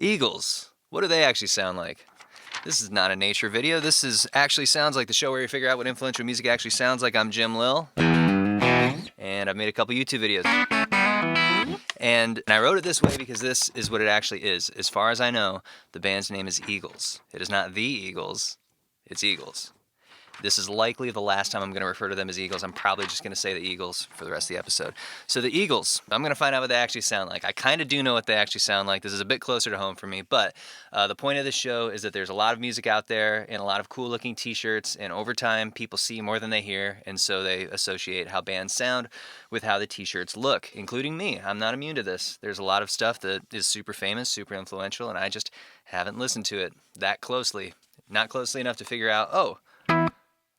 Eagles. What do they actually sound like? This is not a nature video. This is actually sounds like the show where you figure out what influential music actually sounds like. I'm Jim Lill, and I've made a couple YouTube videos. And I wrote it this way because this is what it actually is. As far as I know, the band's name is Eagles. It is not the Eagles, it's Eagles. This is likely the last time I'm going to refer to them as Eagles. I'm probably just going to say the Eagles for the rest of the episode. So the Eagles, I'm going to find out what they actually sound like. I kind of do know what they actually sound like. This is a bit closer to home for me. But the point of this show is that there's a lot of music out there and a lot of cool-looking t-shirts. And over time, people see more than they hear. And so they associate how bands sound with how the t-shirts look, including me. I'm not immune to this. There's a lot of stuff that is super famous, super influential, and I just haven't listened to it that closely. Not closely enough to figure out, oh,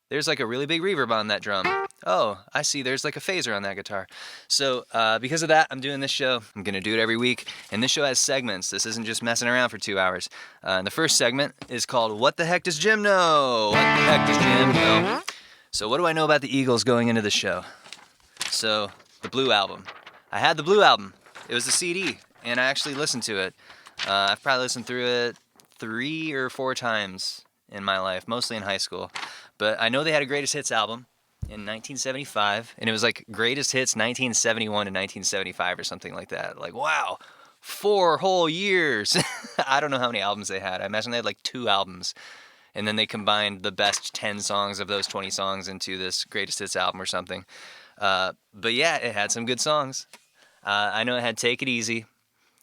there's like a really big reverb on that drum. Oh, I see there's like a phaser on that guitar. So because of that, I'm doing this show. I'm going to do it every week. And this show has segments. This isn't just messing around for 2 hours. And the first segment is called What the Heck Does Jim Know? What the heck does Jim know? So what do I know about the Eagles going into the show? So the Blue Album. I had the Blue Album. It was the CD. And I actually listened to it. I've probably listened through it 3 or 4 times in my life, mostly in high school. But I know they had a Greatest Hits album in 1975, and it was like Greatest Hits 1971 to 1975 or something like that. Like, wow, 4 whole years. I don't know how many albums they had. I imagine they had like 2 albums. And then they combined the best 10 songs of those 20 songs into this Greatest Hits album or something. But yeah, it had some good songs. I know it had Take It Easy.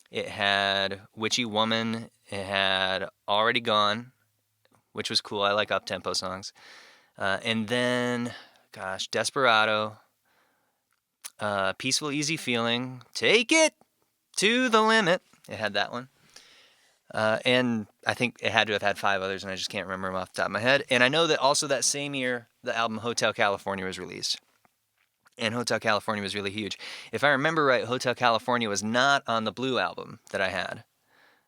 It had Witchy Woman. It had Already Gone, which was cool. I like up-tempo songs. And then, gosh, Desperado, Peaceful Easy Feeling, Take It to the Limit. It had that one. And I think it had to have had 5 others, and I just can't remember them off the top of my head. And I know that also that same year, the album Hotel California was released. And Hotel California was really huge. If I remember right, Hotel California was not on the Blue album that I had.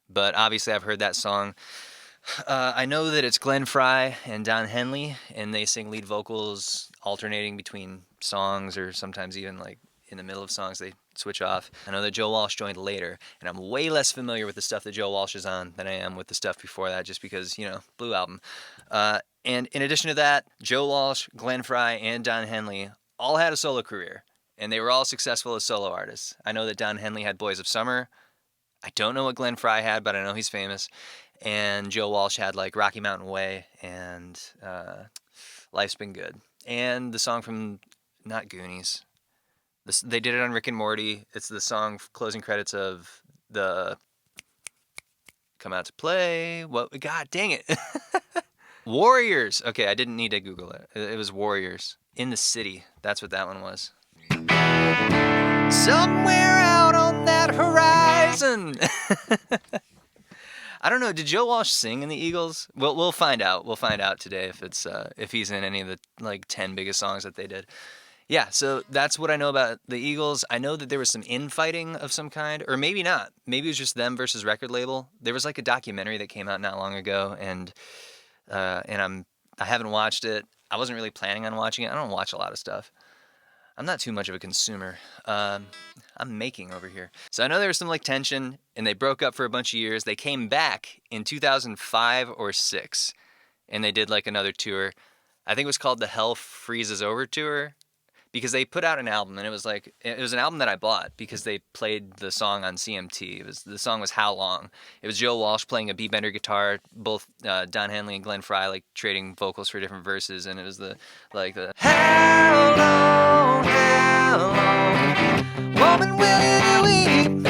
But obviously I've heard that song. I know that it's Glenn Frey and Don Henley, and they sing lead vocals alternating between songs, or sometimes even like in the middle of songs they switch off. I know that Joe Walsh joined later, and I'm way less familiar with the stuff that Joe Walsh is on than I am with the stuff before that, just because, you know, Blue album. And in addition to that, Joe Walsh, Glenn Frey, and Don Henley all had a solo career, and they were all successful as solo artists. I know that Don Henley had Boys of Summer. I don't know what Glenn Frey had, but I know he's famous. And Joe Walsh had like Rocky Mountain Way and Life's Been Good. And the song from, not Goonies. They did it on Rick and Morty. It's the song closing credits of the Come Out to Play. What? God dang it. Warriors. Okay, I didn't need to Google it. It was Warriors. In the City. That's what that one was. Somewhere out on that horizon. I don't know. Did Joe Walsh sing in the Eagles? We'll find out. We'll find out today if he's in any of the like 10 biggest songs that they did. Yeah, so that's what I know about the Eagles. I know that there was some infighting of some kind, or maybe not. Maybe it was just them versus record label. There was like a documentary that came out not long ago, and I haven't watched it. I wasn't really planning on watching it. I don't watch a lot of stuff. I'm not too much of a consumer. I'm making over here. So I know there was some like tension, and they broke up for a bunch of years. They came back in 2005 or 6, and they did like another tour. I think it was called the Hell Freezes Over tour, because they put out an album, and it was an album that I bought because they played the song on CMT. The song was How Long. It was Joe Walsh playing a B-bender guitar, both Don Henley and Glenn Frey like trading vocals for different verses, and it was the How long, woman, will you weep?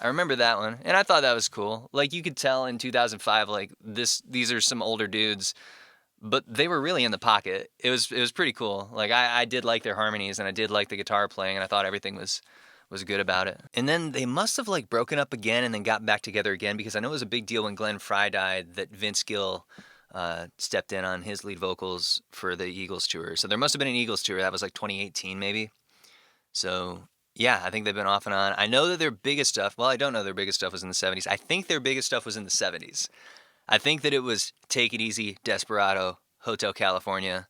I remember that one, and I thought that was cool. Like, you could tell in 2005, like these are some older dudes, but they were really in the pocket. It was pretty cool. Like, I did like their harmonies, and I did like the guitar playing, and I thought everything was good about it. And then they must have like broken up again and then got back together again, because I know it was a big deal when Glenn Frey died that Vince Gill stepped in on his lead vocals for the Eagles tour. So there must have been an Eagles tour. That was like 2018 maybe. So yeah, I think they've been off and on. I know that their biggest stuff, well, I don't know their biggest stuff was in the 70s. I think their biggest stuff was in the 70s. I think that it was Take It Easy, Desperado, Hotel California,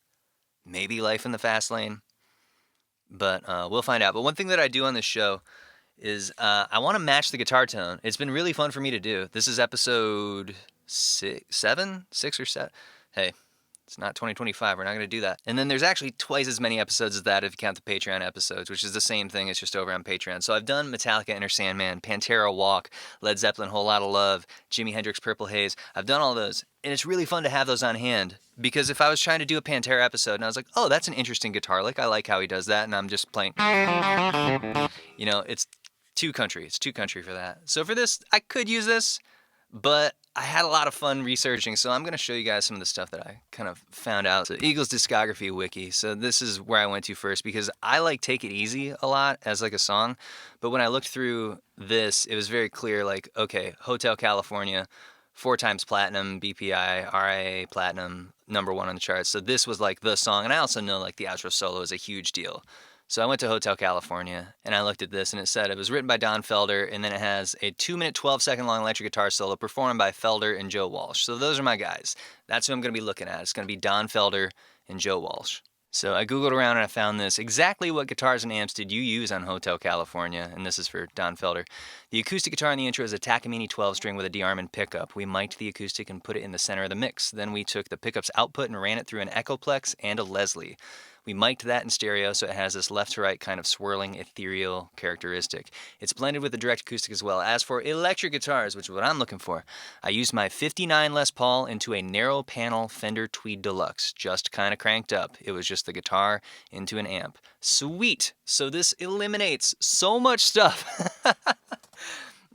maybe Life in the Fast Lane. But we'll find out. But one thing that I do on this show is I want to match the guitar tone. It's been really fun for me to do. This is episode 6 or 7. Hey, it's not 2025. We're not going to do that. And then there's actually twice as many episodes as that if you count the Patreon episodes, which is the same thing. It's just over on Patreon. So I've done Metallica, Enter Sandman, Pantera, Walk, Led Zeppelin, Whole Lotta Love, Jimi Hendrix, Purple Haze. I've done all those. And it's really fun to have those on hand. Because if I was trying to do a Pantera episode and I was like, oh, that's an interesting guitar lick. I like how he does that. And I'm just playing. You know, it's too country. It's too country for that. So for this, I could use this. But I had a lot of fun researching, so I'm going to show you guys some of the stuff that I kind of found out. So Eagles Discography Wiki. So this is where I went to first because I like Take It Easy a lot as like a song. But when I looked through this, it was very clear like, okay, Hotel California, 4 times platinum, BPI, RIA platinum, #1 on the charts. So this was like the song. And I also know like the outro solo is a huge deal. So I went to Hotel California, and I looked at this, and it said it was written by Don Felder, and then it has a 2-minute, 12-second-long electric guitar solo performed by Felder and Joe Walsh. So those are my guys. That's who I'm going to be looking at. It's going to be Don Felder and Joe Walsh. So I Googled around, and I found this. Exactly what guitars and amps did you use on Hotel California? And this is for Don Felder. The acoustic guitar in the intro is a Takamine 12-string with a DeArmond pickup. We mic'd the acoustic and put it in the center of the mix. Then we took the pickup's output and ran it through an Echoplex and a Leslie. We mic'd that in stereo so it has this left to right kind of swirling ethereal characteristic. It's blended with the direct acoustic as well. As for electric guitars, which is what I'm looking for, I used my 59 Les Paul into a narrow panel Fender Tweed Deluxe, just kind of cranked up. It was just the guitar into an amp. Sweet! So this eliminates so much stuff.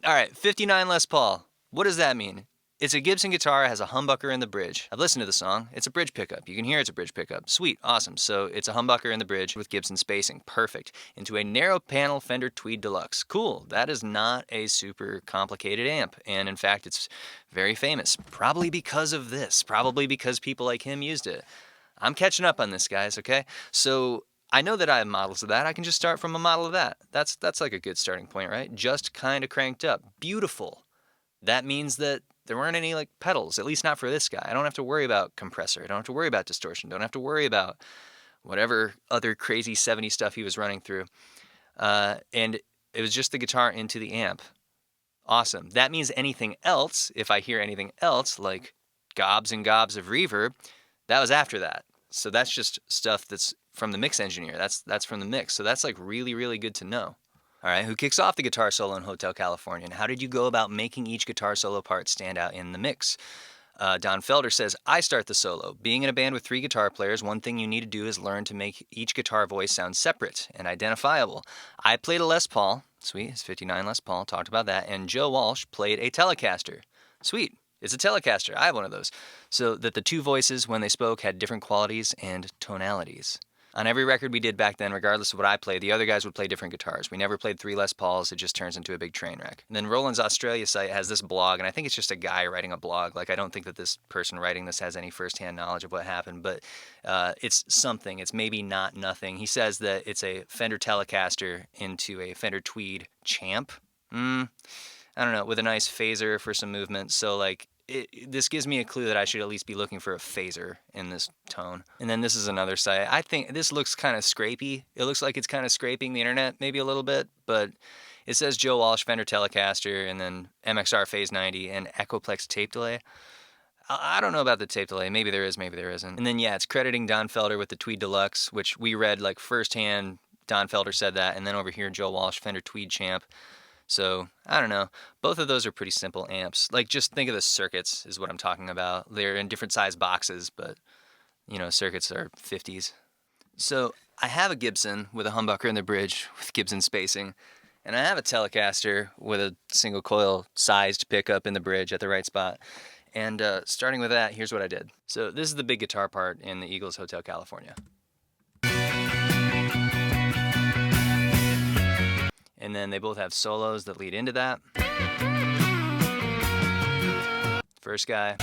All right, 59 Les Paul. What does that mean? It's a Gibson guitar, it has a humbucker in the bridge. I've listened to the song. It's a bridge pickup. You can hear it's a bridge pickup. Sweet, awesome. So it's a humbucker in the bridge with Gibson spacing. Perfect. Into a narrow panel Fender Tweed Deluxe. Cool. That is not a super complicated amp. And in fact, it's very famous. Probably because of this. Probably because people like him used it. I'm catching up on this, guys, okay? So I know that I have models of that. I can just start from a model of that. That's like a good starting point, right? Just kind of cranked up. Beautiful. That means that there weren't any like pedals, at least not for this guy. I don't have to worry about compressor. I don't have to worry about distortion. Don't have to worry about whatever other crazy 70s stuff he was running through. And it was just the guitar into the amp. Awesome. That means anything else, if I hear anything else, like gobs and gobs of reverb, that was after that. So that's just stuff that's from the mix engineer. That's from the mix. So that's like really, really good to know. All right, who kicks off the guitar solo in Hotel California? And how did you go about making each guitar solo part stand out in the mix? Don Felder says, I start the solo. Being in a band with 3 guitar players, one thing you need to do is learn to make each guitar voice sound separate and identifiable. I played a Les Paul. Sweet, it's 59 Les Paul, talked about that. And Joe Walsh played a Telecaster. Sweet, it's a Telecaster. I have one of those. So that the 2 voices, when they spoke, had different qualities and tonalities. On every record we did back then, regardless of what I played, the other guys would play different guitars. We never played 3 Les Pauls. It just turns into a big train wreck. And then Roland's Australia site has this blog, and I think it's just a guy writing a blog. Like, I don't think that this person writing this has any firsthand knowledge of what happened, but it's something. It's maybe not nothing. He says that it's a Fender Telecaster into a Fender Tweed Champ. I don't know, with a nice phaser for some movement. So, like, this gives me a clue that I should at least be looking for a phaser in this tone. And then this is another site. I think this looks kind of scrapey. It looks like it's kind of scraping the internet maybe a little bit, but it says Joe Walsh, Fender Telecaster, and then MXR Phase 90 and Echoplex tape delay. I don't know about the tape delay. Maybe there is, maybe there isn't. And then, yeah, it's crediting Don Felder with the Tweed Deluxe, which we read like firsthand. Don Felder said that. And then over here, Joe Walsh, Fender Tweed Champ. So, I don't know. Both of those are pretty simple amps. Like, just think of the circuits is what I'm talking about. They're in different size boxes, but, you know, circuits are 50s. So, I have a Gibson with a humbucker in the bridge with Gibson spacing. And I have a Telecaster with a single coil sized pickup in the bridge at the right spot. And starting with that, here's what I did. So, this is the big guitar part in the Eagles Hotel California. And then they both have solos that lead into that. First guy.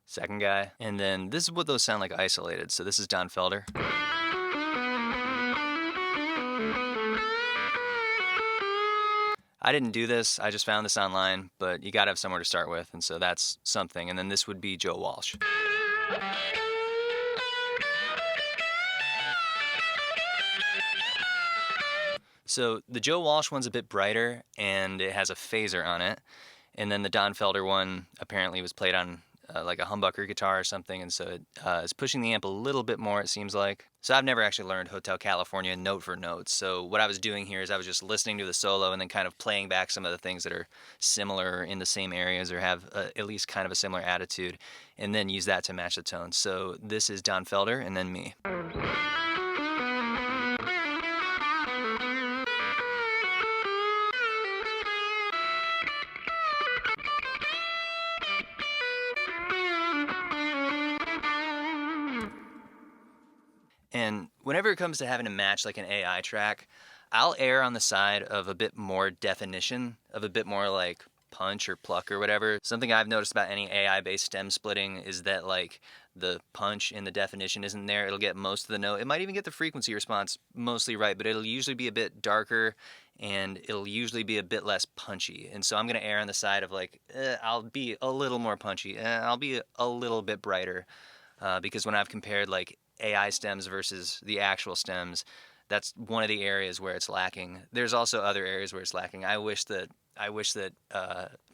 Second guy. And then this is what those sound like isolated. So this is Don Felder. I didn't do this. I just found this online, but you gotta have somewhere to start with. And so that's something. And then this would be Joe Walsh. So the Joe Walsh one's a bit brighter, and it has a phaser on it. And then the Don Felder one apparently was played on like a humbucker guitar or something, and so it is pushing the amp a little bit more, it seems like. So I've never actually learned Hotel California note for note. So what I was doing here is I was just listening to the solo and then kind of playing back some of the things that are similar in the same areas or have at least kind of a similar attitude, and then use that to match the tone. So this is Don Felder and then me. And whenever it comes to having to match like an AI track, I'll err on the side of a bit more definition, of a bit more like punch or pluck or whatever. Something I've noticed about any AI-based stem splitting is that like the punch in the definition isn't there. It'll get most of the note. It might even get the frequency response mostly right, but it'll usually be a bit darker and it'll usually be a bit less punchy. And so I'm going to err on the side of like, I'll be a little more punchy. I'll be a little bit brighter because when I've compared like AI stems versus the actual stems, that's one of the areas where it's lacking. There's also other areas where it's lacking. I wish that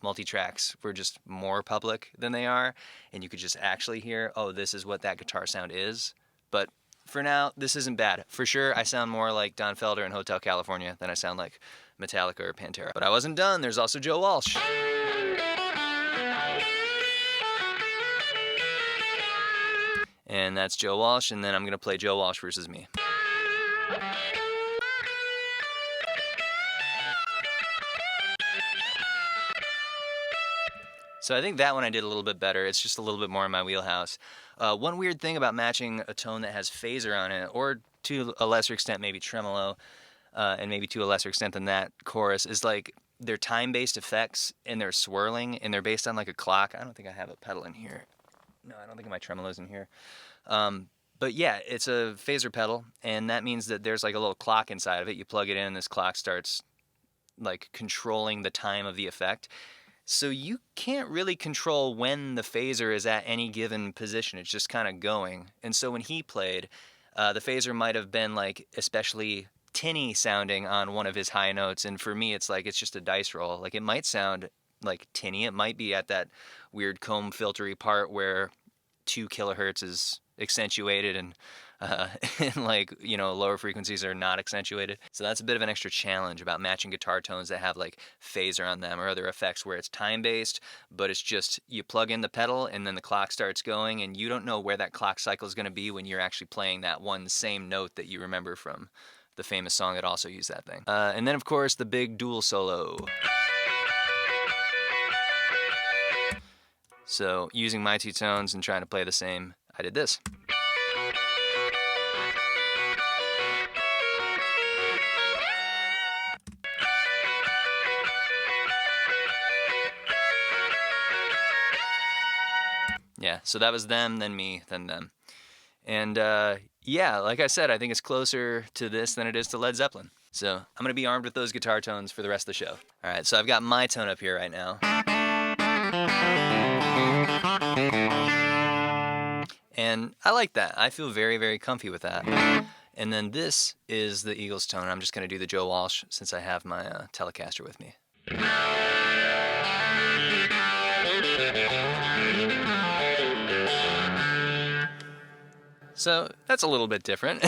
multi-tracks were just more public than they are, and you could just actually hear, oh, this is what that guitar sound is. But for now, this isn't bad. For sure, I sound more like Don Felder in Hotel California than I sound like Metallica or Pantera. But I wasn't done. There's also Joe Walsh. And that's Joe Walsh, and then I'm going to play Joe Walsh versus me. So I think that one I did a little bit better. It's just a little bit more in my wheelhouse. One weird thing about matching a tone that has phaser on it, or to a lesser extent maybe tremolo, and maybe to a lesser extent than that chorus, is like they're time-based effects and they're swirling and they're based on like a clock. I don't think I have a pedal in here. No, I don't think my tremolo's in here. But yeah, it's a phaser pedal, and that means that there's like a little clock inside of it. You plug it in, and this clock starts like controlling the time of the effect. So you can't really control when the phaser is at any given position. It's just kind of going. And so when he played, the phaser might have been like especially tinny sounding on one of his high notes. And for me, it's like it's just a dice roll. Like it might sound like tinny. It might be at that weird comb filtery part where 2 kilohertz is accentuated and like, you know, lower frequencies are not accentuated. So that's a bit of an extra challenge about matching guitar tones that have like phaser on them or other effects where it's time-based, but it's just you plug in the pedal and then the clock starts going and you don't know where that clock cycle is going to be when you're actually playing that one same note that you remember from the famous song that also used that thing. And then of course the big dual solo. So using my 2 tones and trying to play the same, I did this. Yeah, so that was them, then me, then them. And yeah, like I said, I think it's closer to this than it is to Led Zeppelin. So I'm going to be armed with those guitar tones for the rest of the show. All right, so I've got my tone up here right now. And I like that. I feel very, very comfy with that. And then this is the Eagles tone. I'm just going to do the Joe Walsh since I have my Telecaster with me. So that's a little bit different.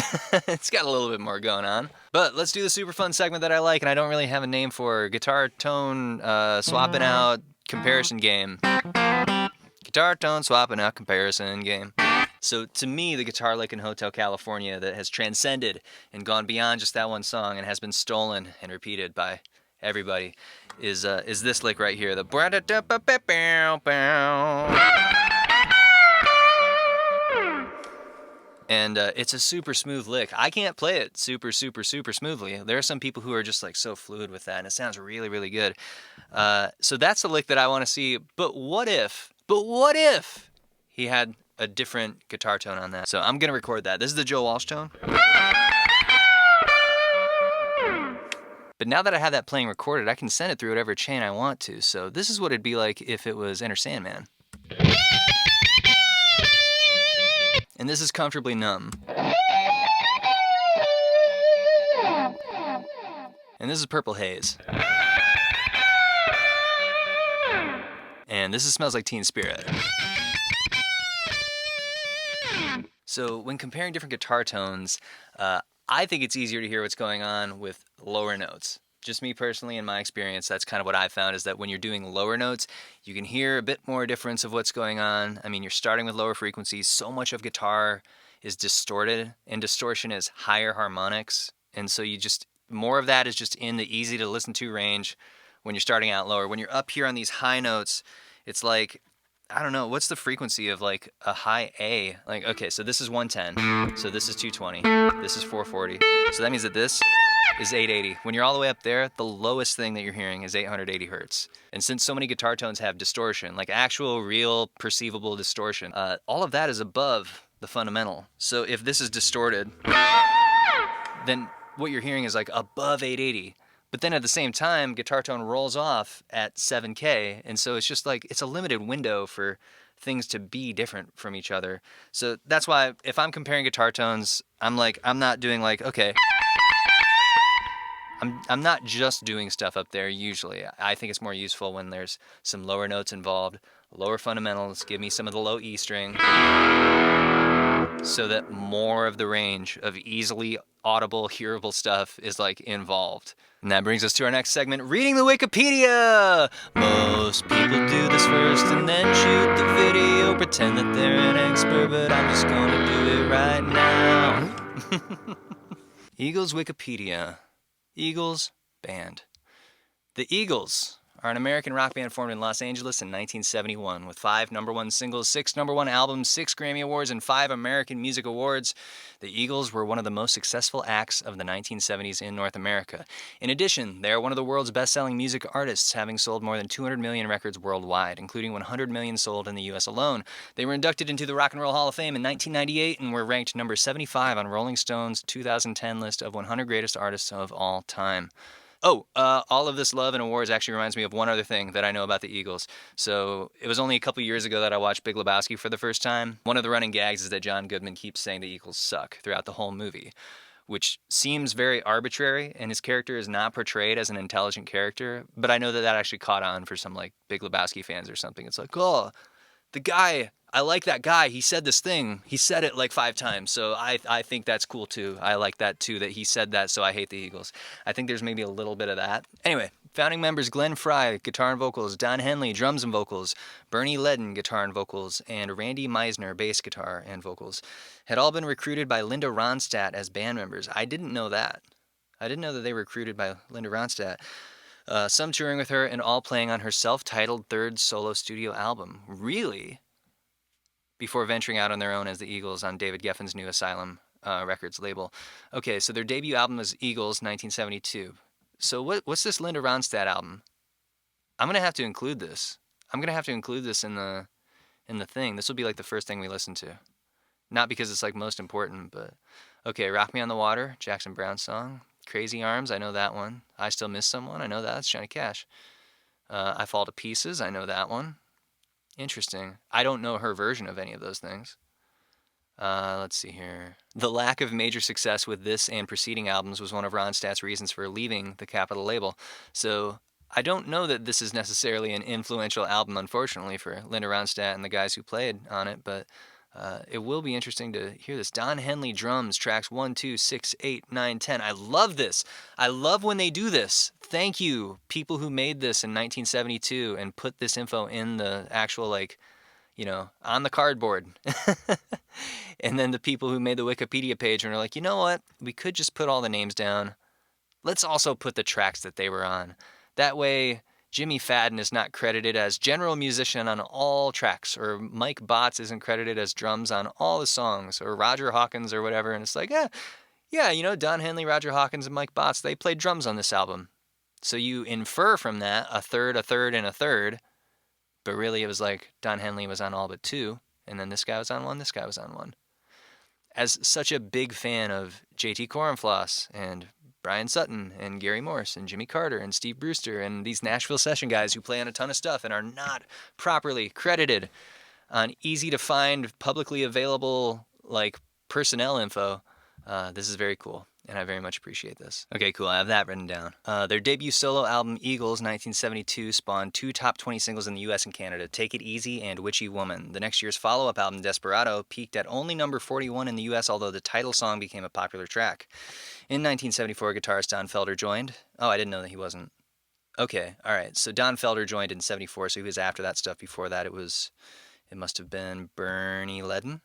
It's got a little bit more going on. But let's do the super fun segment that I like and I don't really have a name for. Guitar tone swapping out comparison game. Guitar tone swapping out comparison game. So to me, the guitar lick in Hotel California that has transcended and gone beyond just that one song and has been stolen and repeated by everybody is this lick right here. The and it's a super smooth lick. I can't play it super smoothly. There are some people who are just like so fluid with that, and it sounds really, really good. So that's the lick that I want to see. But what if he had a different guitar tone on that? So I'm going to record that. This is the Joe Walsh tone. But now that I have that playing recorded, I can send it through whatever chain I want to. So this is what it'd be like if it was Enter Sandman. And this is Comfortably Numb. And this is Purple Haze. And this is Smells Like Teen Spirit. So when comparing different guitar tones, I think it's easier to hear what's going on with lower notes. Just me personally, in my experience, that's kind of what I've found, is that when you're doing lower notes, you can hear a bit more difference of what's going on. I mean, you're starting with lower frequencies. So much of guitar is distorted, and distortion is higher harmonics. And so more of that is just in the easy to listen to range when you're starting out lower. When you're up here on these high notes, it's like, I don't know, what's the frequency of like a high A? Like, okay, so this is 110, so this is 220, this is 440. So that means that this is 880. When you're all the way up there, the lowest thing that you're hearing is 880 hertz. And since so many guitar tones have distortion, like actual, real, perceivable distortion, all of that is above the fundamental. So if this is distorted, then what you're hearing is like above 880. But then at the same time, guitar tone rolls off at 7K, and so it's just like, it's a limited window for things to be different from each other. So that's why if I'm comparing guitar tones, I'm not doing like, okay, I'm not just doing stuff up there usually. I think it's more useful when there's some lower notes involved, lower fundamentals, give me some of the low E string, so that more of the range of easily audible, hearable stuff is like involved. And that brings us to our next segment, reading the Wikipedia! Most people do this first and then shoot the video, pretend that they're an expert, but I'm just gonna do it right now. Eagles Wikipedia. Eagles band. The Eagles are an American rock band formed in Los Angeles in 1971 with 5 #1 singles, 6 #1 albums, 6 Grammy Awards, and 5 American Music Awards. The Eagles were one of the most successful acts of the 1970s in North America. In addition, they are one of the world's best-selling music artists, having sold more than 200 million records worldwide, including 100 million sold in the U.S. alone. They were inducted into the Rock and Roll Hall of Fame in 1998 and were ranked number 75 on Rolling Stone's 2010 list of 100 greatest artists of all time. Oh, all of this love and awards actually reminds me of one other thing that I know about the Eagles. So it was only a couple years ago that I watched Big Lebowski for the first time. One of the running gags is that John Goodman keeps saying the Eagles suck throughout the whole movie, which seems very arbitrary, and his character is not portrayed as an intelligent character. But I know that actually caught on for some like Big Lebowski fans or something. It's like, oh, the guy, I like that guy. He said this thing. He said it like 5 times. So I think that's cool too. I like that too, that he said that, so I hate the Eagles. I think there's maybe a little bit of that. Anyway, founding members Glenn Frey, guitar and vocals, Don Henley, drums and vocals, Bernie Ledden, guitar and vocals, and Randy Meisner, bass guitar and vocals, had all been recruited by Linda Ronstadt as band members. I didn't know that. I didn't know that they were recruited by Linda Ronstadt. Some touring with her and all playing on her self-titled 3rd solo studio album. Really? Before venturing out on their own as the Eagles on David Geffen's new Asylum Records label. Okay, so their debut album was Eagles, 1972. So what's this Linda Ronstadt album? I'm going to have to include this. I'm going to have to include this in the thing. This will be like the first thing we listen to. Not because it's like most important, but... Okay, Rock Me on the Water, Jackson Browne song. Crazy Arms, I know that one. I Still Miss Someone, I know that. That's Johnny Cash. I Fall to Pieces, I know that one. Interesting. I don't know her version of any of those things. Let's see here. The lack of major success with this and preceding albums was one of Ronstadt's reasons for leaving the Capitol label. So I don't know that this is necessarily an influential album, unfortunately, for Linda Ronstadt and the guys who played on it, but it will be interesting to hear this. Don Henley drums, tracks 1, 2, 6, 8, 9, 10. I love this. I love when they do this. Thank you, people who made this in 1972 and put this info in the actual, like, you know, on the cardboard. And then the people who made the Wikipedia page and are like, you know what? We could just put all the names down. Let's also put the tracks that they were on. That way, Jimmy Fadden is not credited as general musician on all tracks, or Mike Botts isn't credited as drums on all the songs, or Roger Hawkins or whatever. And it's like, yeah, you know, Don Henley, Roger Hawkins, and Mike Botts, they played drums on this album. So you infer from that a third, and a third. But really it was like Don Henley was on all but 2, and then this guy was on 1, this guy was on 1. As such a big fan of JT Corenflos and Brian Sutton and Gary Morse and Jimmy Carter and Steve Brewster and these Nashville session guys who play on a ton of stuff and are not properly credited on easy to find, publicly available, like, personnel info, this is very cool. and I very much appreciate this. Okay, cool. I have that written down. Their debut solo album, Eagles, 1972, spawned 2 top 20 singles in the US and Canada, Take It Easy and Witchy Woman. The next year's follow-up album, Desperado, peaked at only number 41 in the US, although the title song became a popular track. In 1974, guitarist Don Felder joined. Oh, I didn't know that he wasn't. Okay, all right. So Don Felder joined in 74, so he was after that stuff. Before that, it must have been Bernie Loudon.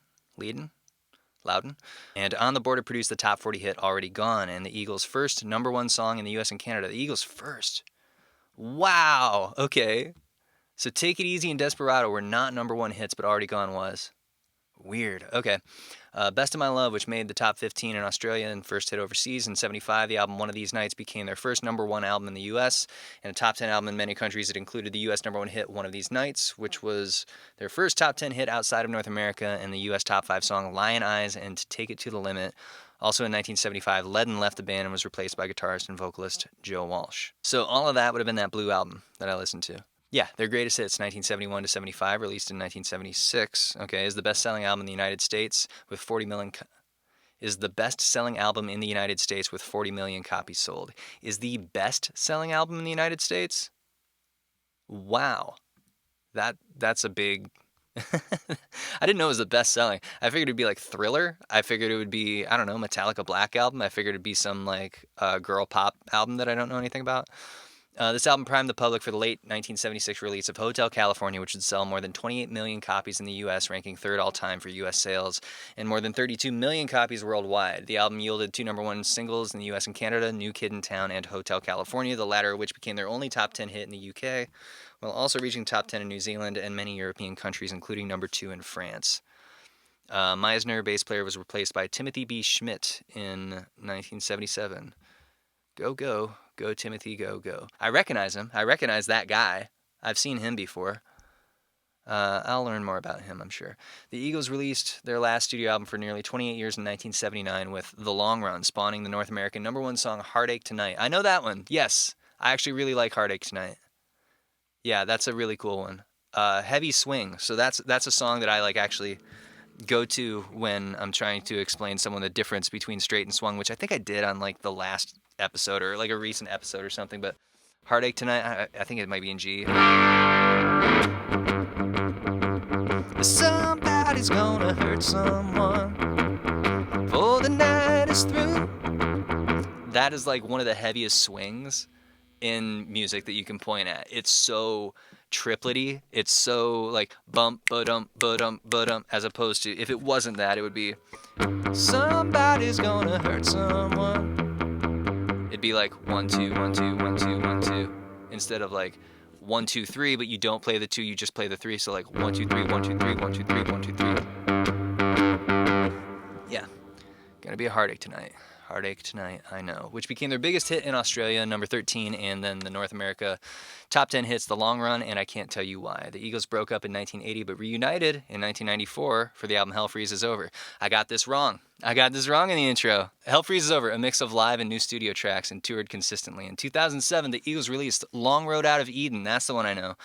And On the Border produced the top 40 hit Already Gone, and the Eagles' first number 1 song in the US and Canada. The Eagles' first. Wow. Okay. So Take It Easy and Desperado were not number 1 hits, but Already Gone was. Weird. Okay. Best of My Love, which made the top 15 in Australia and first hit overseas in 75. The album One of These Nights became their first number 1 album in the U.S. and a top 10 album in many countries. It included the U.S. number 1 hit One of These Nights, which was their first top 10 hit outside of North America, and the U.S. top 5 song Lion Eyes and Take It to the Limit. Also in 1975, Ledden left the band and was replaced by guitarist and vocalist Joe Walsh. So all of that would have been that Blue album that I listened to. Yeah, their greatest hits, 1971 to 75, released in 1976. Okay, is the best-selling album in the United States with 40 million. Is the best-selling album in the United States with 40 million copies sold. Is the best-selling album in the United States? Wow, that's a big. I didn't know it was the best-selling. I figured it'd be like Thriller. I figured it would be, I don't know, Metallica Black Album. I figured it'd be some like girl pop album that I don't know anything about. This album primed the public for the late 1976 release of Hotel California, which would sell more than 28 million copies in the U.S., ranking 3rd all-time for U.S. sales, and more than 32 million copies worldwide. The album yielded 2 number 1 singles in the U.S. and Canada, New Kid in Town and Hotel California, the latter of which became their only top 10 hit in the U.K., while also reaching top 10 in New Zealand and many European countries, including number 2 in France. Meisner, bass player, was replaced by Timothy B. Schmidt in 1977. Go, Timothy, go. I recognize him. I recognize that guy. I've seen him before. I'll learn more about him, I'm sure. The Eagles released their last studio album for nearly 28 years in 1979 with The Long Run, spawning the North American number 1 song, Heartache Tonight. I know that one. Yes, I actually really like Heartache Tonight. Yeah, that's a really cool one. Heavy Swing. So that's a song that I like actually go to when I'm trying to explain someone the difference between straight and swung, which I think I did on like the last episode or like a recent episode or something. But Heartache Tonight, I think it might be in G. Somebody's gonna hurt someone before the night is through. That is like one of the heaviest swings in music that you can point at. It's so triplety. It's so like bump, ba-dum, ba-dum, ba-dum, as opposed to if it wasn't that, it would be somebody's gonna hurt someone. It'd be like 1 2 1 2 1 2 1 2 instead of like 1 2 3, but you don't play the 2, you just play the 3. So like 1 2 3 1 2 3 1 2 3 1 2 3. Yeah, gonna be a heartache tonight. Heartache Tonight, I know, which became their biggest hit in Australia, number 13, and then the North America top 10 hits, The Long Run, and I Can't Tell You Why. The Eagles broke up in 1980, but reunited in 1994 for the album Hell Freezes Over. I got this wrong in the intro. Hell Freezes Over, a mix of live and new studio tracks, and toured consistently. In 2007, the Eagles released Long Road Out of Eden, that's the one I know.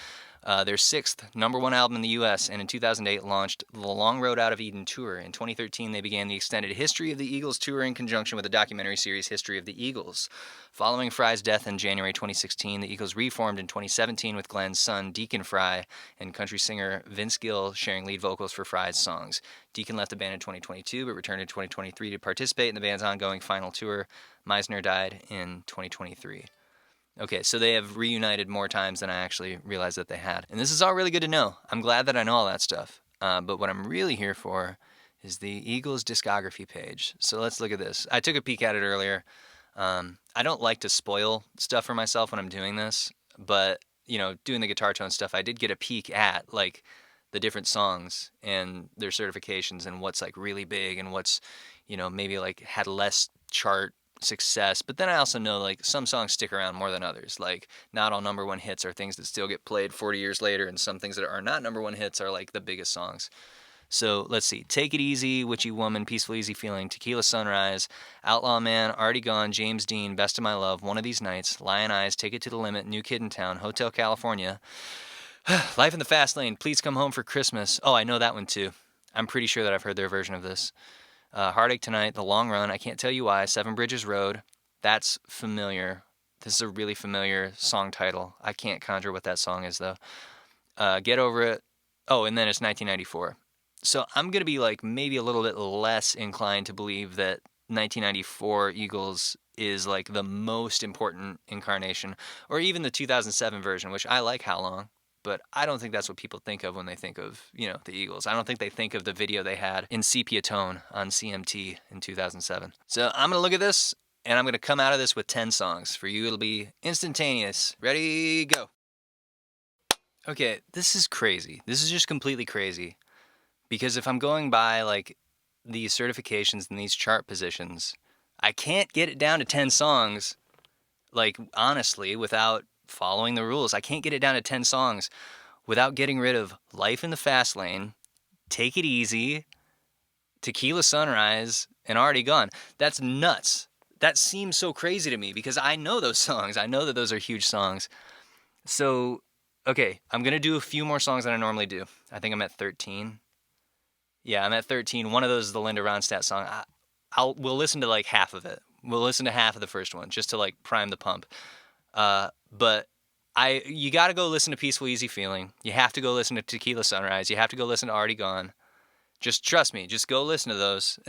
Their 6th number 1 album in the U.S., and in 2008 launched the Long Road Out of Eden tour. In 2013, they began the extended History of the Eagles tour in conjunction with the documentary series History of the Eagles. Following Fry's death in January 2016, the Eagles reformed in 2017 with Glenn's son, Deacon Fry, and country singer Vince Gill sharing lead vocals for Fry's songs. Deacon left the band in 2022, but returned in 2023 to participate in the band's ongoing final tour. Meisner died in 2023. Okay, so they have reunited more times than I actually realized that they had. And this is all really good to know. I'm glad that I know all that stuff. But what I'm really here for is the Eagles discography page. So let's look at this. I took a peek at it earlier. I don't like to spoil stuff for myself when I'm doing this. But, you know, doing the guitar tone stuff, I did get a peek at, like, the different songs and their certifications and what's, like, really big and what's, you know, maybe, like, had less chart success. But then I also know like some songs stick around more than others. Like not all number 1 hits are things that still get played 40 years later, and some things that are not number 1 hits are like the biggest songs. So let's see. Take It Easy, Witchy Woman, Peaceful Easy Feeling, Tequila Sunrise, Outlaw Man, Already Gone, James Dean, Best of My Love, One of These Nights, Lion Eyes, Take It to the Limit, New Kid in Town, Hotel California, Life in the Fast Lane, Please Come Home for Christmas. Oh, I know that one too. I'm pretty sure that I've heard their version of this. Heartache Tonight, The Long Run, I Can't Tell You Why, Seven Bridges Road. That's familiar. This is a really familiar song title. I can't conjure what that song is, though. Get Over It. Oh, and then it's 1994. So I'm going to be like maybe a little bit less inclined to believe that 1994 Eagles is like the most important incarnation, or even the 2007 version, which I like How Long, but I don't think that's what people think of when they think of, the Eagles. I don't think they think of the video they had in sepia tone on CMT in 2007. So I'm going to look at this, and I'm going to come out of this with 10 songs. For you, it'll be instantaneous. Ready, go. Okay, this is crazy. This is just completely crazy. Because if I'm going by like these certifications and these chart positions, I can't get it down to 10 songs, like honestly, without following the rules. I can't get it down to 10 songs without getting rid of Life in the Fast Lane, Take It Easy, Tequila Sunrise, and Already Gone. That's nuts. That seems so crazy to me because I know those songs. I know that those are huge songs. So, okay, I'm going to do a few more songs than I normally do. I think I'm at 13. Yeah, I'm at 13. One of those is the Linda Ronstadt song. We'll listen to like half of it. We'll listen to half of the first one just to like prime the pump. But you got to go listen to Peaceful Easy Feeling. You have to go listen to Tequila Sunrise. You have to go listen to Already Gone. Just trust me. Just go listen to those.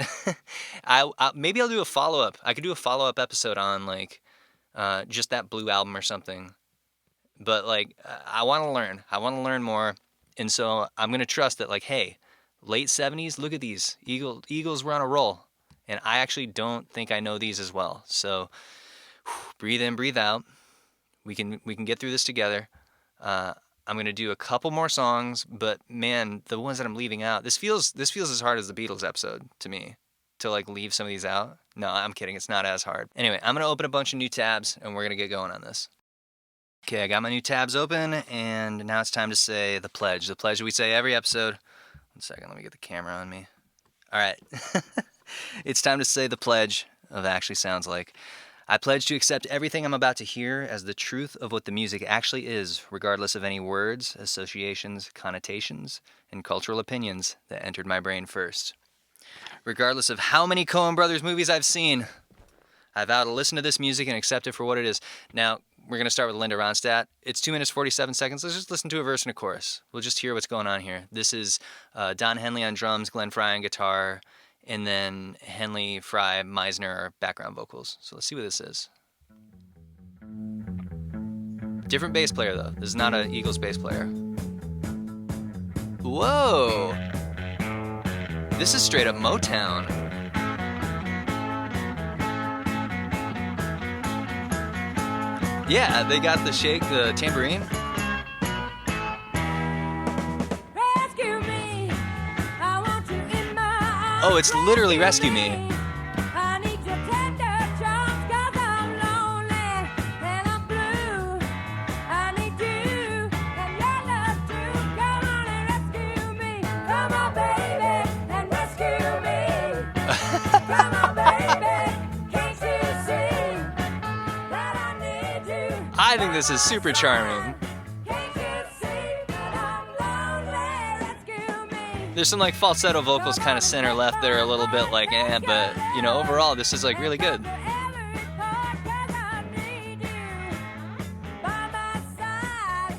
Maybe I'll do a follow-up. I could do a follow-up episode on like just that Blue album or something. But like I want to learn. I want to learn more. And so I'm going to trust that like, hey, late 70s, look at these. Eagles were on a roll. And I actually don't think I know these as well. So breathe in, breathe out. We can get through this together. I'm going to do a couple more songs, but man, the ones that I'm leaving out, this feels as hard as the Beatles episode to me, to like leave some of these out. No, I'm kidding. It's not as hard. Anyway, I'm going to open a bunch of new tabs and we're going to get going on this. Okay, I got my new tabs open and now it's time to say the pledge. The pledge we say every episode. 1 second, let me get the camera on me. All right. It's time to say the pledge of Actually Sounds Like. I pledge to accept everything I'm about to hear as the truth of what the music actually is, regardless of any words, associations, connotations, and cultural opinions that entered my brain first. Regardless of how many Coen Brothers movies I've seen, I vow to listen to this music and accept it for what it is. Now, we're going to start with Linda Ronstadt. It's 2 minutes, 47 seconds. Let's just listen to a verse and a chorus. We'll just hear what's going on here. This is Don Henley on drums, Glenn Frey on guitar, and then Henley, Frey, Meisner are background vocals. So let's see what this is. Different bass player, though. This is not an Eagles bass player. Whoa! This is straight up Motown. Yeah, they got the shake, the tambourine. Rescue me. I want you in my arms. Oh, it's literally Rescue Me. I need your tender charms 'cause I'm lonely and I'm blue. I need you and your love too. Come on and rescue me. Come on, baby, and rescue me. Come on, baby, can't you see that I need you? I think this is super charming. Can't you see that I'm lonely? Rescue me. There's some like falsetto vocals kind of center left there a little bit like but overall this is like really good.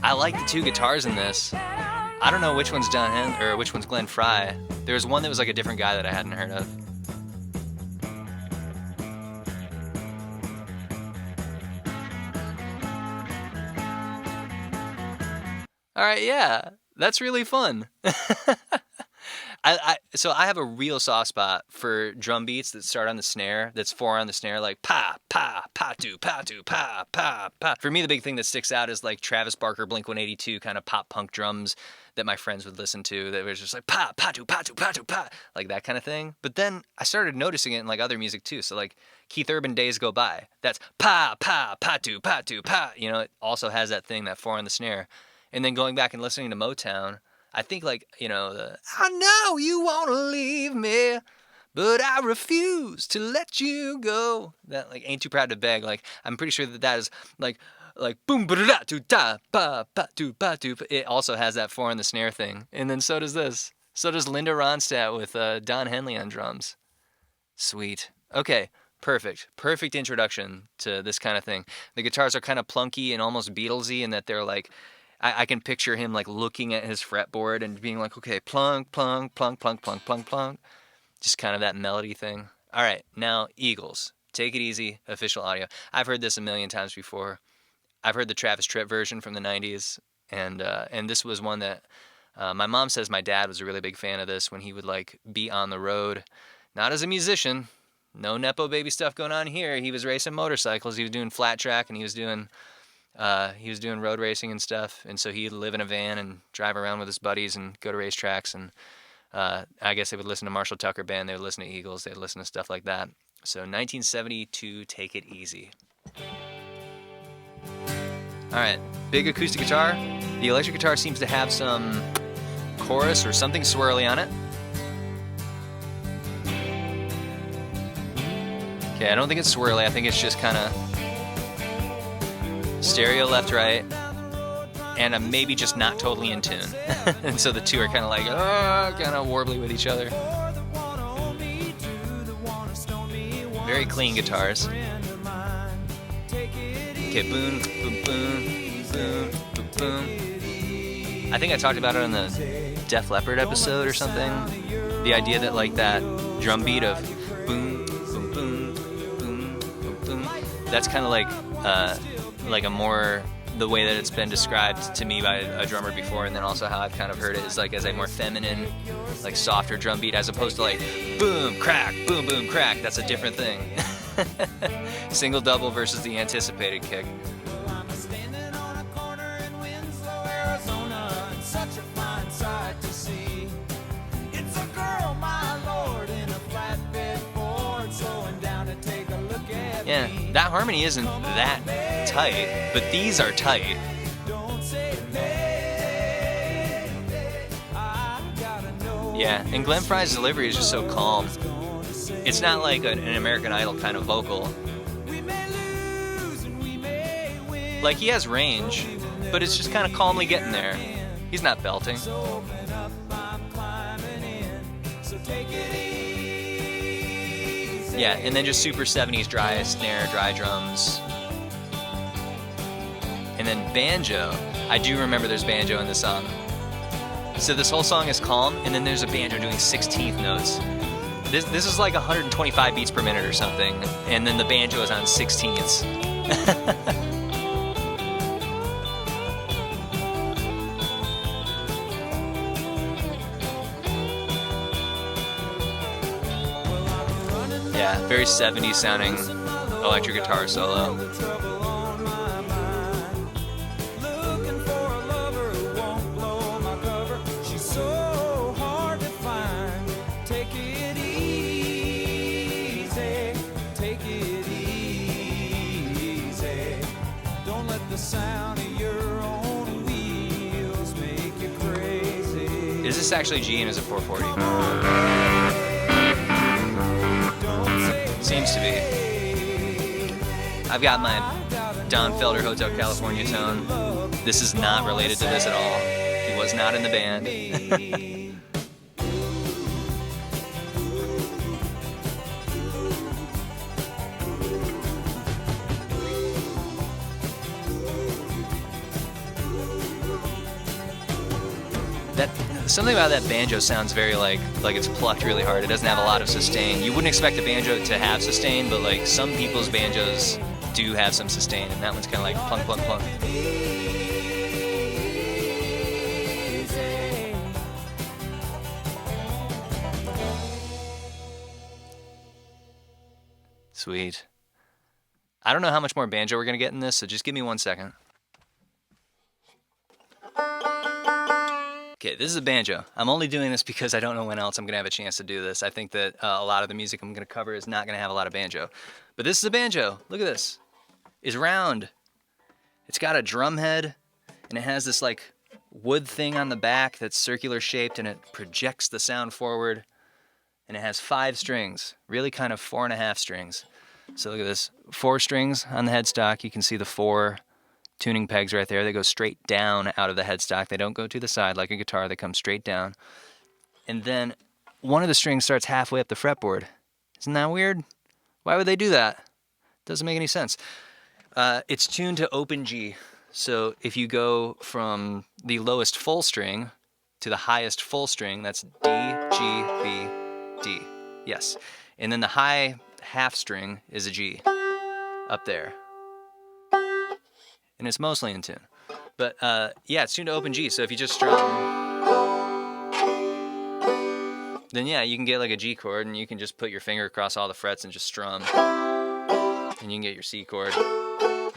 I like the two guitars in this. I don't know which one's Don Henley or which one's Glenn Frey. There was one that was like a different guy that I hadn't heard of. All right, yeah, that's really fun. So I have a real soft spot for drum beats that start on the snare, that's 4 on the snare, like pa, pa, pa, do, pa, do, pa, pa, pa. For me, the big thing that sticks out is like Travis Barker, Blink-182 kind of pop punk drums that my friends would listen to that was just like pa, pa, do, pa, do, pa, do, pa, like that kind of thing. But then I started noticing it in like other music too. So like Keith Urban, Days Go By, that's pa, pa, pa, do, pa, do, pa. It also has that thing, that 4 on the snare. And then going back and listening to Motown, I think like, the I know you want to leave me, but I refuse to let you go. That like Ain't Too Proud to Beg. Like I'm pretty sure that is like boom ba da do da ba ba do ba do. It also has that 4 on the snare thing. And then so does this. So does Linda Ronstadt with Don Henley on drums. Sweet. Okay, perfect. Perfect introduction to this kind of thing. The guitars are kind of plunky and almost Beatlesy in that they're like, I can picture him like looking at his fretboard and being like, okay, plunk, plunk, plunk, plunk, plunk, plunk, plunk. Just kind of that melody thing. All right, now Eagles. Take It Easy, official audio. I've heard this a million times before. I've heard the Travis Tritt version from the 90s, and this was one that my mom says my dad was a really big fan of this when he would like be on the road. Not as a musician, no Nepo baby stuff going on here. He was racing motorcycles, he was doing flat track, and he was doing road racing and stuff. And so he'd live in a van and drive around with his buddies and go to racetracks. And I guess they would listen to Marshall Tucker Band, they would listen to Eagles, they'd listen to stuff like that. So 1972, Take It Easy. All right, big acoustic guitar. The electric guitar seems to have some chorus or something swirly on it. Okay, I don't think it's swirly. I think it's just kind of stereo left, right, and I'm maybe just not totally in tune. And so the two are kind of like, kind of warbly with each other. Very clean guitars. Okay, boom, boom, boom, boom, boom, boom. I think I talked about it on the Def Leppard episode or something. The idea that like that drum beat of boom, boom, boom, boom, boom, boom. That's kind of like a more, the way that it's been described to me by a drummer before, and then also how I've kind of heard it is like as a more feminine, like softer drum beat, as opposed to like boom, crack, boom, boom, crack. That's a different thing. Single double versus the anticipated kick. I'm standing on a corner in Winslow, Arizona, and such a fine sight to see. It's a girl, my lord, in a flatbed Ford, slowing down to take a look at Yeah, me. that harmony isn't that tight, but these are tight. Don't say nay, I gotta know. Yeah, and Glenn Frey's delivery is just so calm. It's not like an American Idol kind of vocal. We may lose and we may win. Like, he has range, but it's just kind of calmly getting there. He's not belting. Open up, I'm climbing in. So take it easy. Yeah, and then just super 70s dry snare, dry drums. And then banjo. I do remember there's banjo in the song. So this whole song is calm, and then there's a banjo doing 16th notes. This is like 125 beats per minute or something, and then the banjo is on 16ths. Yeah, very 70s sounding electric guitar solo. Trouble on my mind. Looking for a lover who won't blow my cover. She's so hard to find. Take it easy. Take it easy. Don't let the sound of your own wheels make you crazy. Is this actually G and is it 440? Don't say Seems to be. I've got my Don Felder Hotel California tone. This is not related to this at all. He was not in the band. Something about that banjo sounds very like it's plucked really hard. It doesn't have a lot of sustain. You wouldn't expect a banjo to have sustain, but like some people's banjos do have some sustain, and that one's kind of like plunk, plunk, plunk. Sweet. I don't know how much more banjo we're gonna get in this, so just give me 1 second. Okay, this is a banjo. I'm only doing this because I don't know when else I'm going to have a chance to do this. I think that a lot of the music I'm going to cover is not going to have a lot of banjo. But this is a banjo. Look at this. It's round. It's got a drum head, and it has this like wood thing on the back that's circular shaped, and it projects the sound forward. And it has 5 strings, really kind of 4.5 strings. So look at this. 4 strings on the headstock. You can see the 4 tuning pegs right there. They go straight down out of the headstock. They don't go to the side like a guitar. They come straight down. And then one of the strings starts halfway up the fretboard. Isn't that weird? Why would they do that? Doesn't make any sense. It's tuned to open G. So if you go from the lowest full string to the highest full string, that's D, G, B, D. Yes. And then the high half string is a G up there. And it's mostly in tune. But yeah, it's tuned to open G. So if you just strum, then yeah, you can get like a G chord, and you can just put your finger across all the frets and just strum. And you can get your C chord,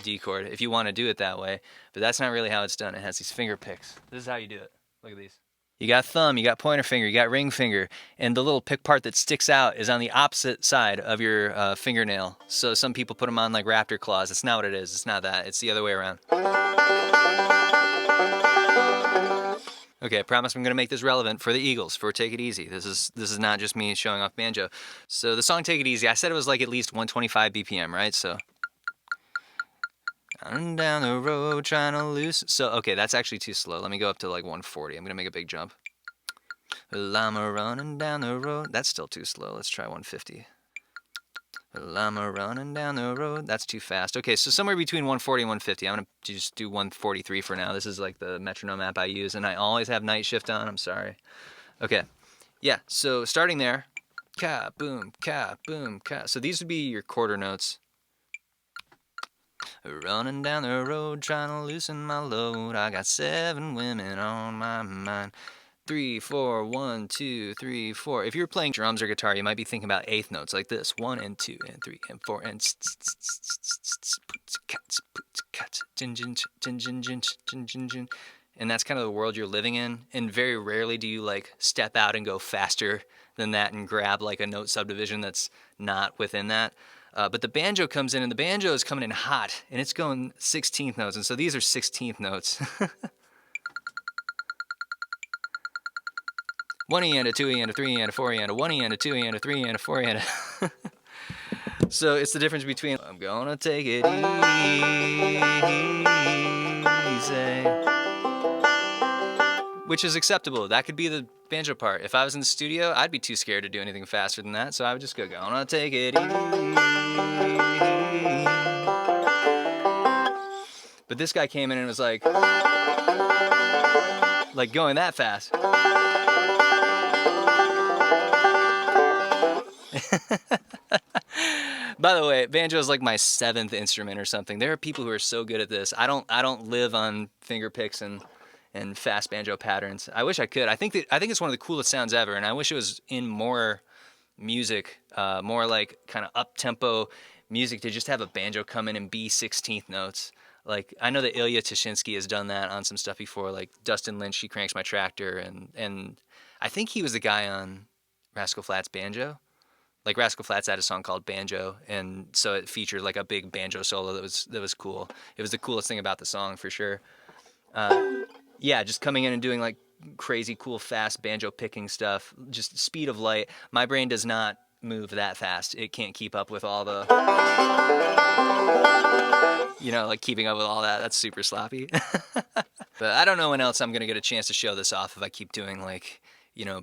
D chord, if you want to do it that way. But that's not really how it's done. It has these finger picks. This is how you do it. Look at these. You got thumb, you got pointer finger, you got ring finger, and the little pick part that sticks out is on the opposite side of your fingernail. So some people put them on like raptor claws. It's not what it is. It's not that. It's the other way around. Okay, I promise I'm going to make this relevant for the Eagles, for Take It Easy. This is not just me showing off banjo. So the song Take It Easy, I said it was like at least 125 BPM, right? So I'm down the road trying to lose. So, okay, that's actually too slow. Let me go up to like 140. I'm going to make a big jump. Well, I'm running down the road. That's still too slow. Let's try 150. Well, I'm running down the road. That's too fast. Okay, so somewhere between 140 and 150. I'm going to just do 143 for now. This is like the metronome app I use, and I always have night shift on. I'm sorry. Okay, yeah, so starting there. Ka, boom, ka, boom, ka. So these would be your quarter notes. Running down the road, trying to loosen my load. I got 7 women on my mind. 3, 4, 1, 2, 3, 4. If you're playing drums or guitar, you might be thinking about eighth notes like this: 1 and 2 and 3 and 4 and and that's kind of the world you're living in. And very rarely do you like step out and go faster than that and grab like a note subdivision that's not within that. But the banjo comes in, and the banjo is coming in hot, and it's going 16th notes, and so these are 16th notes. 1 and a 2 and a 3 and a 4 and a 1 and a 2 and a 3 and a 4 and a... So it's the difference between I'm gonna take it easy, which is acceptable. That could be the banjo part. If I was in the studio, I'd be too scared to do anything faster than that, so I would just go, gonna take it easy. But this guy came in and was like going that fast. By the way, banjo is like my 7th instrument or something. There are people who are so good at this. I don't live on finger picks and fast banjo patterns. I wish I could. I think it's one of the coolest sounds ever, and I wish it was in more music, more like kind of up-tempo music, to just have a banjo come in and be 16th notes. Like, I know that Ilya Tashinsky has done that on some stuff before, like Dustin Lynch, She Cranks My Tractor, and I think he was the guy on Rascal Flatts Banjo. Like, Rascal Flatts had a song called Banjo, and so it featured like a big banjo solo that was cool. It was the coolest thing about the song, for sure. Yeah, just coming in and doing like crazy cool fast banjo picking stuff, just speed of light. My brain does not move that fast. It can't keep up with all the, like keeping up with all that. That's super sloppy. But I don't know when else I'm gonna get a chance to show this off if I keep doing like,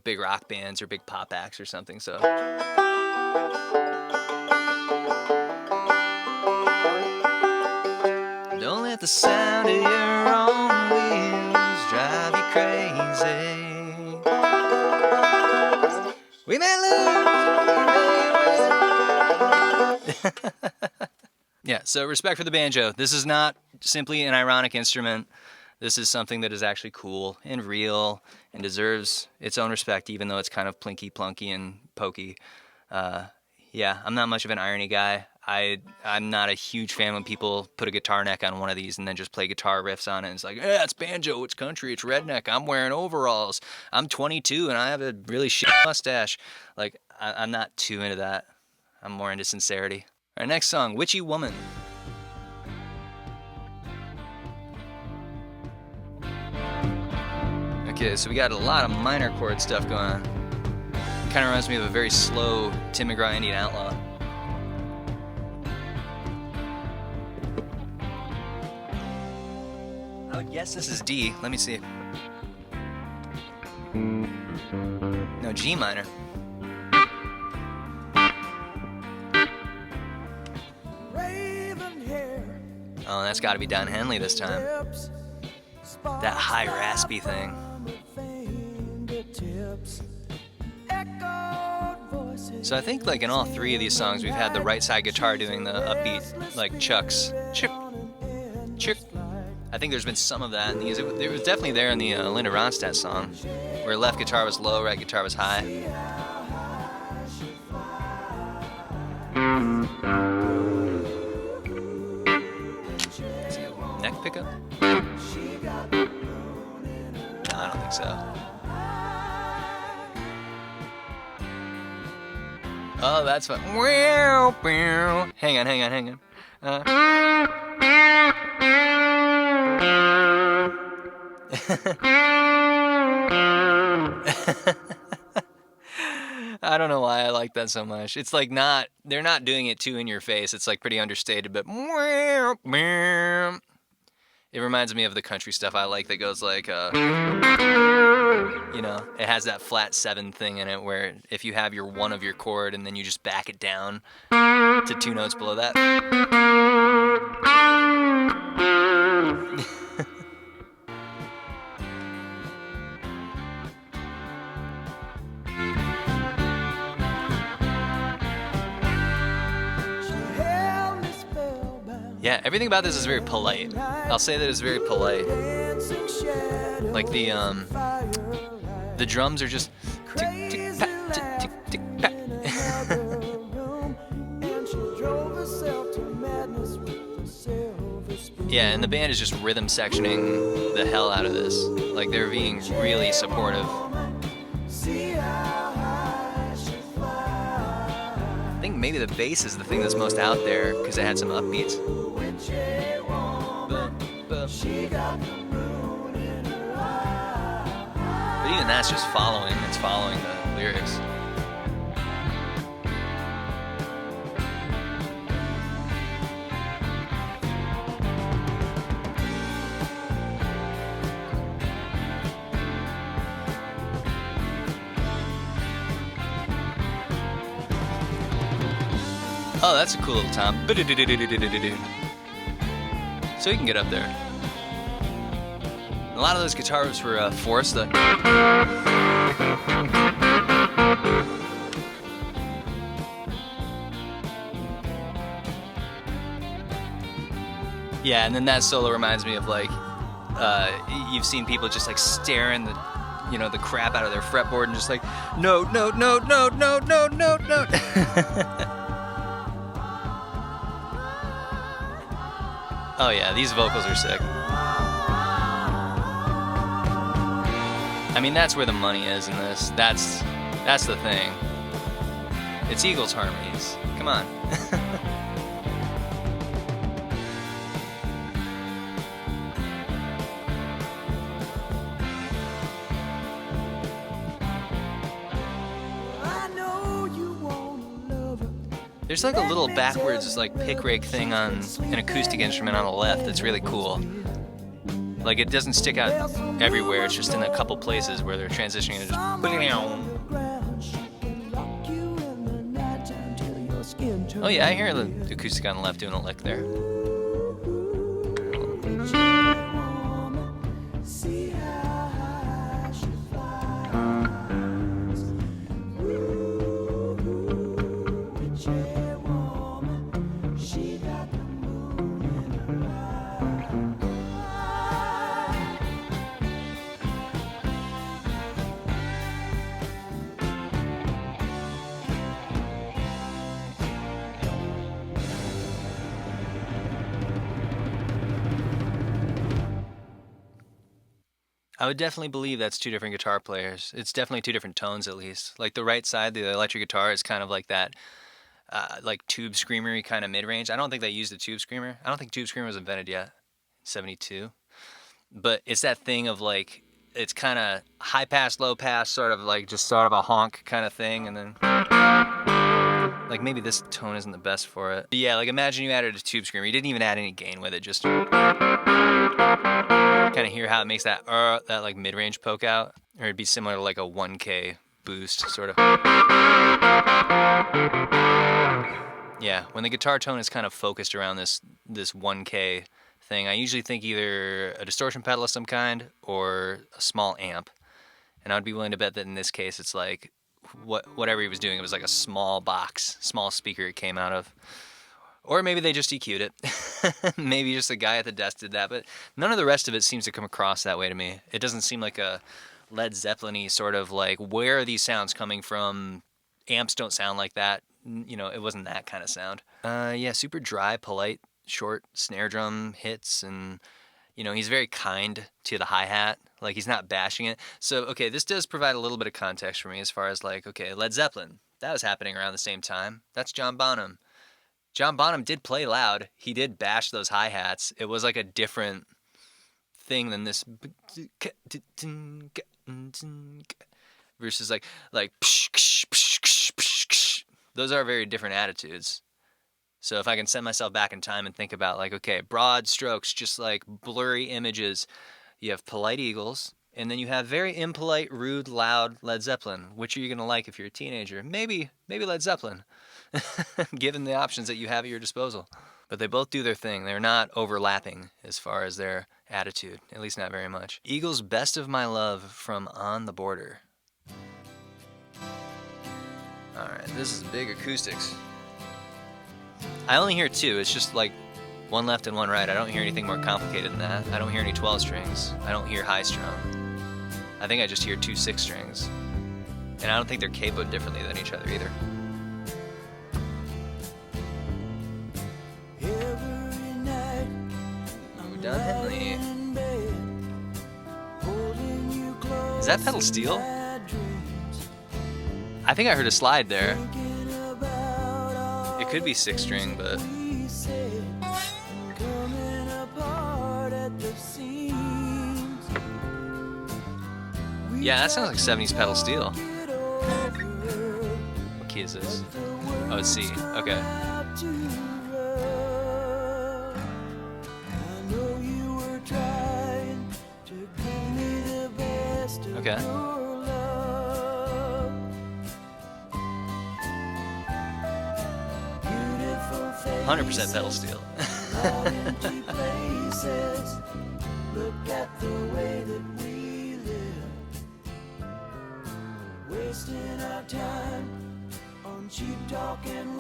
big rock bands or big pop acts or something. So don't let the sound of your own wheels drive you crazy. We may lose. Yeah, so respect for the banjo. This is not simply an ironic instrument. This is something that is actually cool and real and deserves its own respect, even though it's kind of plinky, plunky, and pokey. Yeah, I'm not much of an irony guy. I'm not a huge fan when people put a guitar neck on one of these and then just play guitar riffs on it. And it's like, yeah, it's banjo, it's country, it's redneck, I'm wearing overalls, I'm 22 and I have a really shit mustache. Like, I'm not too into that. I'm more into sincerity. All right, next song, Witchy Woman. Okay, so we got a lot of minor chord stuff going on. Kind of reminds me of a very slow Tim McGraw Indian Outlaw. I would guess this is D. Let me see. No, G minor. that's got to be Don Henley this time. That high raspy thing. So I think like in all three of these songs, we've had the right side guitar doing the upbeat, like chucks. Chick, chick. I think there's been some of that in these. It was definitely there in the Linda Ronstadt song, where left guitar was low, right guitar was high. Neck pickup? No, I don't think so. Oh, that's fun. Hang on. I don't know why I like that so much. It's like they're not doing it too in your face. It's like pretty understated, but it reminds me of the country stuff I like that goes like, it has that flat 7 thing in it where if you have your 1 of your chord and then you just back it down to 2 notes below that. Yeah, everything about this is very polite. I'll say that it's very polite. Like the drums are just tick tick pat tick tick tick pat. Yeah, and the band is just rhythm sectioning the hell out of this. Like they're being really supportive. I think maybe the bass is the thing that's most out there because it had some upbeats. But even that's just following. It's following the lyrics. Oh, that's a cool little tom. So you can get up there. A lot of those guitars were forced. Yeah, and then that solo reminds me of like, you've seen people just like staring the crap out of their fretboard and just like, no. Oh yeah, these vocals are sick. I mean, that's where the money is in this. That's the thing. It's Eagles harmonies. Come on. There's like a little backwards like pick rake thing on an acoustic instrument on the left that's really cool. Like it doesn't stick out everywhere, it's just in a couple places where they're transitioning and just oh yeah, I hear the acoustic on the left doing a lick there. I would definitely believe that's 2 different guitar players. It's definitely 2 different tones at least. Like the right side, the electric guitar is kind of like that, like tube screamery kind of mid-range. I don't think they used the tube screamer. I don't think tube screamer was invented yet, 72. But it's that thing of like, it's kind of high pass, low pass, sort of like just sort of a honk kind of thing, and then like maybe this tone isn't the best for it. But yeah, like imagine you added a tube screamer. You didn't even add any gain with it, just kind of hear how it makes that like mid-range poke out, or it'd be similar to like a 1K boost sort of. Yeah, when the guitar tone is kind of focused around this 1K thing, I usually think either a distortion pedal of some kind or a small amp. And I'd be willing to bet that in this case it's like whatever he was doing, it was like a small box, small speaker it came out of. Or maybe they just EQ'd it. Maybe just the guy at the desk did that, but none of the rest of it seems to come across that way to me. It doesn't seem like a Led Zeppelin-y sort of like, where are these sounds coming from? Amps don't sound like that. You know, it wasn't that kind of sound. Yeah, super dry, polite, short snare drum hits, and you know, he's very kind to the hi-hat. Like, he's not bashing it. So, okay, this does provide a little bit of context for me as far as like, okay, Led Zeppelin, that was happening around the same time. That's John Bonham. John Bonham did play loud. He did bash those hi-hats. It was like a different thing than this versus like those are very different attitudes. So if I can set myself back in time and think about like, okay, broad strokes, just like blurry images, you have polite Eagles, and then you have very impolite, rude, loud Led Zeppelin. Which are you going to like if you're a teenager? Maybe Led Zeppelin, given the options that you have at your disposal. But they both do their thing. They're not overlapping as far as their attitude, at least not very much. Eagles' Best of My Love from On the Border. Alright, this is big acoustics. I only hear two. It's just like one left and one right. I don't hear anything more complicated than that. I don't hear any 12 strings. I don't hear high strum. I think I just hear 2 6 strings. And I don't think they're capoed differently than each other either. Ooh, Don Henley. Is that pedal steel? I think I heard a slide there. It could be 6 string, but yeah, that sounds like 70s pedal steel. What key is this? Oh, it's C. Okay. Okay. 100% pedal steel.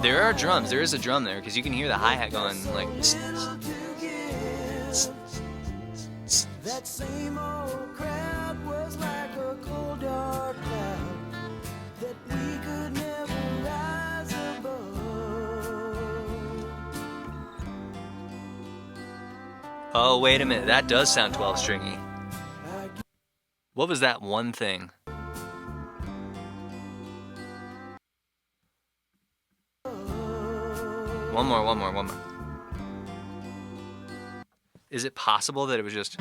There are drums. There is a drum there because you can hear the hi-hat going like. That same old crowd was like a cold dark cloud that we could never rise above. Oh, wait a minute. That does sound 12 stringy. What was that one thing? One more. Is it possible that it was just...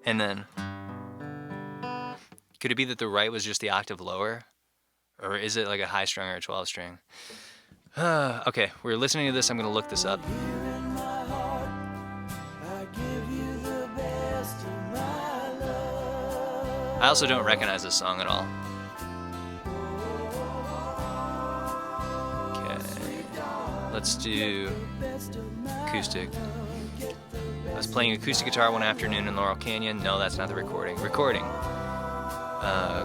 And then... Could it be that the right was just the octave lower? Or is it like a high strung or a 12 string? Okay, we're listening to this. I'm going to look this up. I also don't recognize this song at all. Okay, let's do acoustic. I was playing acoustic guitar one afternoon in Laurel Canyon. No, that's not the recording.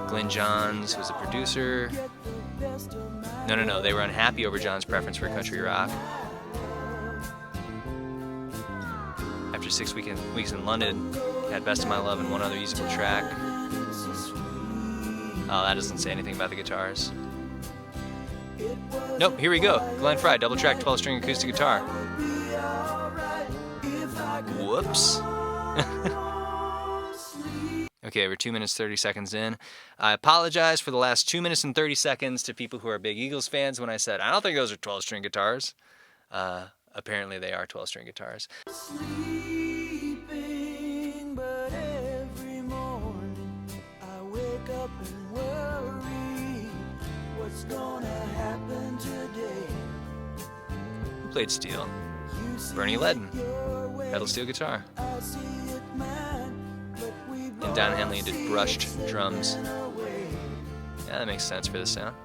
Glenn Johns was a producer. No. They were unhappy over John's preference for country rock. After 6 weeks in London, had Best of My Love and one other usable track. Oh, that doesn't say anything about the guitars. Nope, here we go. Glenn Frey, double track 12-string acoustic guitar. Whoops. Okay, we're 2 minutes 30 seconds in. I apologize for the last 2 minutes and 30 seconds to people who are big Eagles fans when I said, I don't think those are 12-string guitars. Apparently they are 12-string guitars. Sleeping, but every morning I wake up and worry what's gonna happen today. Who played steel? Bernie Leadon, pedal steel guitar. And Don Henley did brushed drums. Yeah, that makes sense for this sound.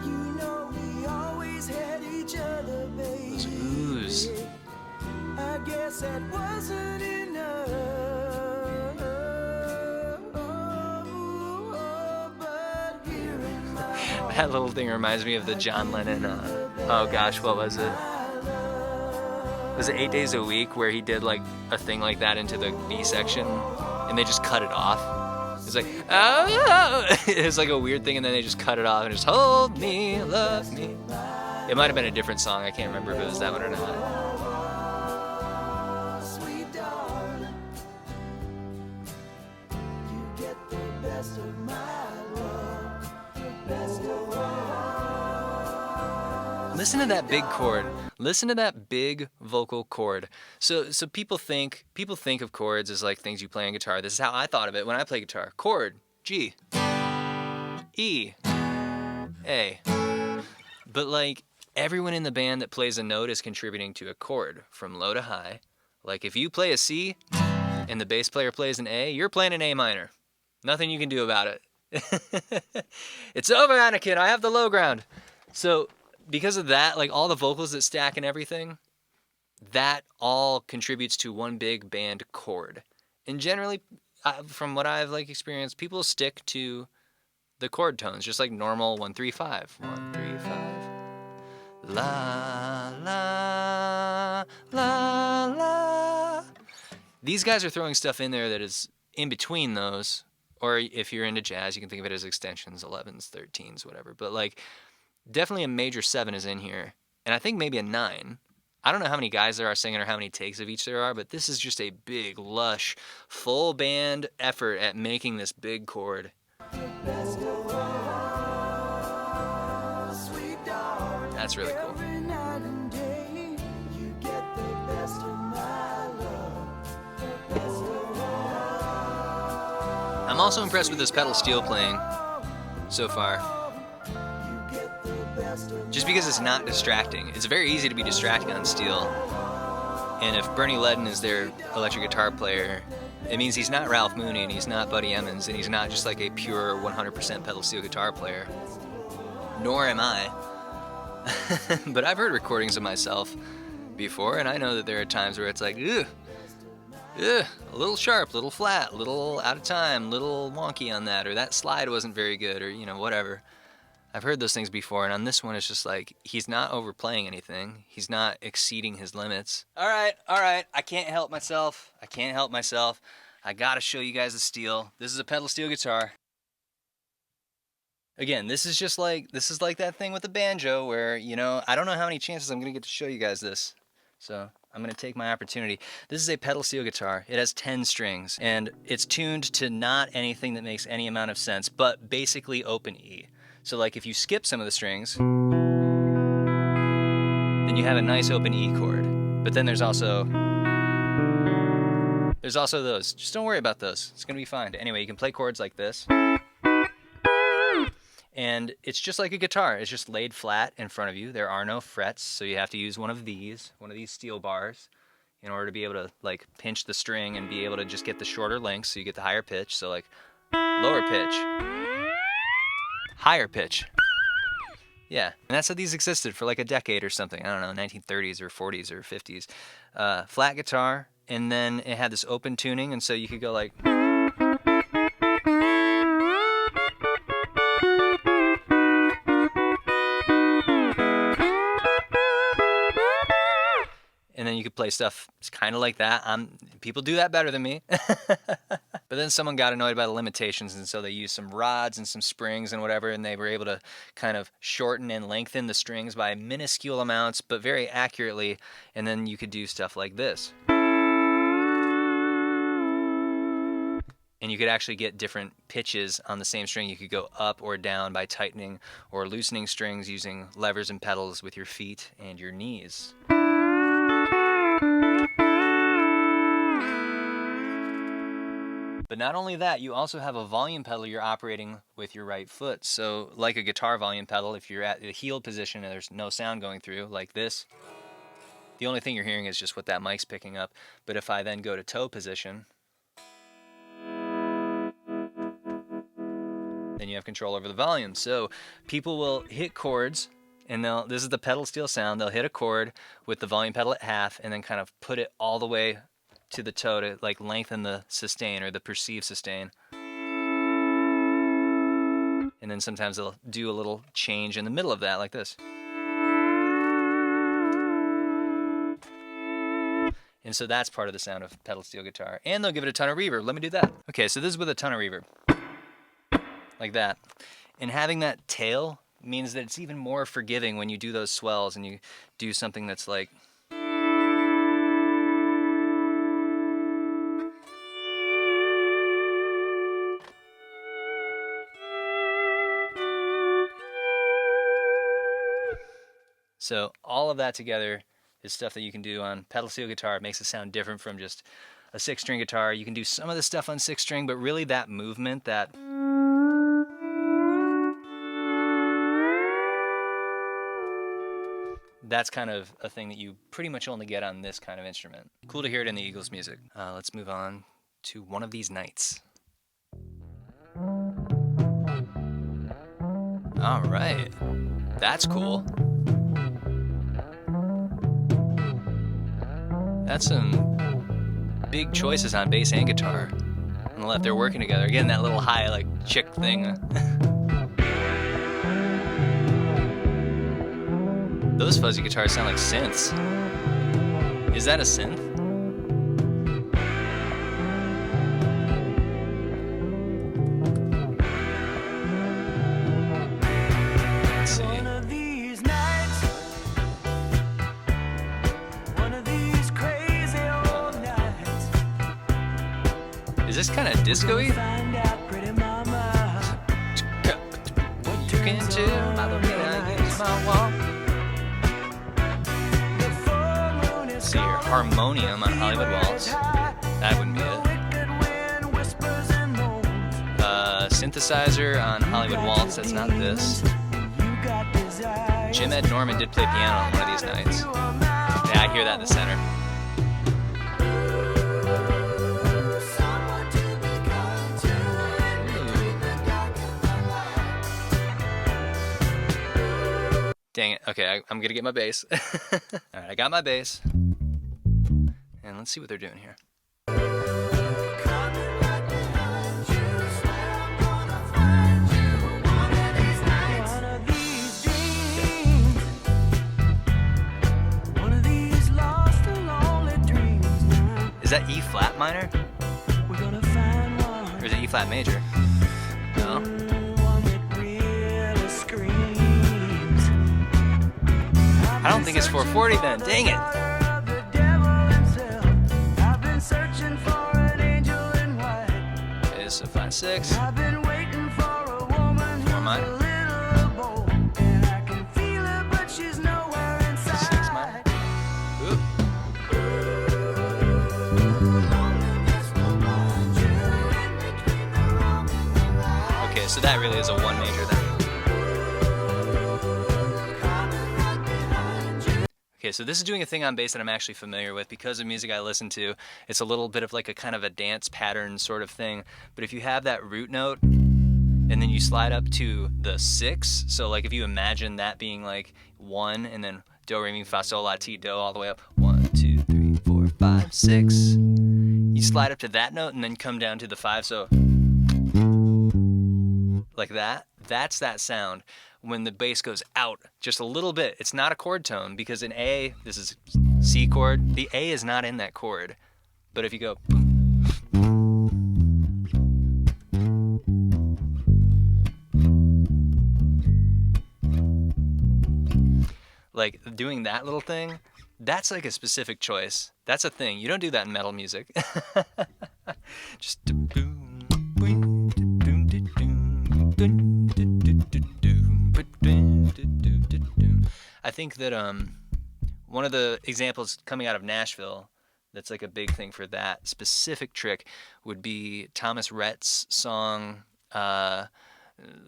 You know said wasn't enough. But here in my heart, That little thing reminds me of the John Lennon, oh gosh, what was it? Was it 8 Days a Week where he did like a thing like that into the B section and they just cut it off? It's like, oh, it was like a weird thing and then they just cut it off and just hold me, love me. It might have been a different song. I can't remember if it was that one or not. sweet darling, you get the best of my love, the best of Listen to that big chord. Listen to that big vocal chord. So people think of chords as like things you play on guitar. This is how I thought of it when I play guitar. Chord, G, E, A. But like everyone in the band that plays a note is contributing to a chord from low to high. Like if you play a C and the bass player plays an A, you're playing an A minor. Nothing you can do about it. It's over, Anakin. I have the low ground. So because of that, like all the vocals that stack and everything, that all contributes to one big band chord. And generally, from what I've like experienced, people stick to the chord tones, just like normal 1 3 5, 1 3 5, la la la la. These guys are throwing stuff in there that is in between those, or if you're into jazz, you can think of it as extensions, 11s, 13s, whatever. But like, definitely a major 7 is in here, and I think maybe a 9. I don't know how many guys there are singing or how many takes of each there are, but this is just a big, lush, full band effort at making this big chord. That's really cool. every night and day. You get the best of my love, the best of I'm also impressed with this pedal steel playing so far. Just because it's not distracting. It's very easy to be distracting on steel. And if Bernie Leadon is their electric guitar player, it means he's not Ralph Mooney and he's not Buddy Emmons and he's not just like a pure 100% pedal steel guitar player. Nor am I. But I've heard recordings of myself before and I know that there are times where it's like, ugh, a little sharp, little flat, little out of time, little wonky on that, or that slide wasn't very good, or whatever. I've heard those things before, and on this one, it's just like, he's not overplaying anything. He's not exceeding his limits. All right, I can't help myself. I gotta show you guys the steel. This is a pedal steel guitar. Again, this is like that thing with the banjo where, I don't know how many chances I'm gonna get to show you guys this. So I'm gonna take my opportunity. This is a pedal steel guitar. It has 10 strings, and it's tuned to not anything that makes any amount of sense, but basically open E. So like if you skip some of the strings, then you have a nice open E chord. But then there's also those. Just don't worry about those. It's gonna be fine. Anyway, you can play chords like this. And it's just like a guitar. It's just laid flat in front of you. There are no frets, so you have to use one of these steel bars in order to be able to like pinch the string and be able to just get the shorter lengths so you get the higher pitch. So like lower pitch, higher pitch. Yeah, and that's how these existed for like a decade or something. I don't know, 1930s or 40s or 50s. Flat guitar, and then it had this open tuning, and so you could go like... And then you could play stuff kind of like that. People do that better than me. But then someone got annoyed by the limitations, and so they used some rods and some springs and whatever, and they were able to kind of shorten and lengthen the strings by minuscule amounts, but very accurately, and then you could do stuff like this. And you could actually get different pitches on the same string. You could go up or down by tightening or loosening strings using levers and pedals with your feet and your knees. But not only that, you also have a volume pedal you're operating with your right foot. So like a guitar volume pedal, if you're at the heel position and there's no sound going through, like this, the only thing you're hearing is just what that mic's picking up. But if I then go to toe position, then you have control over the volume. So people will hit chords And this is the pedal steel sound. They'll hit a chord with the volume pedal at half and then kind of put it all the way to the toe to like lengthen the sustain or the perceived sustain. And then sometimes they'll do a little change in the middle of that like this. And so that's part of the sound of pedal steel guitar. And they'll give it a ton of reverb. Let me do that. Okay, so this is with a ton of reverb. Like that. And having that tail means that it's even more forgiving when you do those swells and you do something that's like... So all of that together is stuff that you can do on pedal steel guitar. It makes it sound different from just a 6-string guitar. You can do some of the stuff on 6-string, but really that movement, that... That's kind of a thing that you pretty much only get on this kind of instrument. Cool to hear it in the Eagles music. Let's move on to One of These Nights. All right, that's cool. That's some big choices on bass and guitar. On the left, they're working together. Again, that little high, like, chick thing. Those fuzzy guitars sound like synths. Is that a synth? Let's see. One of these nights, one of these crazy old nights, Is this kind of disco-y? find out, pretty mama, You can tell by the way I use my walk. the full moon is See your harmonium on Hollywood Waltz. That wouldn't be it. wicked wind whispers and moans. Synthesizer on Hollywood Waltz. That's not this. You got desire. Jim Ed Norman did play piano on one of these nights. Yeah, I hear that in the center. Dang it. Okay, I'm gonna get my bass. Alright, I got my bass. And let's see what they're doing here. One of these dreams, one of these lost and lonely dreams. Now Is that E flat minor? we're gonna find one. Or is it E flat major? No. One that really screams. I don't think it's 440 then. Dang it. Of the devil himself. I've been searching for an angel in white. It's a flat 6. I've been waiting for a woman who's minor. a little bold. And I can feel her, but she's nowhere inside. 6 minor. Oop. Okay, so that really is a 1 major then. Okay, so this is doing a thing on bass that I'm actually familiar with because of music I listen to. It's a little bit of like a kind of a dance pattern sort of thing. But if you have that root note and then you slide up to the 6, so like if you imagine that being like 1 and then do, re, mi, fa, sol, la, ti, do all the way up. 1, 2, 3, 4, 5, 6. You slide up to that note and then come down to the 5, so like that. That's that sound. When the bass goes out just a little bit. It's not a chord tone because in A, this is C chord. The A is not in that chord. But if you go like doing that little thing, that's like a specific choice. That's a thing. You don't do that in metal music. Just I think that one of the examples coming out of Nashville that's like a big thing for that specific trick would be Thomas Rhett's song on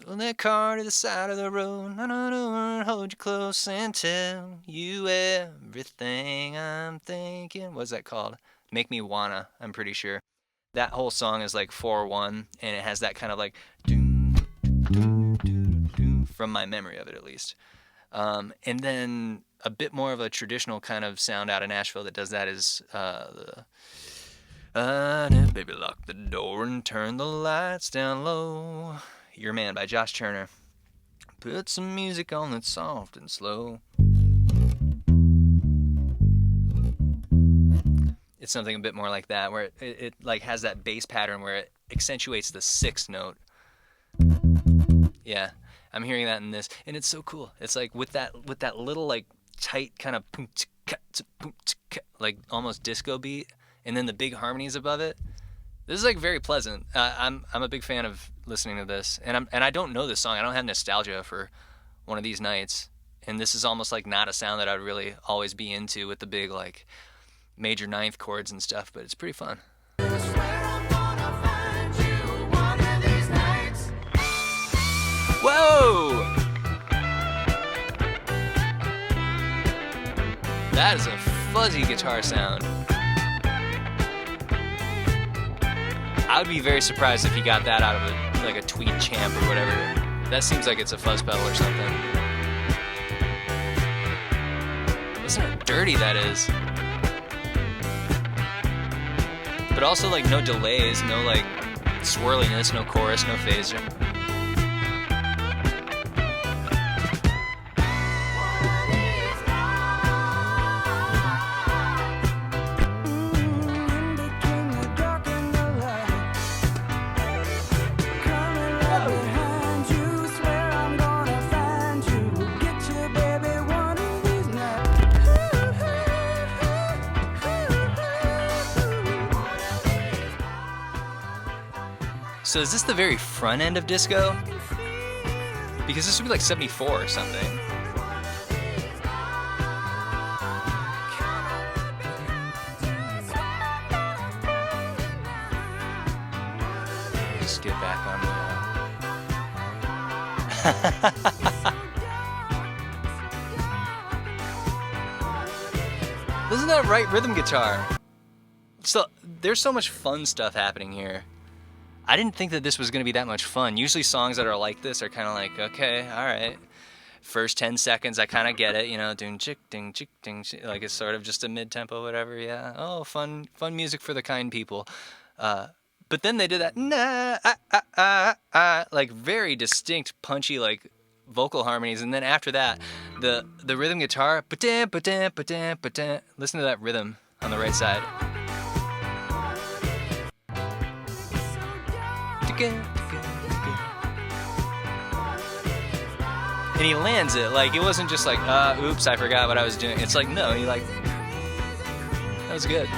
that car to the side of the road, hold you close and tell you everything I'm thinking. What's that called? Make Me Wanna, I'm pretty sure. That whole song is like 4/1 and it has that kind of like doom, doom, doom, doom, from my memory of it at least. And then a bit more of a traditional kind of sound out of Nashville that does that is baby, lock the door and turn the lights down low. Your Man by Josh Turner. Put some music on that's soft and slow. It's something a bit more like that, where it like has that bass pattern where it accentuates the sixth note. Yeah, I'm hearing that in this, and it's so cool. It's like with that little like tight kind of like almost disco beat, and then the big harmonies above it. This is like very pleasant. I'm a big fan of listening to this, and I don't know this song. I don't have nostalgia for one of these nights, and this is almost like not a sound that I would really always be into with the big like major ninth chords and stuff, but it's pretty fun. Whoa! That is a fuzzy guitar sound. I would be very surprised if you got that out of a Tweed Champ or whatever. That seems like it's a fuzz pedal or something. Listen how dirty that is. But also like no delays, no like swirliness, no chorus, no phaser. So is this the very front end of disco? Because this would be like 74 or something. Just get back on the... Isn't that right rhythm guitar? So there's so much fun stuff happening here. I didn't think that this was going to be that much fun. Usually songs that are like this are kind of like, okay, all right. First 10 seconds, I kind of get it, you know, ding, chick, ding, chick, ding, chick, like it's sort of just a mid-tempo, whatever, yeah. Oh, fun music for the kind people. But then they did that, like very distinct, punchy, like vocal harmonies. And then after that, the rhythm guitar, listen to that rhythm on the right side. And he lands it, like it wasn't just like, oops, I forgot what I was doing. It's like, no, he like, that was good.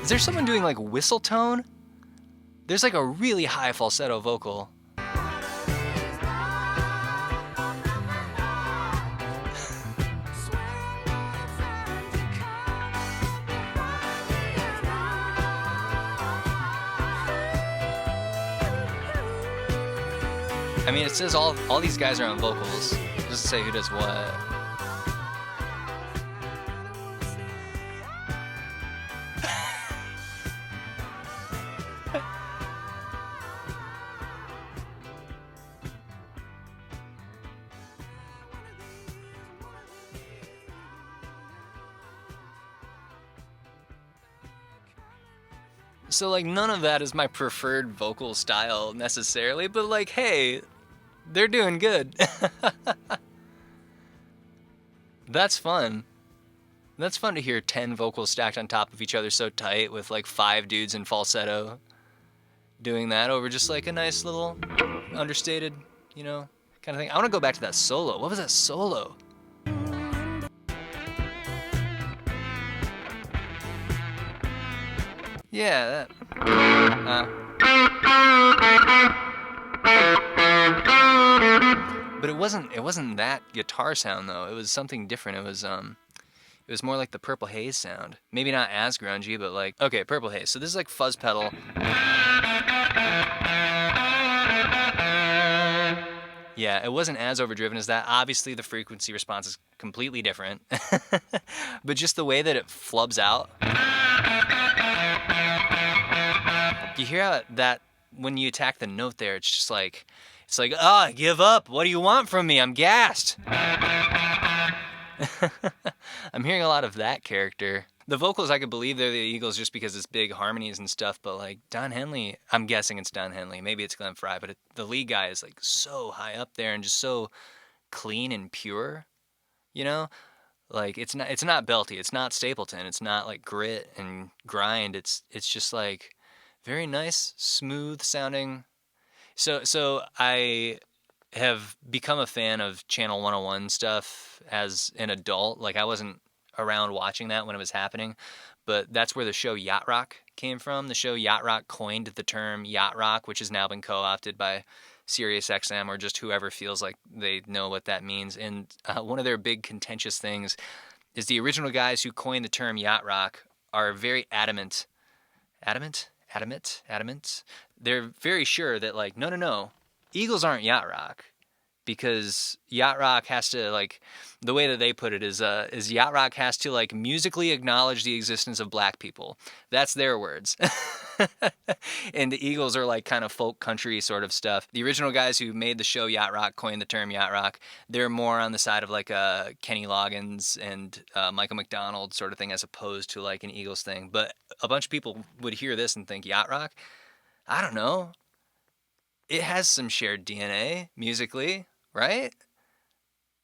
Is there someone doing like whistle tone? There's like a really high falsetto vocal. I mean, it says all these guys are on vocals. It doesn't say who does what. So, like, none of that is my preferred vocal style necessarily, but, like, hey, they're doing good. That's fun. That's fun to hear 10 vocals stacked on top of each other so tight with, like, 5 dudes in falsetto doing that over just, like, a nice little understated, you know, kind of thing. I want to go back to that solo. What was that solo? Yeah, that. But it wasn't that guitar sound though. It was something different. It was more like the Purple Haze sound. Maybe not as grungy, but like, okay, Purple Haze. So this is like fuzz pedal. Yeah, it wasn't as overdriven as that. Obviously the frequency response is completely different. But just the way that it flubs out. you hear how that when you attack the note there, it's like, ah, give up. What do you want from me? I'm gassed. I'm hearing a lot of that character. The vocals, I could believe they're the Eagles just because it's big harmonies and stuff, but like Don Henley, I'm guessing it's Don Henley. Maybe it's Glenn Frey, but the lead guy is like so high up there and just so clean and pure, you know? Like it's not belty, it's not Stapleton, it's not like grit and grind. It's just like very nice, smooth sounding. So I have become a fan of Channel 101 stuff as an adult. Like I wasn't around watching that when it was happening, but that's where the show Yacht Rock came from. The show Yacht Rock coined the term yacht rock, which has now been co-opted by SiriusXM or just whoever feels like they know what that means. And one of their big contentious things is the original guys who coined the term yacht rock are very adamant. They're very sure that like, no, Eagles aren't yacht rock. Because yacht rock has to, like, the way that they put it is yacht rock has to like musically acknowledge the existence of black people. That's their words. And the Eagles are like kind of folk country sort of stuff. The original guys who made the show Yacht Rock coined the term yacht rock. They're more on the side of like Kenny Loggins and Michael McDonald sort of thing as opposed to like an Eagles thing. But a bunch of people would hear this and think yacht rock. I don't know. It has some shared DNA musically. Right?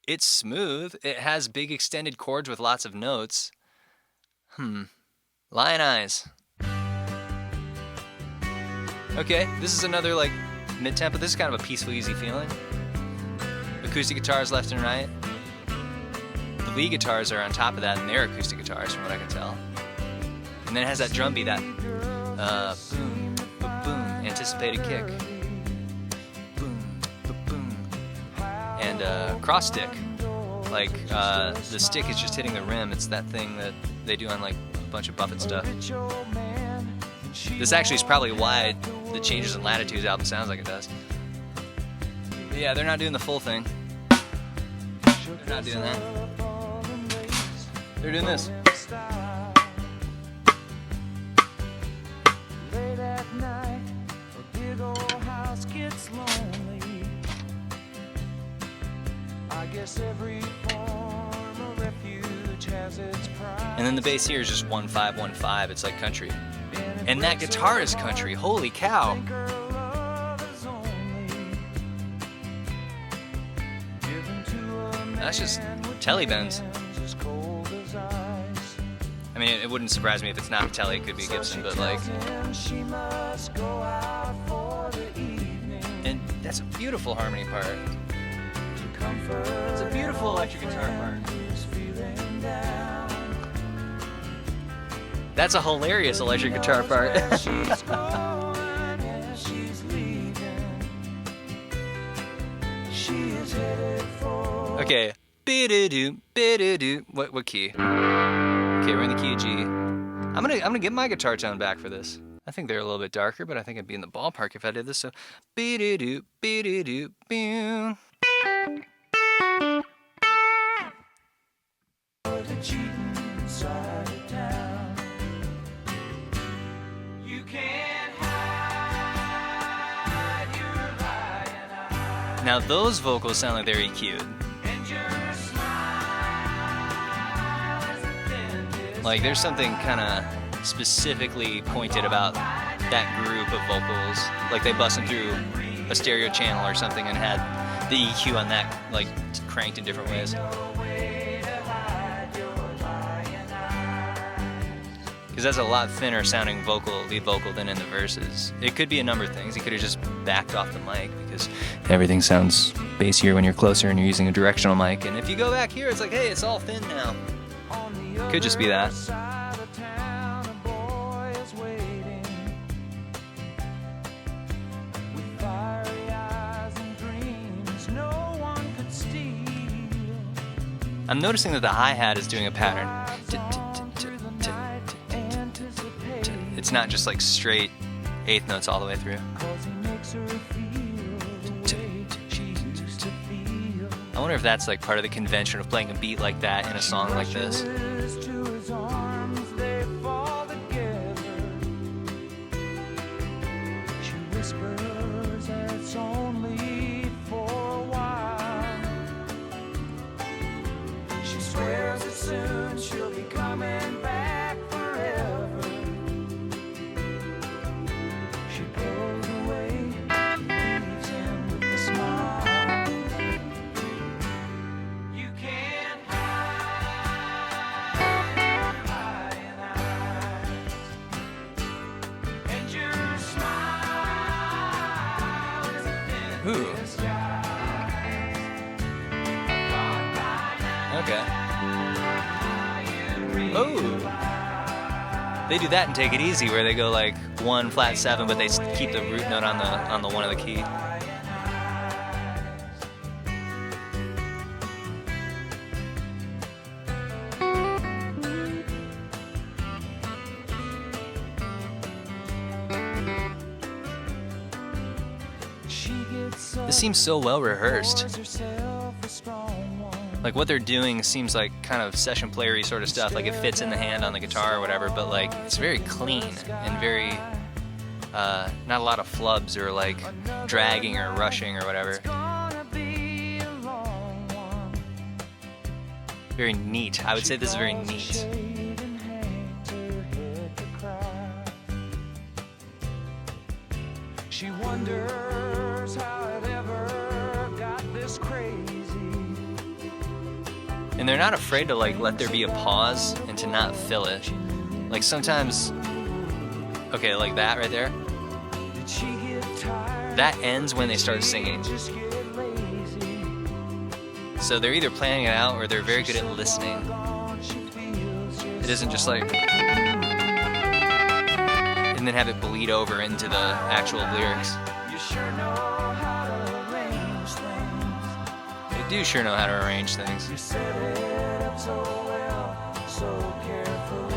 It's smooth. It has big extended chords with lots of notes. Lion Eyes. Okay, this is another like mid-tempo. This is kind of a peaceful, easy feeling. Acoustic guitars left and right. The lead guitars are on top of that, and they're acoustic guitars from what I can tell. And then it has that drum beat, that boom, boom, anticipated kick. And cross stick, like the stick is just hitting the rim. It's that thing that they do on like a bunch of Buffett stuff. This actually is probably why the Changes in Latitudes album sounds like it does. But yeah, they're not doing the full thing. They're not doing that. They're doing this. Late at night, a big old house gets lonely. I guess every form of refuge has its pride. And then the bass here is just 1-5-1-5. It's like country. And that guitar is country. Holy cow. That's just telly bends. I mean, it wouldn't surprise me if it's not Telly. It could be Gibson, but like... And that's a beautiful harmony part. It's a beautiful electric guitar part. That's a hilarious electric guitar part. Okay. Bididoo. What key? Okay, we're in the key of G. I'm gonna get my guitar tone back for this. I think they're a little bit darker, but I think I'd be in the ballpark if I did this. So bididoo. Now those vocals sound like they're EQ'd. Like there's something kind of specifically pointed about that group of vocals. Like they busted through a stereo channel or something and had the EQ on that like cranked in different ways. Because that's a lot thinner sounding lead vocal than in the verses. It could be a number of things. He could have just backed off the mic because everything sounds bassier when you're closer and you're using a directional mic. And if you go back here, it's like, hey, it's all thin now. Could just be that. I'm noticing that the hi-hat is doing a pattern. It's not just like straight eighth notes all the way through. I wonder if that's like part of the convention of playing a beat like that in a song like this. Okay. Oh. They do that and Take It Easy, where they go like 1 flat 7, but they keep the root note on the 1 of the key. This seems so well rehearsed. Like what they're doing seems like kind of session playery sort of stuff, like it fits in the hand on the guitar or whatever, but like it's very clean and very not a lot of flubs or like dragging or rushing or whatever. Very neat. I would say this is very neat. She wonders how it ever got this crazy. And they're not afraid to like let there be a pause and to not fill it. Like sometimes, okay, like that right there. Did she get tired? That ends when they start singing. Just get lazy. So they're either planning it out or they're very good at listening. She feels just It isn't just like, and then have it bleed over into the actual lyrics. you sure know how to arrange things. They do sure know how to arrange things. You set it up so well, so carefully.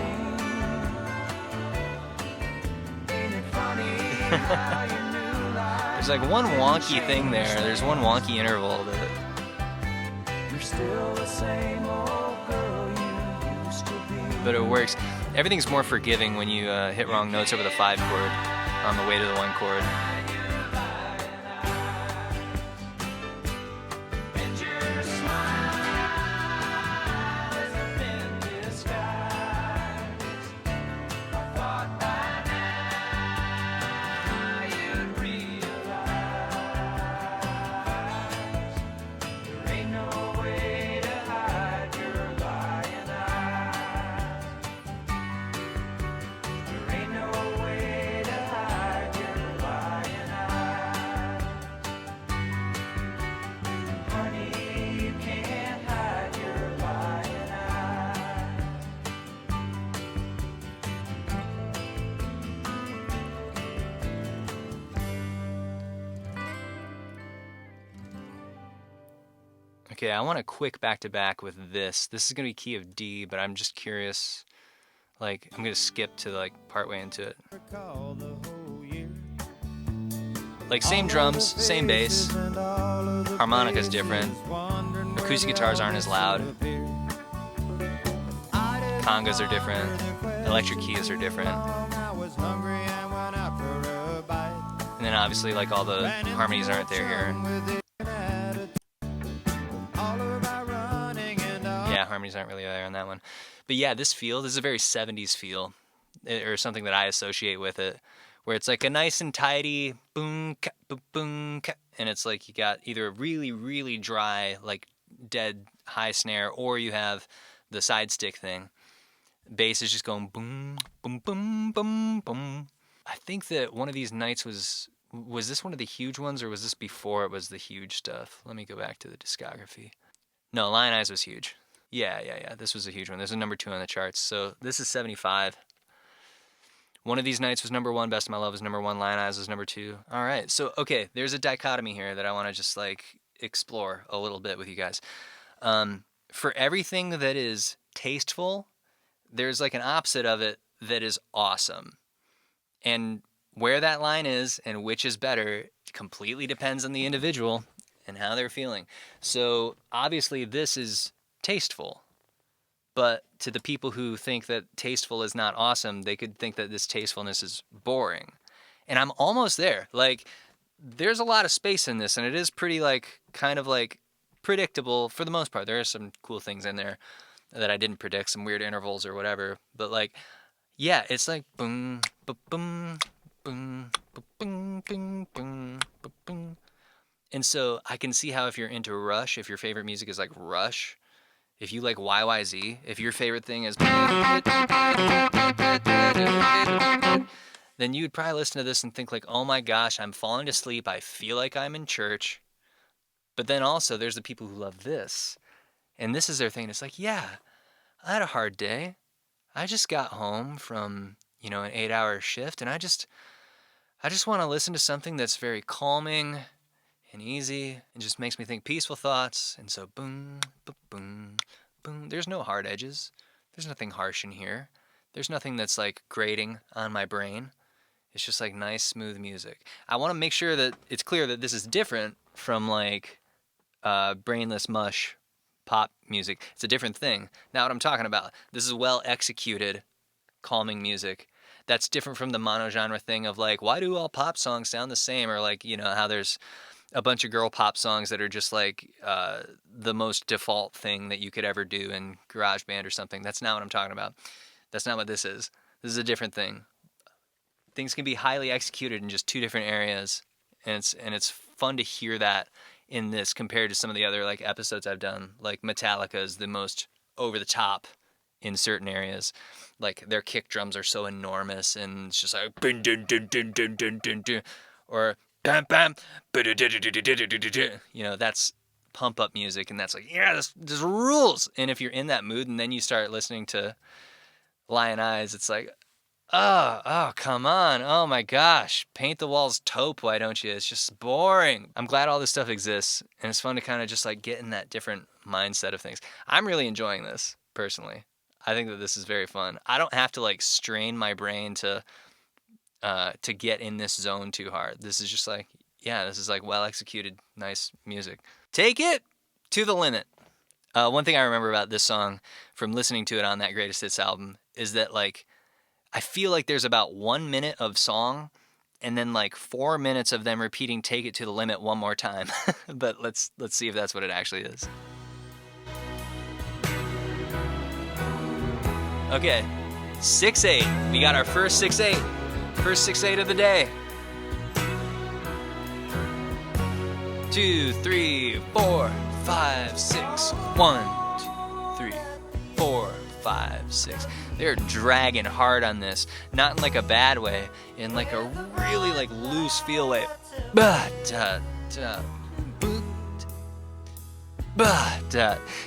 Ain't it funny how you knew life? There's like one wonky thing there. There's one wonky interval that You're still the same old girl you used to be. but it works. Everything's more forgiving when you hit wrong notes over the 5 chord on the way to the 1 chord. And your smile is a thin disguise. I thought by now you'd realize there ain't no way to hide your lying eyes. There ain't no way to hide your lying eyes. Honey, you can't hide your lying eyes. Okay, I want a quick back-to-back with this. This is going to be key of D, but I'm just curious. Like, I'm going to skip to like partway into it. Recall the whole year. Like same drums, same bass, harmonica's different, acoustic guitars aren't as loud, congas are different, electric keys are different, I was hungry and went out for a bite. and then obviously like all the harmonies aren't there here. All about running and all. Yeah, harmonies aren't really there on that one. But yeah, this is a very 70s feel, or something that I associate with it, where it's like a nice and tidy boom, ka, boom, ka, and it's like you got either a really, really dry, like dead high snare, or you have the side stick thing. Bass is just going boom, boom, boom, boom, boom. I think that one of these nights was this one of the huge ones, or was this before it was the huge stuff? Let me go back to the discography. No, Lion Eyes was huge. Yeah. This was a huge one. This is number 2 on the charts. So this is 75. One of These Nights was number 1. Best of My Love was number 1. Lion Eyes was number 2. All right. So, okay, there's a dichotomy here that I want to just like explore a little bit with you guys. For everything that is tasteful, there's like an opposite of it that is awesome. And where that line is and which is better completely depends on the individual and how they're feeling. So obviously this is tasteful, but to the people who think that tasteful is not awesome, they could think that this tastefulness is boring. And I'm almost there. Like, there's a lot of space in this, and it is pretty like kind of like predictable for the most part. There are some cool things in there that I didn't predict, some weird intervals or whatever, but like, yeah, it's like boom, boom, boom, boom, boom, boom, boom, boom. And so I can see how if you're into Rush, if your favorite music is like Rush, if you like YYZ, if your favorite thing is then you'd probably listen to this and think like, oh my gosh, I'm falling asleep. I feel like I'm in church. But then also there's the people who love this. And this is their thing. It's like, yeah, I had a hard day. I just got home from, an 8-hour shift, and I just want to listen to something that's very calming and easy and just makes me think peaceful thoughts. And so boom, boom, boom, boom. There's no hard edges. There's nothing harsh in here. There's nothing that's like grating on my brain. It's just like nice, smooth music. I want to make sure that it's clear that this is different from like brainless mush pop music. It's a different thing. Now what I'm talking about, this is well executed, calming music. That's different from the monogenre thing of like, why do all pop songs sound the same? Or like, how there's a bunch of girl pop songs that are just like the most default thing that you could ever do in GarageBand or something. That's not what I'm talking about. That's not what this is. This is a different thing. Things can be highly executed in just two different areas, and it's fun to hear that in this compared to some of the other like episodes I've done. Like Metallica is the most over the top in certain areas. Like their kick drums are so enormous, and it's just like dun dun dun dun dun dun dun dun, or bam bam, that's pump up music, and that's like, yeah, this rules. And if you're in that mood, and then you start listening to Lion Eyes, it's like, oh, come on. Oh my gosh. Paint the walls taupe, why don't you? It's just boring. I'm glad all this stuff exists, and it's fun to kind of just like get in that different mindset of things. I'm really enjoying this, personally. I think that this is very fun. I don't have to like strain my brain to get in this zone too hard. This is just like, yeah, this is like well executed, nice music. Take it to the limit. One thing I remember about this song from listening to it on that Greatest Hits album is that like, I feel like there's about 1 minute of song and then like 4 minutes of them repeating Take It to the Limit one more time. But let's see if that's what it actually is. Okay, 6/8. We got our first 6/8. First 6/8 of the day. 2, 3, 4, 5, 6. 1, 2, 3, 4, 5, 6. They're dragging hard on this, not in like a bad way, in like a really like loose feel way.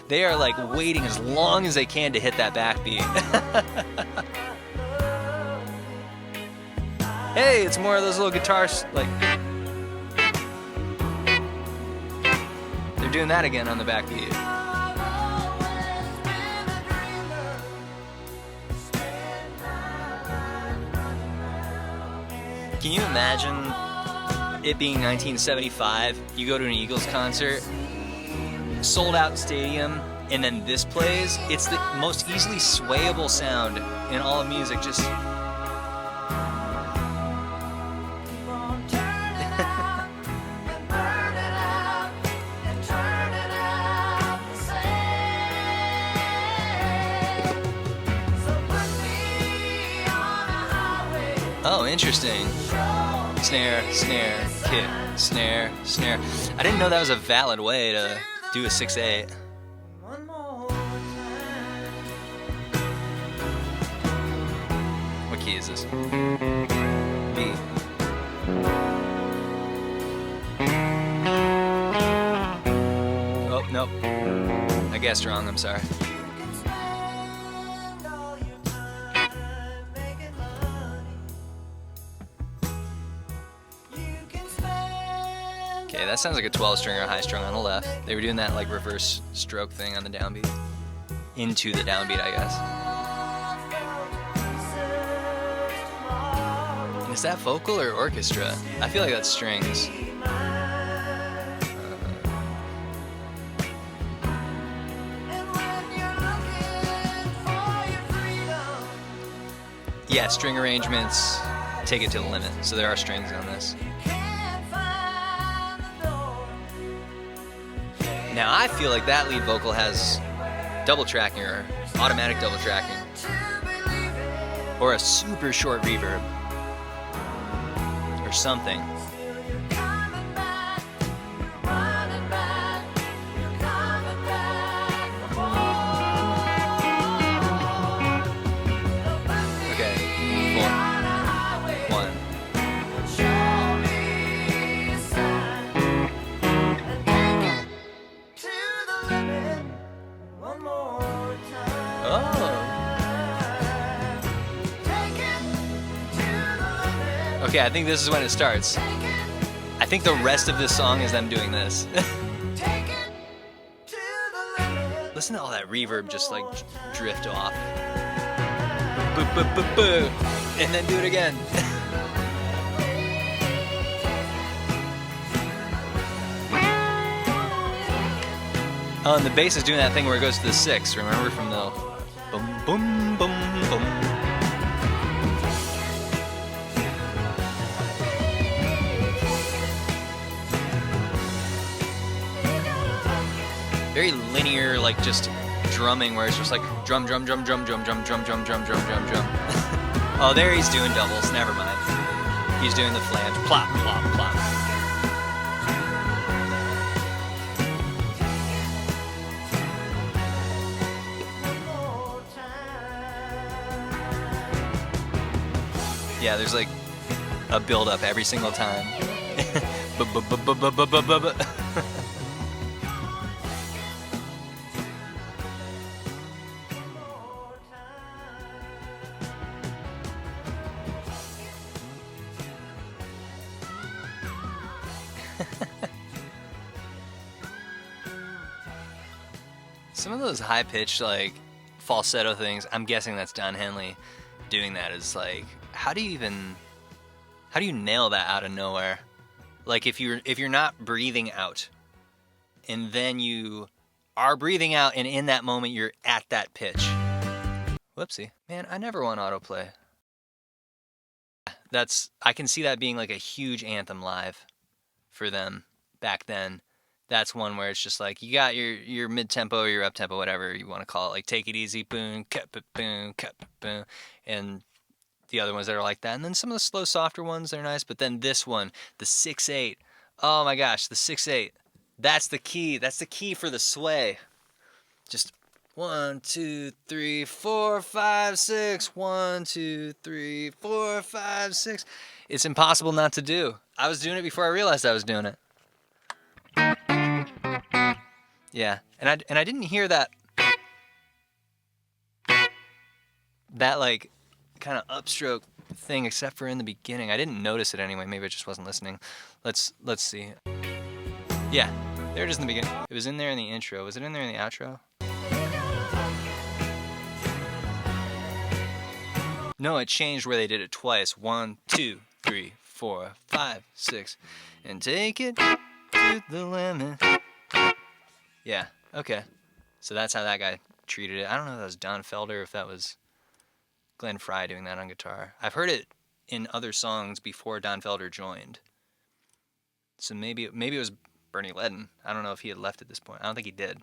They are like waiting as long as they can to hit that backbeat. Hey, it's more of those little guitars, like they're doing that again on the backbeat. Can you imagine it being 1975? You go to an Eagles concert, sold out stadium, and then this plays. It's the most easily swayable sound in all of music. Just oh, interesting. Snare, snare, kick, snare, snare. I didn't know that was a valid way to do a 6/8. What key is this? B. Oh, nope. I guessed wrong, I'm sorry. Okay, that sounds like a 12-stringer high strung on the left. They were doing that like reverse stroke thing on the downbeat. Into the downbeat, I guess. And is that vocal or orchestra? I feel like that's strings. Yeah, string arrangements, Take It to the Limit. So there are strings on this. Now I feel like that lead vocal has double tracking or automatic double tracking. Or a super short reverb. Or something. Okay, I think this is when it starts. I think the rest of this song is them doing this. Listen to all that reverb just like drift off. Boo, boo, boo, boo. And then do it again. Oh, and the bass is doing that thing where it goes to the 6, remember, from the boom, boom, boom, boom. Very linear, like just drumming, where it's just like drum, drum, drum, drum, drum, drum, drum, drum, drum, drum, drum, drum. Oh, there he's doing doubles, never mind. He's doing the flange, plop, plop, plop. Yeah, there's like a build up every single time. Some of those high-pitched, like, falsetto things, I'm guessing that's Don Henley doing that. Is like, how do you nail that out of nowhere? Like, if you're not breathing out, and then you are breathing out, and in that moment you're at that pitch. Whoopsie. Man, I never want autoplay. I can see that being like a huge anthem live for them back then. That's one where it's just like, you got your mid-tempo or your up-tempo, whatever you want to call it, like Take It Easy, boom, cut, boom, cut, boom, and the other ones that are like that. And then some of the slow, softer ones, they're nice, but then this one, the 6/8, oh my gosh, the 6/8, that's the key. That's the key for the sway. Just 1, 2, 3, 4, 5, 6, 1, 2, 3, 4, 5, 6. It's impossible not to do. I was doing it before I realized I was doing it. Yeah, and I didn't hear that like kind of upstroke thing except for in the beginning. I didn't notice it anyway. Maybe I just wasn't listening. Let's see. Yeah, there it is in the beginning. It was in there in the intro. Was it in there in the outro? No, it changed where they did it twice. 1, 2, 3, 4, 5, 6, and take it to the limit. Yeah, okay. So that's how that guy treated it. I don't know if that was Don Felder or if that was Glenn Frey doing that on guitar. I've heard it in other songs before Don Felder joined. So maybe it was Bernie Leadon. I don't know if he had left at this point. I don't think he did.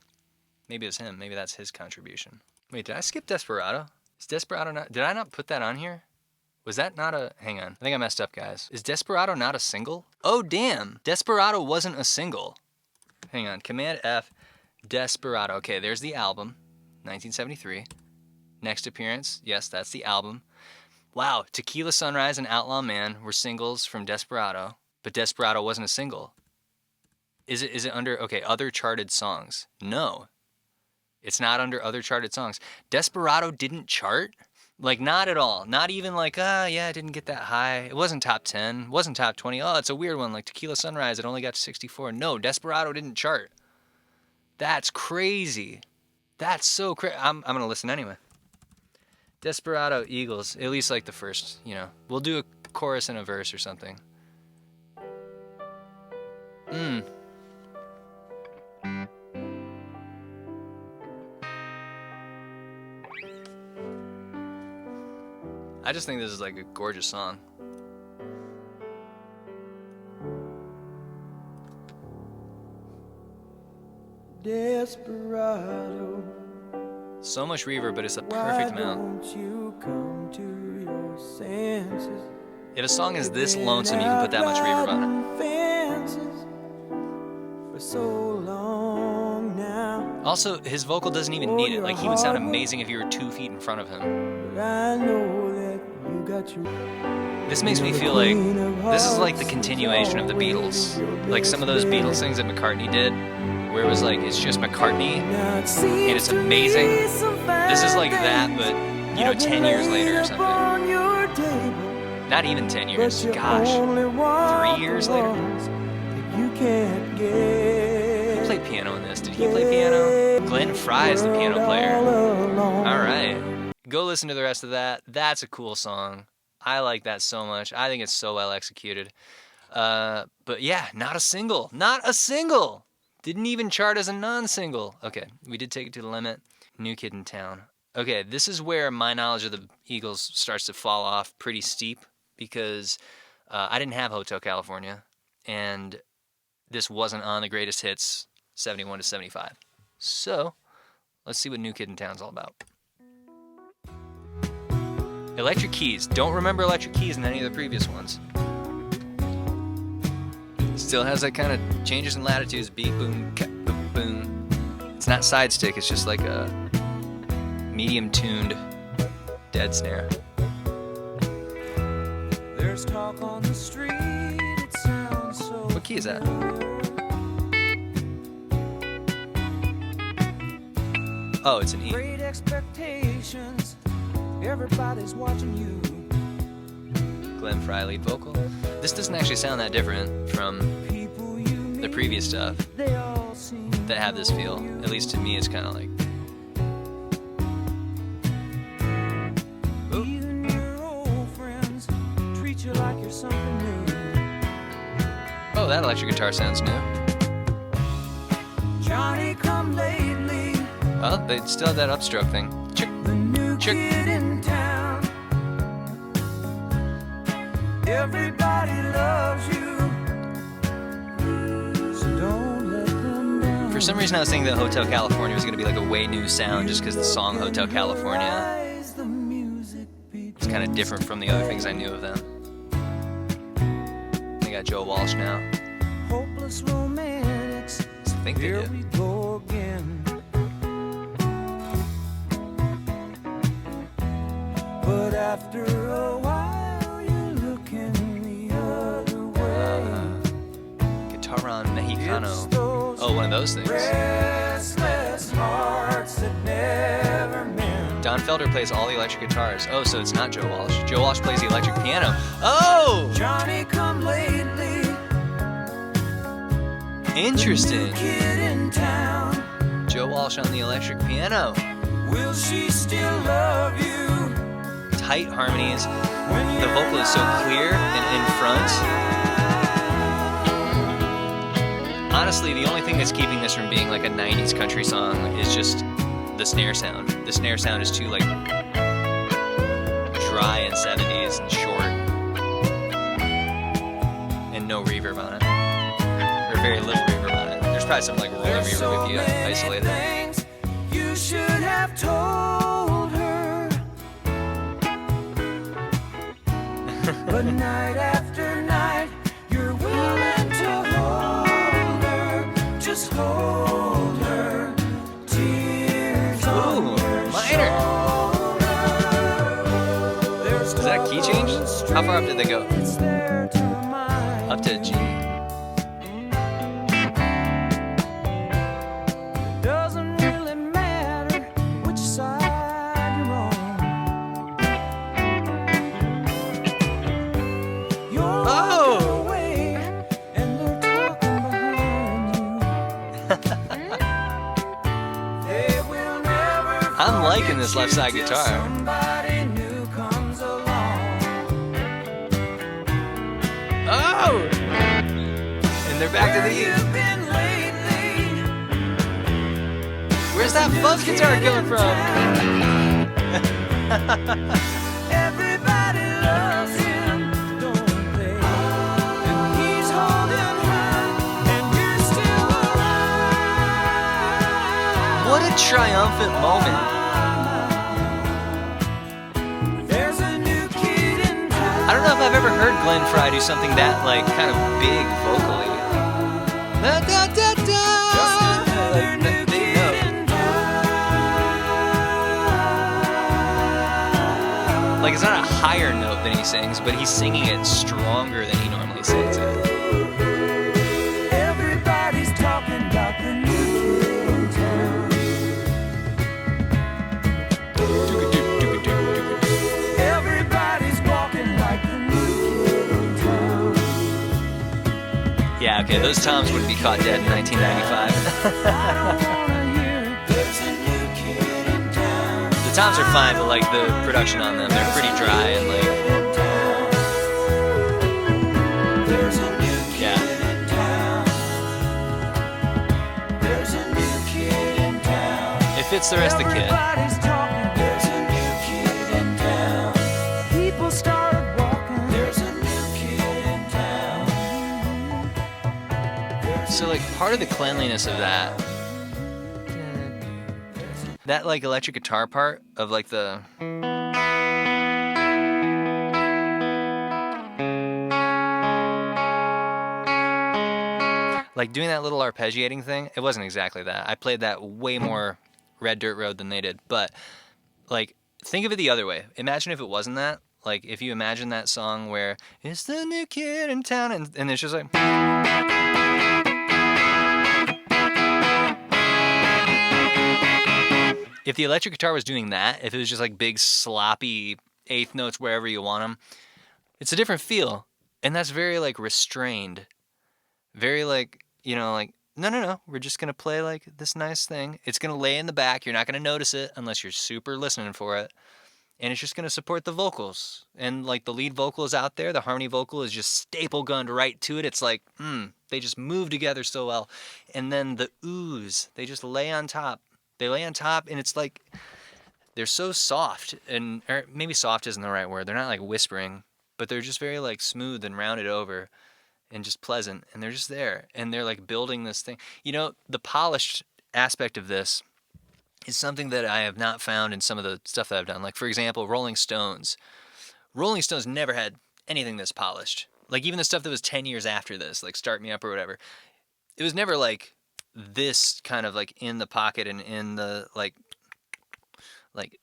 Maybe it was him. Maybe that's his contribution. Wait, did I skip Desperado? Is Desperado not... Did I not put that on here? Was that not a... Hang on. I think I messed up, guys. Is Desperado not a single? Oh, damn. Desperado wasn't a single. Hang on. Command F. Desperado. Okay, there's the album. 1973. Next appearance. Yes, that's the album. Wow. Tequila Sunrise and Outlaw Man were singles from Desperado. But Desperado wasn't a single. Is it under... Okay, other charted songs. No. It's not under other charted songs. Desperado didn't chart? Like, not at all. Not even like, yeah, it didn't get that high. It wasn't top 10. It wasn't top 20. Oh, it's a weird one. Like Tequila Sunrise, it only got to 64. No, Desperado didn't chart. That's crazy. That's so crazy. I'm going to listen anyway. Desperado, Eagles. At least like the first, We'll do a chorus and a verse or something. I just think this is like a gorgeous song. Desperado. So much reverb, but it's a perfect amount. Won't you come to your senses? If a song is this lonesome, you can put that much reverb on it. Fences for so long now. Also, his vocal doesn't even need it. Like, he would sound amazing if you were 2 feet in front of him. But I know that you got your... This makes me feel like this is like the continuation of the Beatles. Like some of those Beatles things that McCartney did, where it was like, it's just McCartney, and it's amazing. This is like that, but, 10 years later or something. Not even 10 years. But you Gosh. only want 3 years the later. ones that you can't Who get. played piano in this? Did he play piano? Glenn Fry is the piano player. All right. Go listen to the rest of that. That's a cool song. I like that so much. I think it's so well executed. But yeah, not a single. Not a single. Didn't even chart as a non-single. Okay, we did take it to the limit. New Kid in Town. Okay, this is where my knowledge of the Eagles starts to fall off pretty steep because I didn't have Hotel California, and this wasn't on the greatest hits 71 to 75. So, let's see what New Kid in Town's all about. Electric keys. Don't remember electric keys in any of the previous ones. Still has that kind of changes in latitudes. Beat, boom, boom, boom. It's not side stick. It's just like a medium-tuned dead snare. There's talk on the street, it sounds so What key is that? Oh, it's an E. great expectations. Everybody's watching you. Glenn Fry lead vocal. This doesn't actually sound that different from People you meet, the previous stuff they all seem that have this feel. At least to me, it's kind of like. Oop. even your old friends treat you like you're something new. Oh, that electric guitar sounds new. Johnny come lately, Oh, they still have that upstroke thing. Chick. the new Chick. kid in town. Everybody loves you, so don't let them down. For some reason, I was thinking that Hotel California was going to be like a way new sound just because the song Hotel California Rise, the music beats. is kind of different from the other things I knew of them. They got Joe Walsh now. Hopeless romantics. I think they Here do. we go again. But after a while, you're looking the other way. Guitarron Mexicano. It's those Oh, one of those things. restless hearts that never mend. Don Felder plays all the electric guitars. Oh, so it's not Joe Walsh. Joe Walsh plays the electric piano. Oh! Johnny come lately, Interesting. kid in town. Joe Walsh on the electric piano. Will she still love you? Tight harmonies. When The vocal is so clear and in front. Honestly, the only thing that's keeping this from being like a 90s country song is just the snare sound. The snare sound is too like dry and 70s and short. And no reverb on it. Or very little reverb on it. There's probably some like rolling There's so reverb if you many isolate it. things you should have told her. But night after night, you're willing to hold her. Just hold her. Tears on Ooh, your minor. shoulder. There's Is that a key talk on change? the How far up did they go? street, it's there to remind Up to G. Doesn't really matter which side you're on. You're Oh! walking away, and they're talking behind you. They will never I'm liking this forget left side you till guitar. Somebody new comes along. Oh! And they're back to the E. Where you've been lately? Where's that fuzz guitar coming from? Everybody loves him, don't they? And he's holding her, and you're still alive. What a triumphant moment. There's a new kid in town. I don't know if I've ever heard Glenn Fry do something that like kind of big vocally. Da, da, da, da. Like that big note. Like it's not a higher note than he sings, but he's singing it stronger than he normally sings it. Everybody's talking about the new kid in town. Everybody's walking like the new Okay, those toms wouldn't be caught dead in 1995. I don't wanna hear there's a new kid in town. The toms are fine, but like the production on them, they're pretty dry and like, There's a new kid yeah. in town. There's a new kid in town. It fits the rest of the kit. Everybody's talking. There's a new kid in town. People started walking. There's a new kid in town. So like part of the cleanliness of that like electric guitar part of like the like doing that little arpeggiating thing, it wasn't exactly that. I played that way more Red Dirt Road than they did, but like think of it the other way. Imagine if it wasn't that. Like if you imagine that song where it's the new kid in town and it's just like if the electric guitar was doing that, if it was just like big sloppy eighth notes wherever you want them, it's a different feel. And that's very like restrained. Very like, you know, like, no, we're just going to play like this nice thing. It's going to lay in the back. You're not going to notice it unless you're super listening for it. And it's just going to support the vocals. And like the lead vocal is out there. The harmony vocal is just staple gunned right to it. It's like, they just move together so well. And then the oohs, they just lay on top. They lay on top and it's like, they're so soft and, or maybe soft isn't the right word. They're not like whispering, but they're just very like smooth and rounded over and just pleasant. And they're just there and they're like building this thing. You know, the polished aspect of this is something that I have not found in some of the stuff that I've done. Like for example, Rolling Stones. Rolling Stones never had anything this polished. Like even the stuff that was 10 years after this, like Start Me Up or whatever, it was never like this kind of like in the pocket and in the like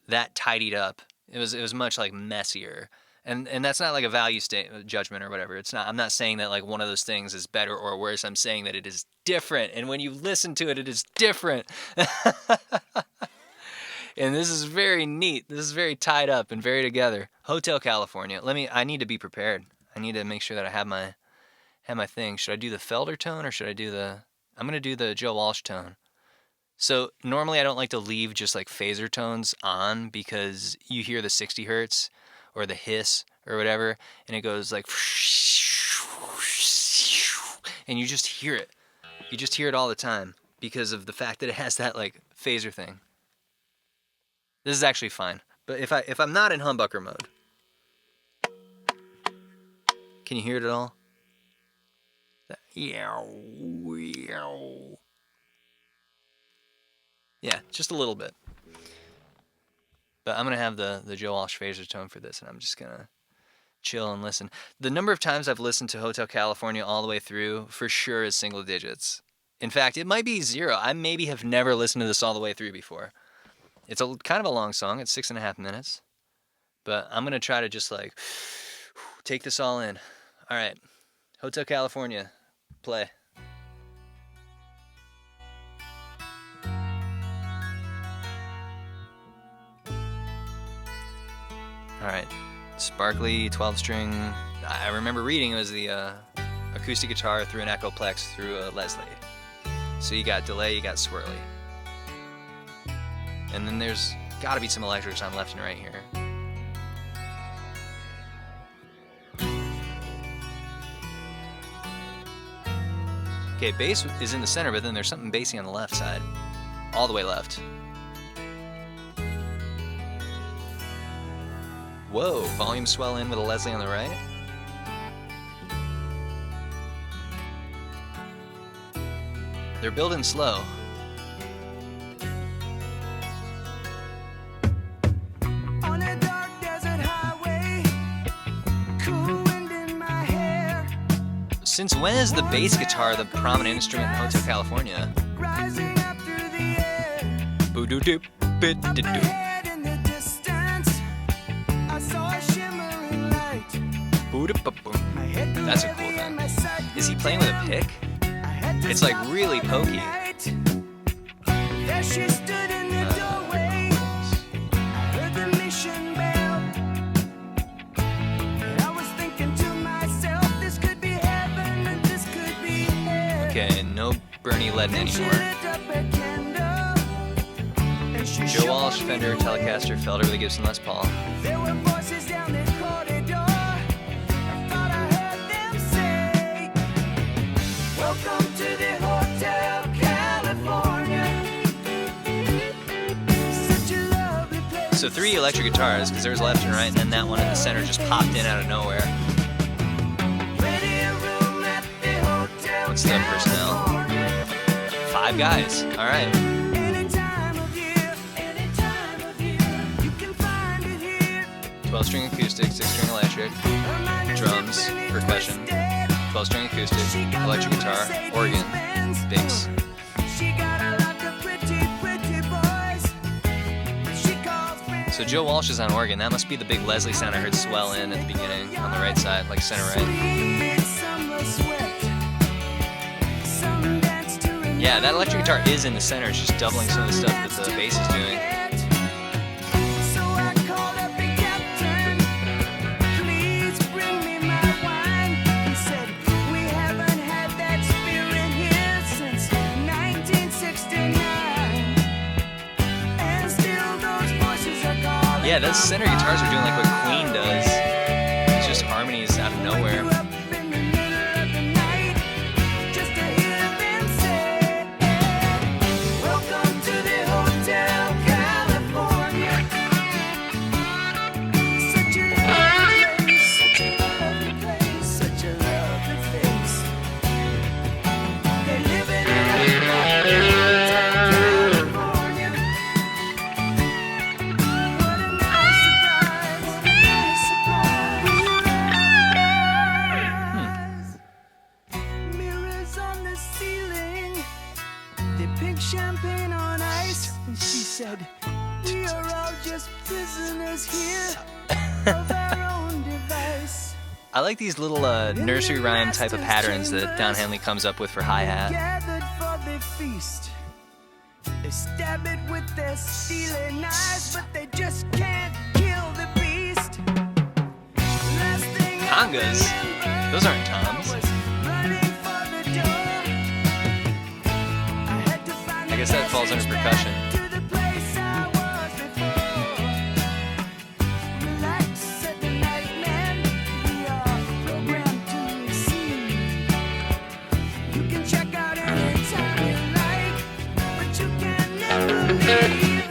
that tidied up. It was much like messier. And that's not like a value judgment or whatever. It's not. I'm not saying that like one of those things is better or worse. I'm saying that it is different. And when you listen to it, it is different. And this is very neat. This is very tied up and very together. Hotel California. I need to be prepared. I need to make sure that I have my thing. Should I do the Felder tone or should I do I'm going to do the Joe Walsh tone. So normally I don't like to leave just like phaser tones on because you hear the 60 hertz or the hiss or whatever, and it goes like, and you just hear it. You just hear it all the time because of the fact that it has that like phaser thing. This is actually fine. But if I'm not in humbucker mode, can you hear it at all? Yeah, just a little bit. But I'm going to have the Joe Walsh phaser tone for this, and I'm just going to chill and listen. The number of times I've listened to Hotel California all the way through, for sure, is single digits. In fact, it might be 0. I maybe have never listened to this all the way through before. It's kind of a long song. It's 6.5 minutes. But I'm going to try to just like take this all in. All right. Hotel California. Play. All right, sparkly 12-string. I remember reading it was the acoustic guitar through an Echoplex through a Leslie. So you got delay, you got swirly. And then there's got to be some electrics on left and right here. Okay, bass is in the center, but then there's something bassy on the left side. All the way left. Whoa, volume swell in with a Leslie on the right. They're building slow. On a dark desert highway, cool wind in my hair, Since when is the bass guitar the prominent instrument in Hotel California? rising up through the air. Boo-doo-doo, bit-doo-doo. Ahead in the distance, I saw a shimmering light. Boo-doo-ba-boom. My head grew That's a cool heavy thing. and my sight Is he grew playing with a dim. pick? I had to It's like stop really for the pokey. night. There she stood in the doorway. I heard the mission bell. And I was thinking to myself, this could be heaven and this could be hell. lead anymore. Joe Walsh, Fender, Telecaster, Felder with a Gibson Les Paul. There were voices down the corridor. I thought I heard them say, "Welcome to the Hotel California." Such a lovely place. So 3 electric guitars, because there's left and right, and then that one in the center just popped in out of nowhere. Ready a room at the Hotel What's the personnel? California. 5 guys. All right. Any time of year, you can find it here. 12-string acoustic, 6-string electric, drums, percussion, 12-string acoustic, electric guitar, organ, bass. She got a lot of pretty, pretty boys. She calls friends. So Joe Walsh is on organ. That must be the big Leslie sound I heard swell in at the beginning on the right side, like center right. Sweet summer sweat. Some dance to Yeah, that electric guitar is in the center. It's just doubling some of the stuff that the bass is doing. So I called up the captain. Please bring me my wine. He said, we haven't had that spirit here since 1969. And still those voices are calling. Yeah, those center guitars are doing like what Queen does. It's just harmonies out of nowhere. Up in the middle of the night, just to hear them say, "Welcome to the Hotel California." Such a lovely place, such a lovely place, such a lovely face. They live in Hotel California. What a nice surprise, Mirrors on the ceiling, they pink champagne on ice. And she said, we are all just prisoners here of our own device. I like these little nursery rhyme type of patterns that Don Henley comes up with for hi-hat. Gathered for the feast. They stab it with their steely knives, but they just can't kill the beast. Last thing I Congas? remember, Those aren't toms. I was running for the door. I had to find I guess that falls under percussion. to the place I was before. Relax, said the night man. We are programmed to receive. You can check out anytime you like, but you can never leave.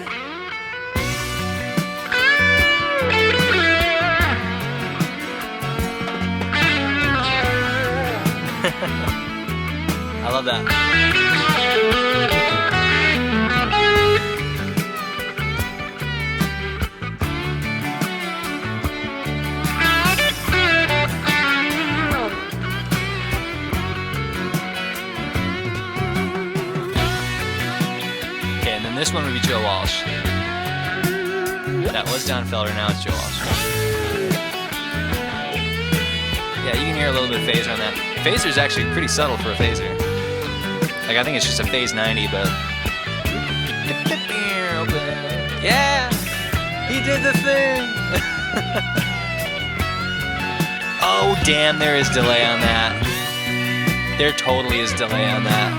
I love that. Okay, and then this one would be Joe Walsh. That was Don Felder, now it's Joe Walsh. Yeah, you can hear a little bit of phaser on that. Phaser's actually pretty subtle for a phaser. Like, I think it's just a phase 90, but... Yeah! He did the thing! Oh, damn, there is delay on that. There totally is delay on that.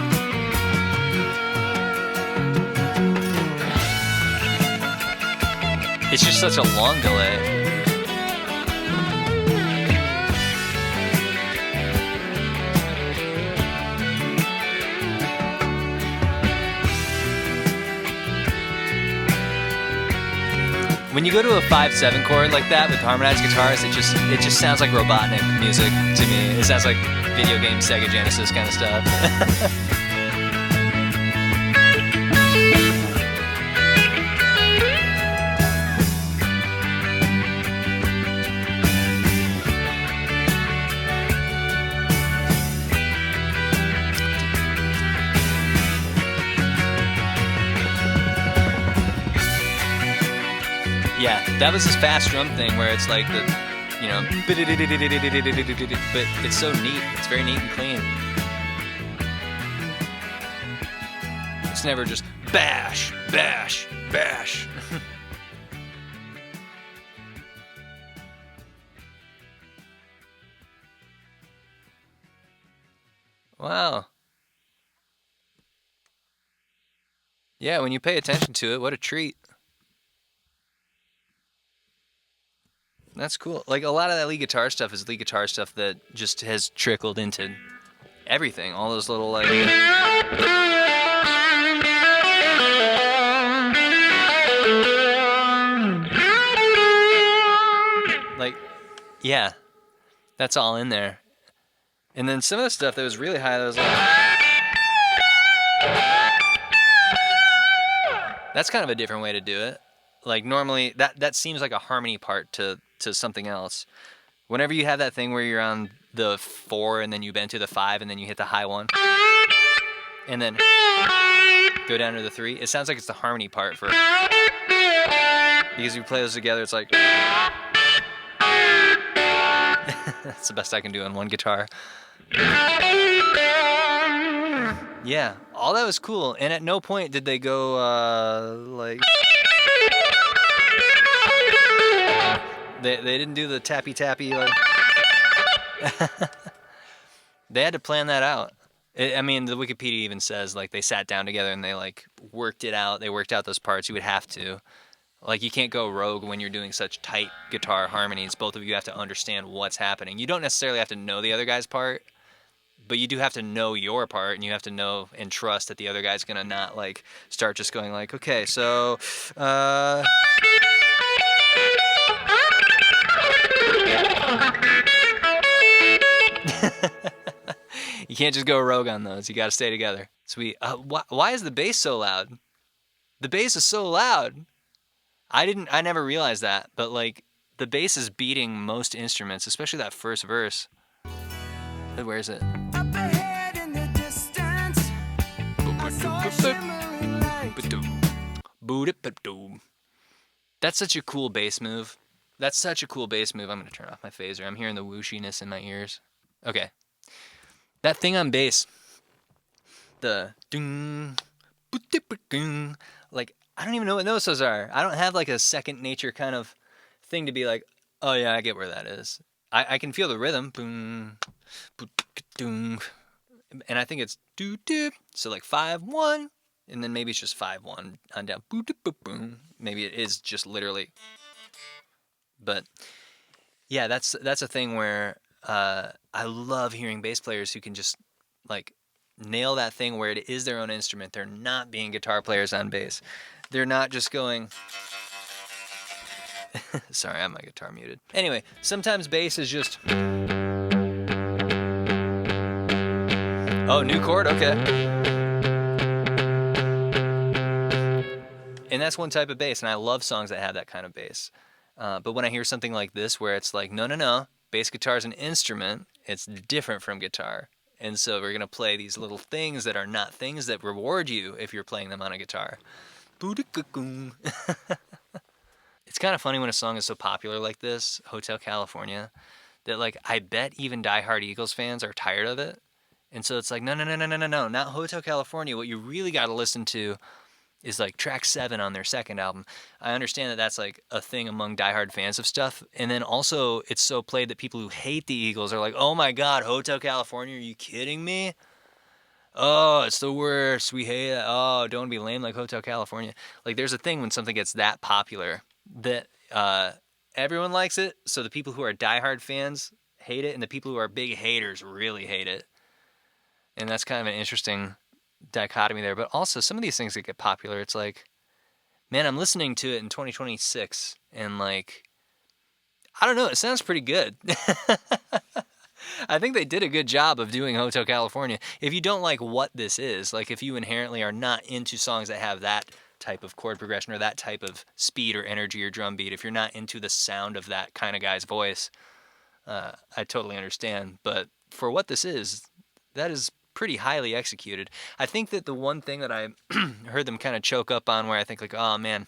It's just such a long delay. When you go to a 5/7 chord like that with harmonized guitars, it just sounds like Robotnik music to me. It sounds like video game Sega Genesis kind of stuff. Yeah, that was his fast drum thing where it's like the, you know, but it's so neat. It's very neat and clean. It's never just bash, bash, bash. Wow. Yeah, when you pay attention to it, what a treat. That's cool. Like a lot of that lead guitar stuff is lead guitar stuff that just has trickled into everything. All those little like yeah, that's all in there. And then some of the stuff that was really high that was like that's kind of a different way to do it. Like normally that seems like a harmony part to something else. Whenever you have that thing where you're on the 4 and then you bend to the 5 and then you hit the high 1 and then go down to the 3, it sounds like it's the harmony part for because you play those together it's like that's the best I can do on one guitar. Yeah, all that was cool, and at no point did they go like they didn't do the tappy like they had to plan that out. I mean, the Wikipedia even says like they sat down together and they like worked it out. They worked out those parts. You would have to. Like you can't go rogue when you're doing such tight guitar harmonies. Both of you have to understand what's happening. You don't necessarily have to know the other guy's part, but you do have to know your part, and you have to know and trust that the other guy's gonna not like start just going like, okay, so you can't just go rogue on those. You got to stay together. Sweet. Why is the bass so loud? The bass is so loud. I never realized that, but like the bass is beating most instruments, especially that first verse. Where is it? Up ahead in the distance, I saw a shimmering light. That's such a cool bass move. I'm going to turn off my phaser. I'm hearing the whooshiness in my ears. Okay. That thing on bass. The ding, like, I don't even know what notes those are. I don't have like a second nature kind of thing to be like, oh yeah, I get where that is. I can feel the rhythm. Boom, boom, and I think it's do. So like 5-1, and then maybe it's just 5-1 on down. Boom. Maybe it is just literally. But yeah, that's a thing where I love hearing bass players who can just like nail that thing where it is their own instrument. They're not being guitar players on bass. They're not just going. Sorry, I have my guitar muted. Anyway, sometimes bass is just. Oh, new chord? Okay. And that's one type of bass, and I love songs that have that kind of bass. But when I hear something like this where it's like, no, bass guitar is an instrument, it's different from guitar. And so we're going to play these little things that are not things that reward you if you're playing them on a guitar. It's kind of funny when a song is so popular like this, Hotel California, that like I bet even diehard Eagles fans are tired of it. And so it's like, no, not Hotel California. What you really got to listen to is like track 7 on their second album. I understand that that's like a thing among diehard fans of stuff. And then also it's so played that people who hate the Eagles are like, oh my God, Hotel California, are you kidding me? Oh, it's the worst. We hate it. Oh, don't be lame like Hotel California. Like there's a thing when something gets that popular that everyone likes it. So the people who are diehard fans hate it, and the people who are big haters really hate it. And that's kind of an interesting dichotomy there. But also some of these things that get popular, it's like, man, I'm listening to it in 2026 and like, I don't know, it sounds pretty good. I think they did a good job of doing Hotel California. If you don't like what this is, like if you inherently are not into songs that have that type of chord progression or that type of speed or energy or drum beat, if you're not into the sound of that kind of guy's voice, I totally understand. But for what this is, that is pretty highly executed. I think that the one thing that I heard them kind of choke up on where I think like, oh man,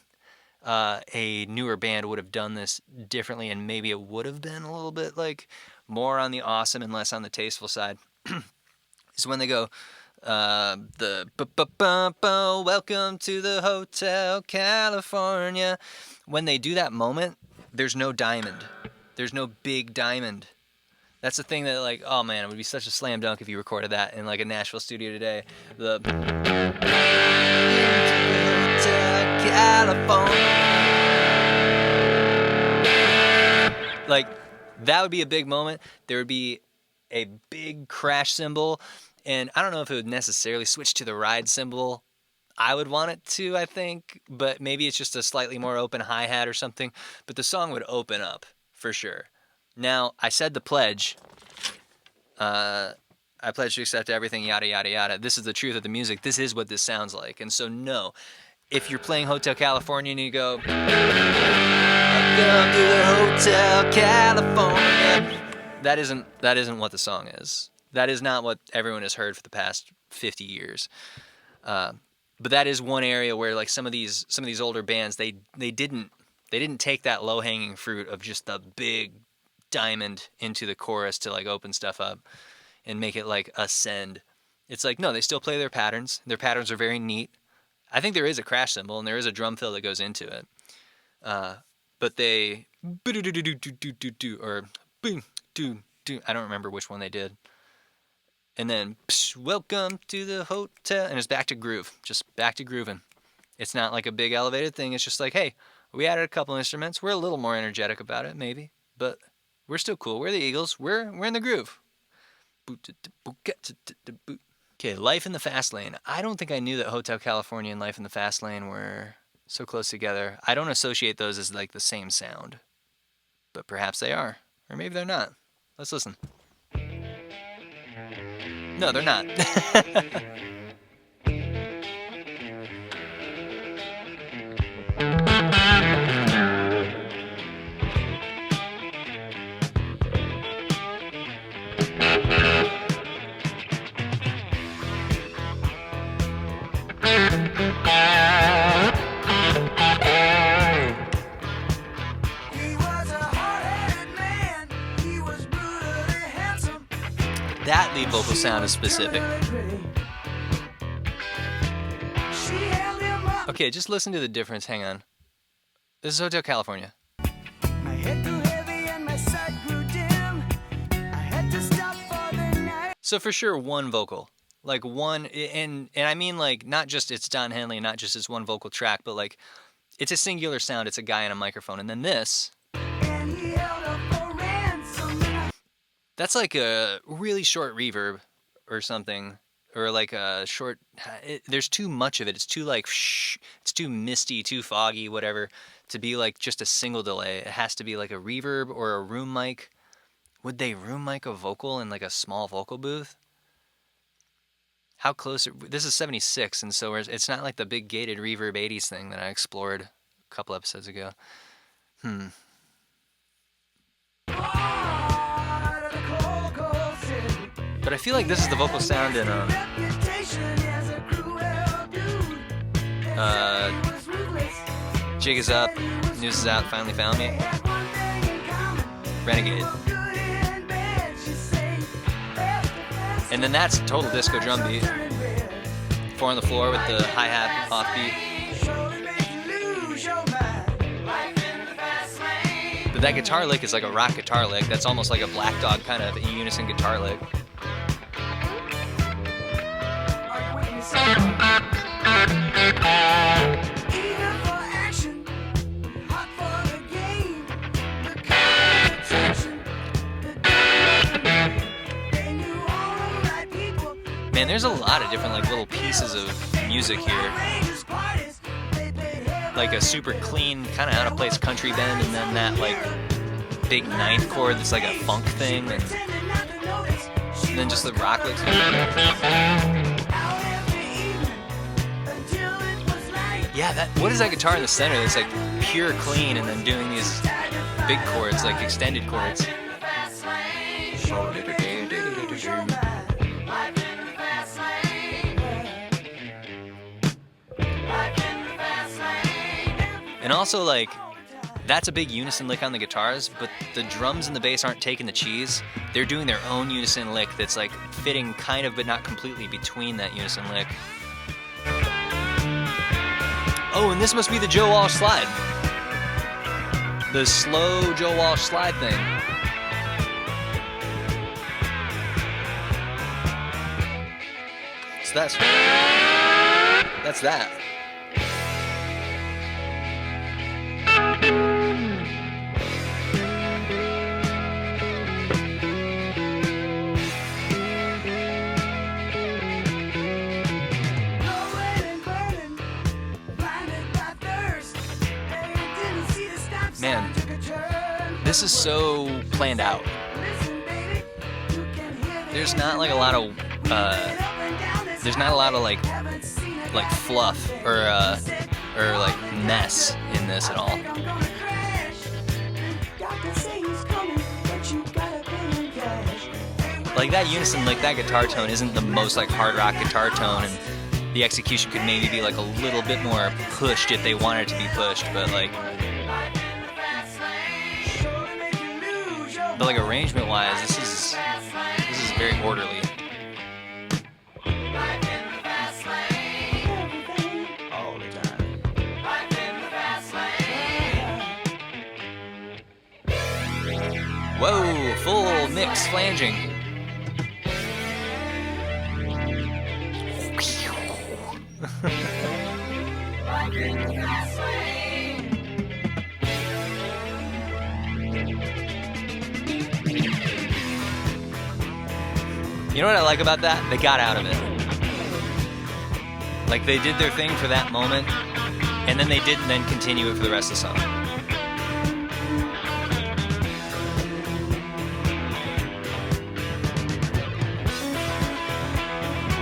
a newer band would have done this differently and maybe it would have been a little bit like more on the awesome and less on the tasteful side is when they go, welcome to the Hotel California. When they do that moment, there's no diamond. There's no big diamond. That's the thing that like, oh man, it would be such a slam dunk if you recorded that in like a Nashville studio today. The California. Like, that would be a big moment. There would be a big crash cymbal, and I don't know if it would necessarily switch to the ride cymbal. I would want it to, I think, but maybe it's just a slightly more open hi-hat or something. But the song would open up, for sure. Now, I said the pledge. I pledge to accept everything, yada, yada, yada. This is the truth of the music. This is what this sounds like. And so, no. If you're playing Hotel California and you go, welcome to the Hotel California, that isn't what the song is. That is not what everyone has heard for the past 50 years. But that is one area where, like, some of these older bands, they didn't take that low-hanging fruit of just the big diamond into the chorus to, like, open stuff up and make it, like, ascend. It's like, no, they still play their patterns. Their patterns are very neat. I think there is a crash cymbal and there is a drum fill that goes into it. But they, or boom, do, I don't remember which one they did. And then, welcome to the hotel, and it's back to groove, just back to grooving. It's not like a big elevated thing. It's just like, hey, we added a couple instruments. We're a little more energetic about it, maybe, but we're still cool. We're the Eagles. We're in the groove. Okay, Life in the Fast Lane. I don't think I knew that Hotel California and Life in the Fast Lane were so close together. I don't associate those as like the same sound, but perhaps they are, or maybe they're not. Let's listen. No, they're not. He was a hard-headed man. He was brutally handsome. That lead vocal sound is specific. She held him up. Okay, just listen to the difference. Hang on. This is Hotel California. My head grew heavy and my sight grew dim. I had to stop for the night. So for sure, one vocal. Like one, and I mean like not just it's Don Henley, not just it's one vocal track, but like it's a singular sound. It's a guy on a microphone. And then this, And he held up for ransom. that's like a really short reverb or something, or like a short, there's too much of it. It's too like, it's too misty, too foggy, whatever, to be like just a single delay. It has to be like a reverb or a room mic. Would they room mic a vocal in like a small vocal booth? How close? This is 76, and so it's not like the big gated reverb 80s thing that I explored a couple episodes ago. Part of the cold, cold city. But I feel like this is the vocal sound in Reputation as a cruel dude. Was ruthless. Jig Is Up, News Is Out, Finally Found Me, Had one thing in common. Renegade. Good and bad, she say. Best of best. And then that's total disco drum beat. 4 on the floor with the hi-hat offbeat. Surely make you lose your mind. Life in the fast lane. But that guitar lick is like a rock guitar lick. That's almost like a Black Dog kind of unison guitar lick. Are you with me, son? Eager for action, hot for the game, the competition, the game. They knew all the right people. Man, there's a lot of different like little pieces of music here. Outrageous parties, they paid heavy Like a super clean, kind of out of place country bend, and then that like big ninth chord that's like a funk thing, and pretending not to notice. She then just the rock licks. out every evening until it was light. Yeah, that. What is that guitar in the center that's like pure clean, and then doing these big chords, like extended chords. And also, like, that's a big unison lick on the guitars, but the drums and the bass aren't taking the cheese. They're doing their own unison lick that's, like, fitting kind of, but not completely between that unison lick. Oh, and this must be the Joe Walsh slide. The slow Joe Walsh slide thing. So that's that. man, this is so planned out. There's not like a lot of like fluff or like mess in this at all. Like that unison, like that guitar tone isn't the most like hard rock guitar tone, and the execution could maybe be like a little bit more pushed if they wanted it to be pushed, but like arrangement wise, this is very orderly. All the time. Whoa, full mix flanging. You know what I like about that? They got out of it. Like they did their thing for that moment, and then they didn't then continue it for the rest of the song.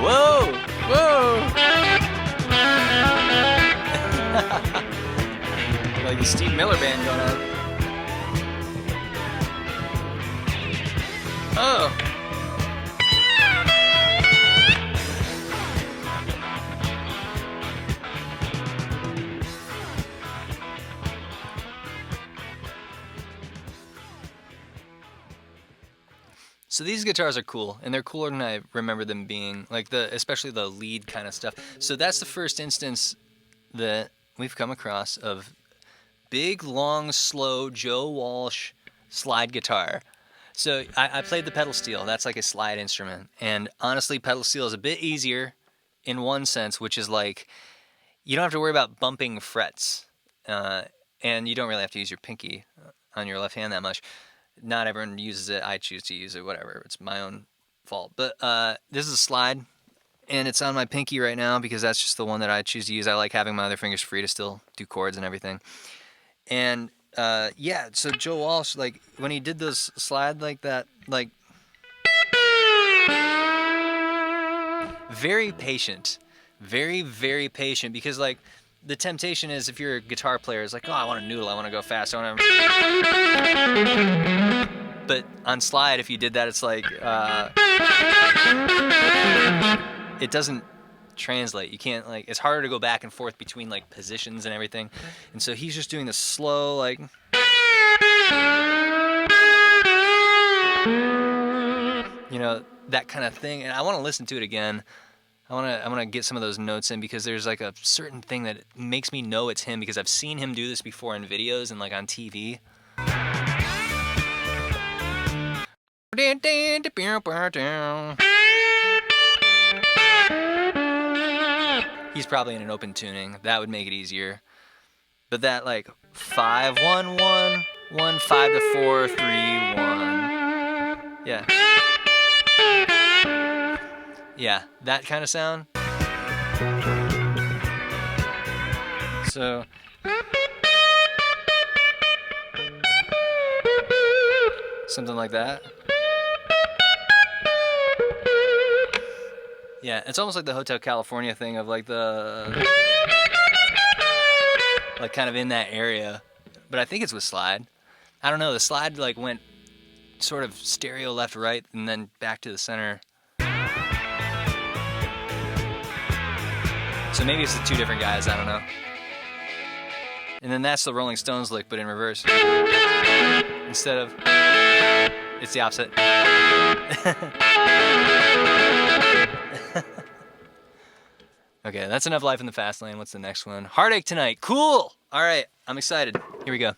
Whoa! Whoa! Like the Steve Miller Band going on. Oh! So these guitars are cool, and they're cooler than I remember them being, like especially the lead kind of stuff. So that's the first instance that we've come across of big, long, slow Joe Walsh slide guitar. So I played the pedal steel. That's like a slide instrument. And honestly, pedal steel is a bit easier in one sense, which is like you don't have to worry about bumping frets. And you don't really have to use your pinky on your left hand that much. Not everyone uses it. I choose to use it, whatever. It's my own fault. But this is a slide, and it's on my pinky right now because that's just the one that I choose to use. I like having my other fingers free to still do chords and everything. And yeah, so Joe Walsh, like when he did this slide like that, like very patient, very, very patient, because like the temptation is, if you're a guitar player, is like, oh, I want to noodle, I want to go fast, I want to. But on slide, if you did that, it's like it doesn't translate. You can't, like, it's harder to go back and forth between like positions and everything. And so he's just doing this slow, like, you know, that kind of thing. And I want to listen to it again. I want to get some of those notes in, because there's like a certain thing that makes me know it's him, because I've seen him do this before in videos and like on TV. He's probably in an open tuning. That would make it easier. But that like 5-1-1, 1-5-4, 3-1. Yeah. Yeah, that kind of sound. So something like that. Yeah, it's almost like the Hotel California thing of like the, like kind of in that area. But I think it's with slide. I don't know, the slide like went sort of stereo left, right, and then back to the center. So maybe it's the two different guys, I don't know. And then that's the Rolling Stones lick, but in reverse. Instead of, it's the opposite. Okay, that's enough Life in the Fast Lane. What's the next one? Heartache Tonight. Cool! All right, I'm excited. Here we go.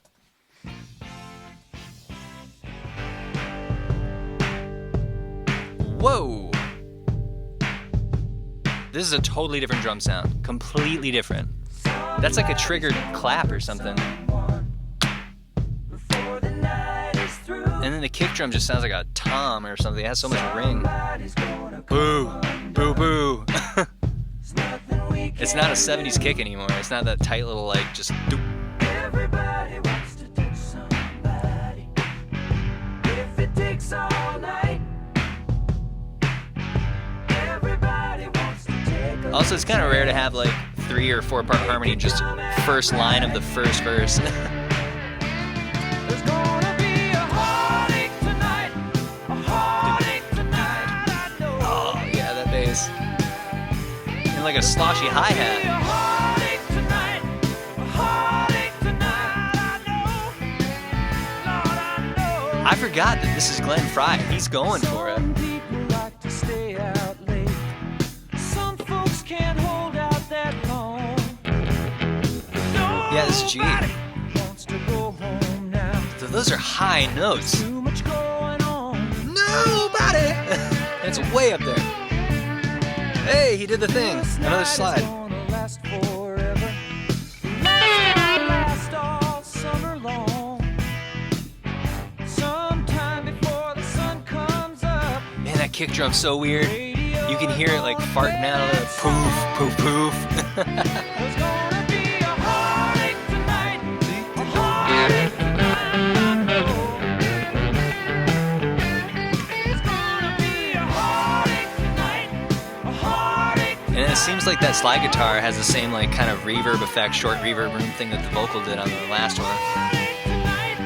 Whoa! This is a totally different drum sound. Completely different. That's like a triggered clap or something. And then the kick drum just sounds like a tom or something. It has so much ring. Boo! Boo boo! It's not a 70s kick anymore. It's not that tight little like just doop. takes all night. Everybody wants to take a Also, it's kind of rare to have like 3 or 4 part harmony, just first line of the first verse. There's gonna be a heartache tonight. A heartache tonight. I know. Oh, yeah, that bass. And like a sloshy hi-hat. A heartache tonight. A heartache tonight. I know. Lord, I know. I forgot that this is Glenn Frey. He's going for it. Some people like to stay out late. Some folks can't hold out that long. Yeah, this is G. Nobody wants to go home now. So those are high notes. Too much going on. Nobody! It's way up there. Hey, he did the thing. This Another night is slide. gonna last forever. Last all summer long. Sometime before the sun comes up. Man, that kick drum's so weird. You can hear it like farting out of the poof, poof, poof. There's gonna be a heartache tonight. A heartache tonight. It's gonna be a heartache tonight. A heartache And it seems like that slide guitar has the same like kind of reverb effect, short reverb room thing that the vocal did on the last one. tonight.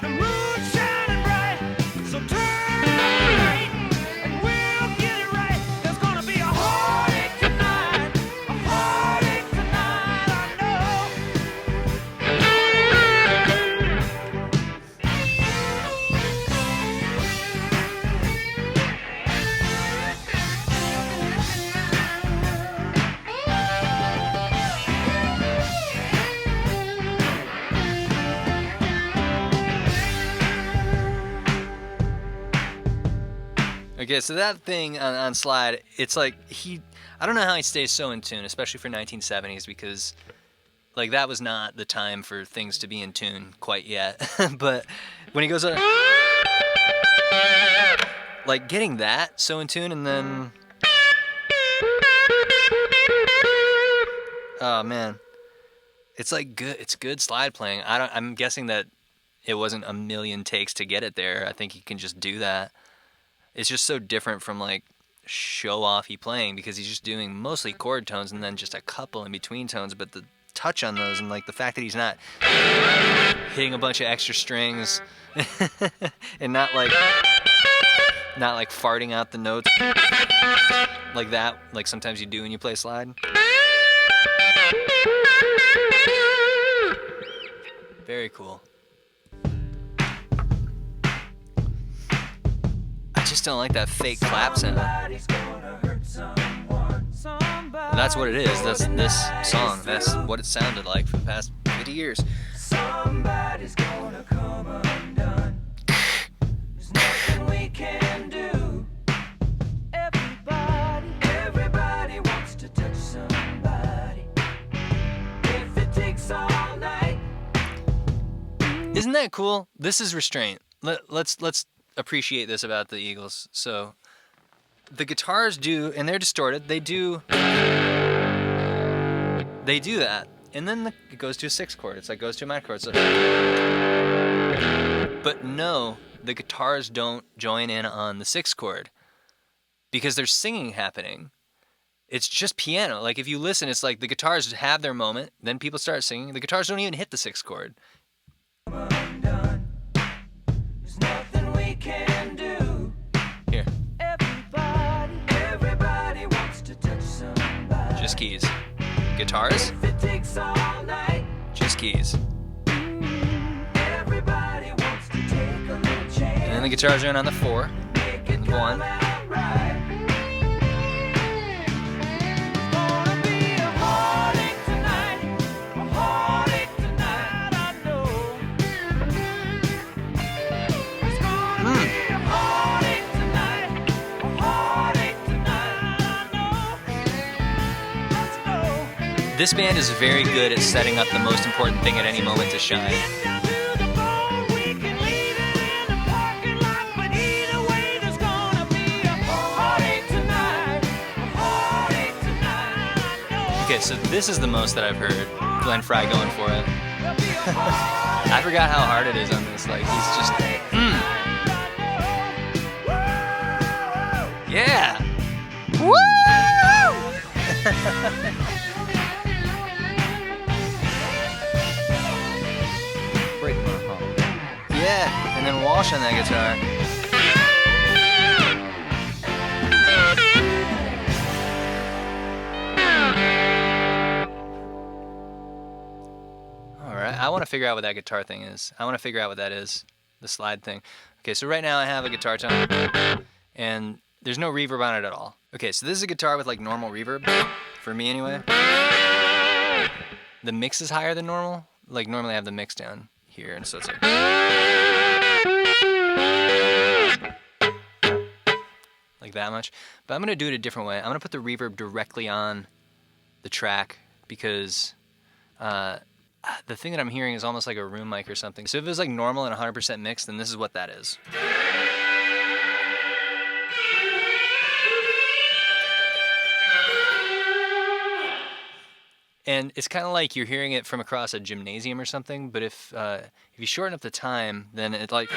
The moon's shining bright. So turn right and we'll get it right. There's gonna be a heartache tonight. A heartache tonight. I know. Okay, so that thing on slide, it's like I don't know how he stays so in tune, especially for 1970s, because like that was not the time for things to be in tune quite yet. But when he goes up, like getting that so in tune, and then oh man, it's like good. It's good slide playing. I'm guessing that it wasn't a million takes to get it there. I think he can just do that. It's just so different from like show-offy playing, because he's just doing mostly chord tones and then just a couple in between tones, but the touch on those and like the fact that he's not hitting a bunch of extra strings and not like farting out the notes like that, like sometimes you do when you play slide. Very cool. I just don't like that fake clap sound. Somebody's gonna hurt someone. Somebody. That's what it is. That's this song. That's what it sounded like for the past 50 years. Somebody's gonna come undone. There's nothing we can do. Everybody wants to touch somebody. If it takes all night. Isn't that cool? This is restraint. Let's appreciate this about the Eagles. So the guitars do, and they're distorted. They do that, and then it goes to a 6 chord. It's like goes to a minor chord. So, but no, the guitars don't join in on the 6 chord because there's singing happening. It's just piano. Like if you listen, it's like the guitars have their moment, then people start singing. The guitars don't even hit the 6 chord. There's nothing we can do. Here, Everybody wants to touch somebody. just keys. Guitars, If it takes all night. just keys. Everybody wants to take a little chance. And then the guitars are in on the 4. Make it and the 1. come out right. It's gonna be a heartache tonight. A heartache tonight, I know. It's gonna be a heartache tonight. A heartache tonight, I know. Let's go. This band is very good at setting up the most important thing at any moment to shine. Down to the bone, we can leave it in the parking lot, but either way, there's gonna be a heartache tonight. A heartache tonight, I know. Okay, so this is the most that I've heard Glenn Frey going for it. There'll be a heartache I forgot how hard it is on this. Like, he's just, tonight, I know. Break the hump. Yeah, and then Walsh on that guitar. Alright, I want to figure out what that guitar thing is. I want to figure out what that is, the slide thing. Okay, so right now I have a guitar tone, and there's no reverb on it at all. Okay, so this is a guitar with like normal reverb, for me anyway. The mix is higher than normal. Like normally I have the mix down here, and so it's like... like that much. But I'm going to do it a different way. I'm going to put the reverb directly on the track because the thing that I'm hearing is almost like a room mic or something. So if it was like normal and 100% mixed, then this is what that is. And it's kind of like you're hearing it from across a gymnasium or something, but if you shorten up the time, then it like...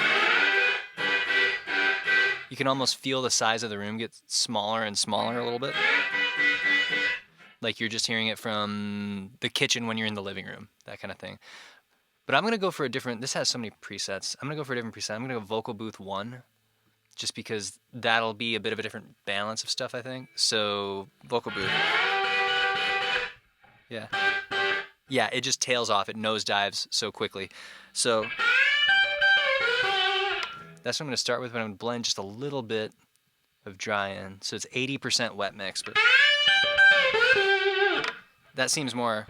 you can almost feel the size of the room get smaller and smaller a little bit. Like you're just hearing it from the kitchen when you're in the living room, that kind of thing. But I'm going to go for a different... this has so many presets. I'm going to go for a different preset. I'm going to go Vocal Booth 1, just because that'll be a bit of a different balance of stuff, I think. So, Vocal Booth. Yeah. Yeah, it just tails off. It nosedives so quickly. So, that's what I'm going to start with, but I'm going to blend just a little bit of dry in. So it's 80% wet mix, but that seems more...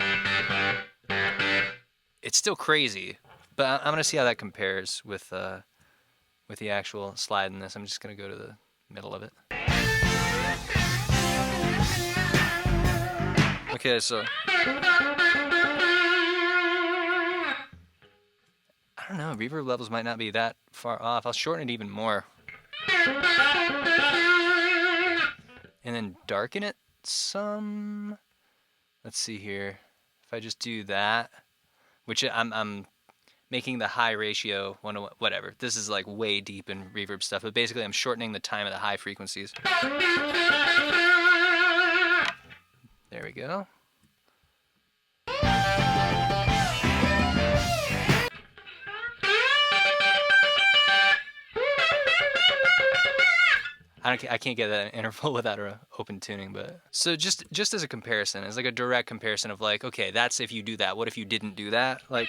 it's still crazy, but I'm going to see how that compares with the actual slide in this. I'm just going to go to the middle of it. Okay, so... I don't know, reverb levels might not be that far off. I'll shorten it even more. And then darken it some. Let's see here. If I just do that, which I'm making the high ratio, whatever. This is like way deep in reverb stuff, but basically I'm shortening the time of the high frequencies. There we go. I can't get that interval without an open tuning, but... so just as a comparison, as like a direct comparison of like, okay, that's if you do that. What if you didn't do that? Like...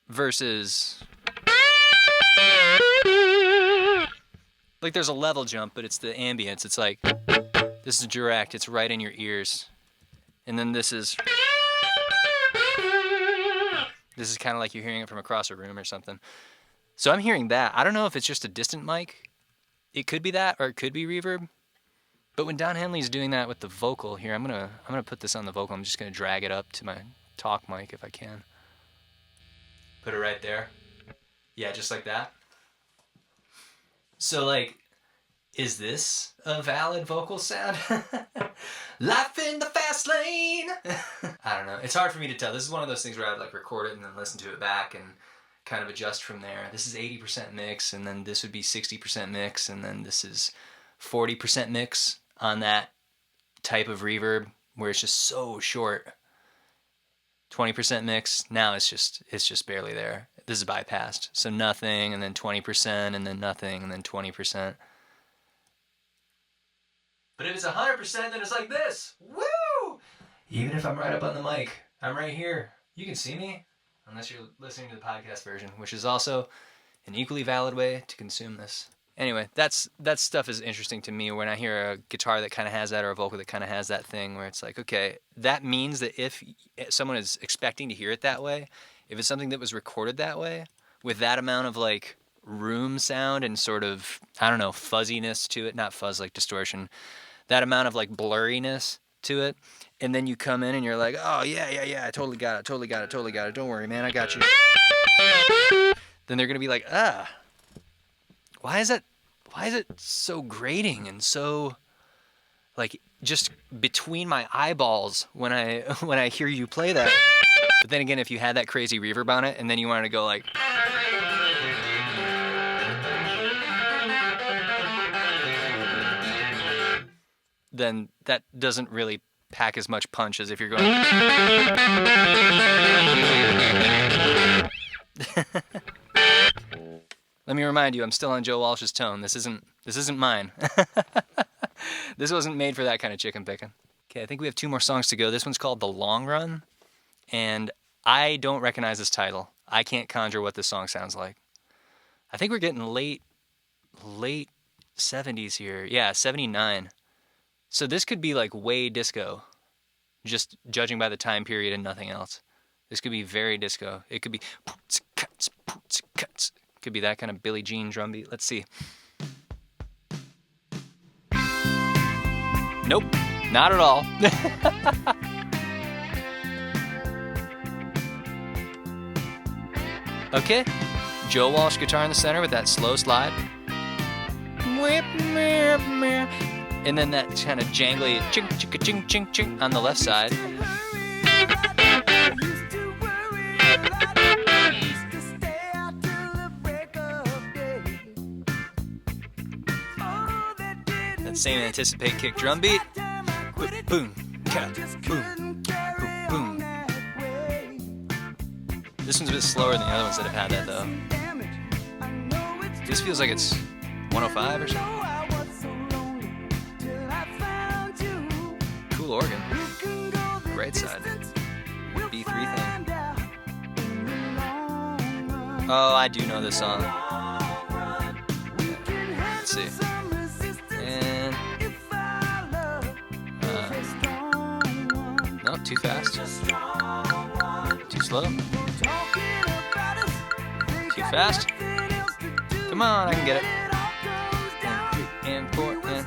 versus... like there's a level jump, but it's the ambience. It's like, this is direct, it's right in your ears. And then this is kind of like you're hearing it from across a room or something. So I'm hearing that. I don't know if it's just a distant mic. It could be that, or it could be reverb. But when Don Henley's doing that with the vocal here, I'm gonna put this on the vocal. I'm just gonna drag it up to my talk mic if I can. Put it right there. Yeah, just like that. So like, is this a valid vocal sound? Life in the fast lane. I don't know. It's hard for me to tell. This is one of those things where I would like record it and then listen to it back and kind of adjust from there. This is 80% mix, and then this would be 60% mix, and then this is 40% mix on that type of reverb where it's just so short. 20% mix, now it's just barely there. This is bypassed. So nothing, and then 20%, and then nothing, and then 20%. But if it's 100%, then it's like this. Woo! Even if I'm right up on the mic, I'm right here. You can see me. Unless you're listening to the podcast version, which is also an equally valid way to consume this. Anyway, that stuff is interesting to me when I hear a guitar that kind of has that, or a vocal that kind of has that thing where it's like, okay, that means that if someone is expecting to hear it that way, if it's something that was recorded that way, with that amount of like room sound and sort of, I don't know, fuzziness to it, not fuzz like distortion, that amount of like blurriness to it, and then you come in and you're like, oh yeah, I totally got it, don't worry, man, I got you. Then they're gonna be like, why is it so grating and so like just between my eyeballs when I hear you play that? But then again, if you had that crazy reverb on it and then you wanted to go like, then that doesn't really pack as much punch as if you're going. Let me remind you, I'm still on Joe Walsh's tone. This isn't mine. This wasn't made for that kind of chicken picking. Okay, I think we have 2 more songs to go. This one's called The Long Run, and I don't recognize this title. I can't conjure what this song sounds like. I think we're getting late 70s here. Yeah, 79. So this could be like way disco, just judging by the time period and nothing else. This could be very disco. It could be poots, cuts, poots, cuts. Could be that kind of Billie Jean drum beat. Let's see. Nope, not at all. Okay, Joe Walsh guitar in the center with that slow slide. And then that kind of jangly ching ching ching ching ching on the left side. That same anticipate kick drum beat. Boom, cut, boom, boom, boom. This one's a bit slower than the other ones that have had that though. This feels like it's 105 or something. Cool organ. Right side. B3 thing. Oh, I do know this song. Let's see. And no, too fast. Too slow. Too fast. Come on, I can get it. And 4 and.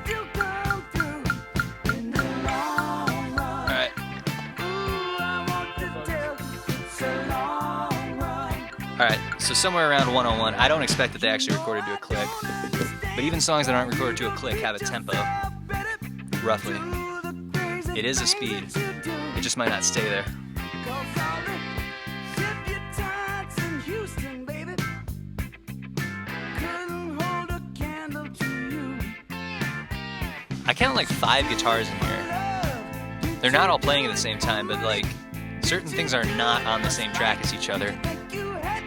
Alright. Alright, so somewhere around 101. I don't expect that they actually recorded to a click. But even songs that aren't recorded to a click have a tempo. Roughly. It is a speed. It just might not stay there. I count like 5 guitars in here. They're not all playing at the same time, but like certain things are not on the same track as each other.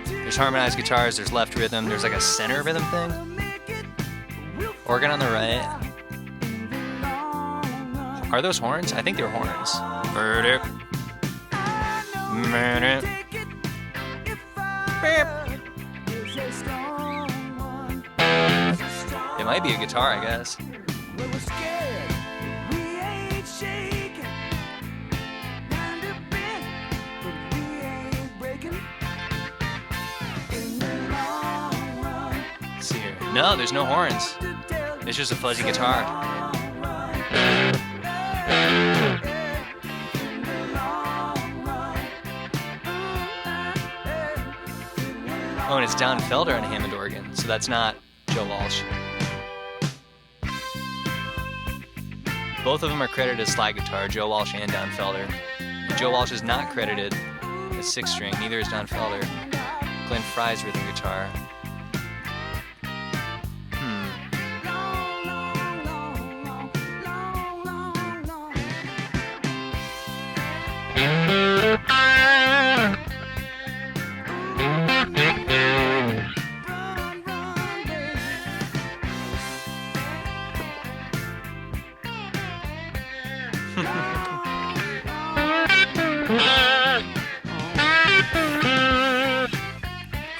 There's harmonized guitars, there's left rhythm, there's like a center rhythm thing. Organ on the right. Are those horns? I think they're horns. It might be a guitar, I guess. Let's see here. No, there's no horns. It's just a fuzzy guitar. Oh, and it's Don Felder on a Hammond organ, so that's not Joe Walsh. Both of them are credited as slide guitar, Joe Walsh and Don Felder. And Joe Walsh is not credited as 6-string, neither is Don Felder. Glenn Frey's rhythm guitar.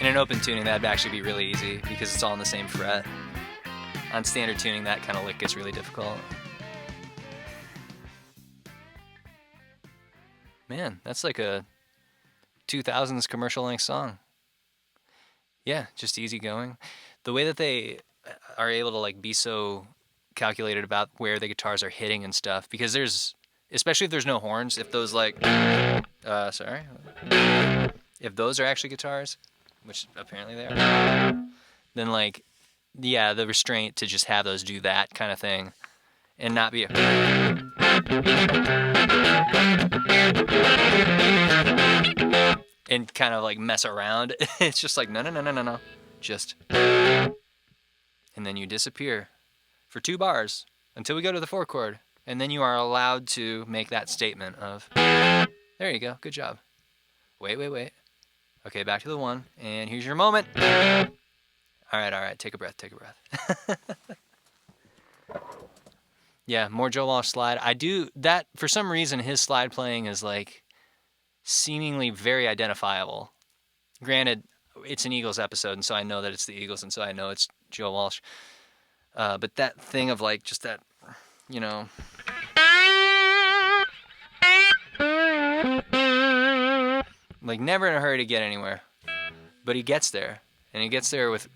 In an open tuning, that'd actually be really easy because it's all in the same fret. On standard tuning, that kind of lick gets really difficult. Man, that's like a 2000s commercial length song. Yeah, just easy going. The way that they are able to like be so calculated about where the guitars are hitting and stuff, because there's, especially if there's no horns, if those like, if those are actually guitars, which apparently they are, then like, yeah, the restraint to just have those do that kind of thing and not be a... and kind of like mess around. It's just like, no. Just... and then you disappear for 2 bars until we go to the 4 chord. And then you are allowed to make that statement of, there you go, good job. Wait. Okay, back to the 1, and here's your moment. All right, take a breath. Yeah, more Joe Walsh slide. I do that for some reason. His slide playing is like seemingly very identifiable. Granted, it's an Eagles episode, and so I know that it's the Eagles, and so I know it's Joe Walsh. But that thing of like just that, you know. Like never in a hurry to get anywhere. But he gets there, and he gets there with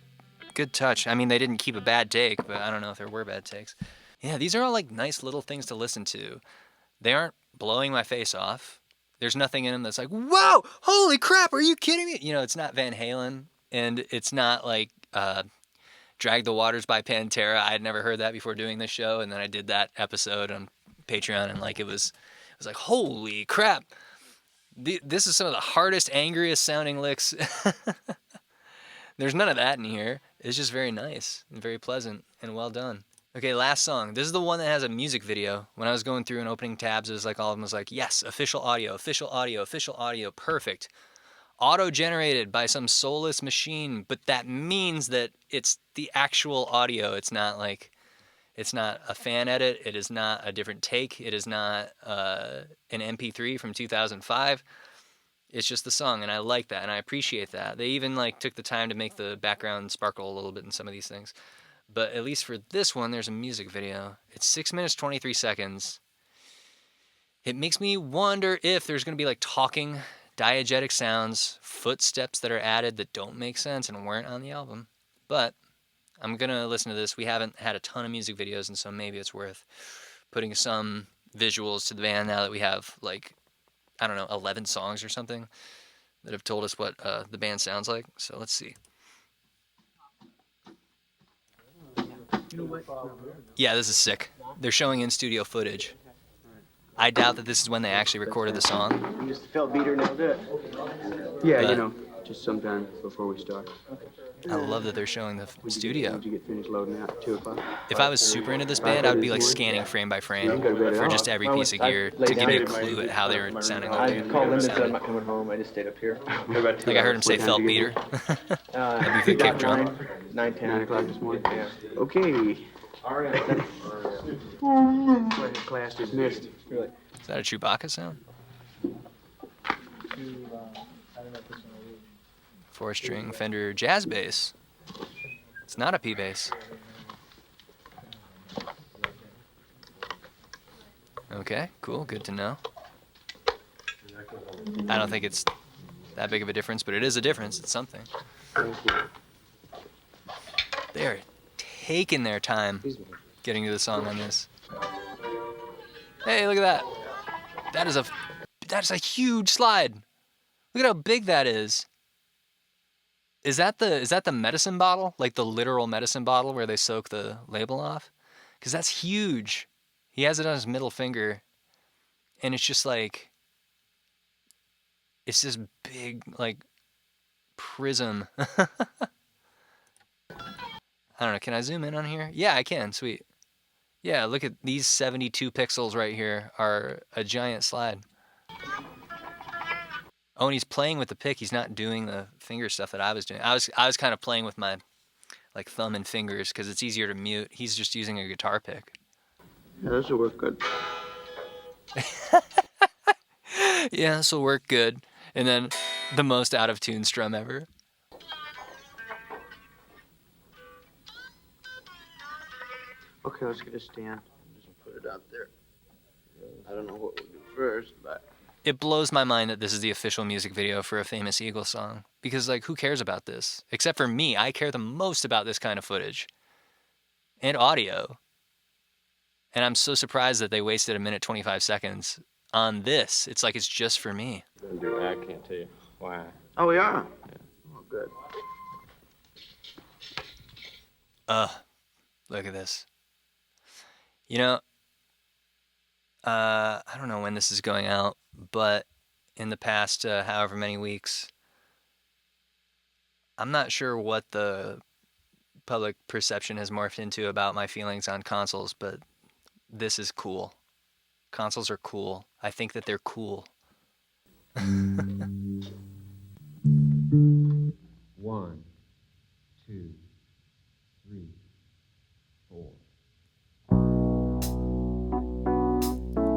good touch. I mean, they didn't keep a bad take, but I don't know if there were bad takes. Yeah, these are all like nice little things to listen to. They aren't blowing my face off. There's nothing in them that's like, whoa, holy crap, are you kidding me? You know, it's not Van Halen, and it's not like Drag the Waters by Pantera. I had never heard that before doing this show, and then I did that episode on Patreon, and like it was like, holy crap. This is some of the hardest, angriest sounding licks. There's none of that in here. It's just very nice and very pleasant and well done. Okay, last song. This is the one that has a music video. When I was going through and opening tabs, it was like all of them was like, yes, official audio, perfect. Auto-generated by some soulless machine, but that means that it's the actual audio. It's not a fan edit. It is not a different take. It is not an MP3 from 2005. It's just the song, and I like that, and I appreciate that. They even like took the time to make the background sparkle a little bit in some of these things. But at least for this one, there's a music video. It's 6 minutes, 23 seconds. It makes me wonder if there's going to be like talking, diegetic sounds, footsteps that are added that don't make sense and weren't on the album. But I'm going to listen to this. We haven't had a ton of music videos, and so maybe it's worth putting some visuals to the band now that we have, like, I don't know, 11 songs or something that have told us what the band sounds like. So let's see. Yeah, this is sick. They're showing in-studio footage. I doubt that this is when they actually recorded the song. Just felt beater nailed it. Yeah, you know, just sometime before we start. I love that they're showing the studio. Did you get finished loading out at 2 o'clock? If I was super into this band, I would be like scanning frame by frame for just every piece of gear to give me a clue at how they were sounding. I called Linda, said I'm not coming home. I just stayed up here. Like I heard him say felt beater. That'd be good kick drum. 9, 10. 9 o'clock this morning? Yeah. Okay. Class dismissed. Is that a Chewbacca sound? 4-string Fender jazz bass. It's not a P bass. Okay, cool, good to know. I don't think it's that big of a difference, but it is a difference. It's something. They're taking their time getting to the song on this. Hey, look at that. That is a huge slide. Look at how big that is. Is that the medicine bottle? Like the literal medicine bottle where they soak the label off? Because that's huge. He has it on his middle finger. And it's just like, it's this big, like, prism. I don't know, can I zoom in on here? Yeah, I can, sweet. Yeah, look at these 72 pixels right here are a giant slide. Oh, and he's playing with the pick. He's not doing the finger stuff that I was doing. I was kind of playing with my like thumb and fingers because it's easier to mute. He's just using a guitar pick. Yeah, this will work good. Yeah, this will work good. And then the most out of tune strum ever. Okay, let's get a stand. Just put it out there. I don't know what we'll do first, but... It blows my mind that this is the official music video for a famous Eagles song. Because, like, who cares about this? Except for me, I care the most about this kind of footage. And audio. And I'm so surprised that they wasted 1 minute 25 seconds on this. It's like it's just for me. I can't tell you why. Oh, we are? Yeah. Oh, good. Look at this. You know, I don't know when this is going out, but in the past however many weeks, I'm not sure what the public perception has morphed into about my feelings on consoles, but this is cool. Consoles are cool. I think that they're cool. 1, 2, 3, 4.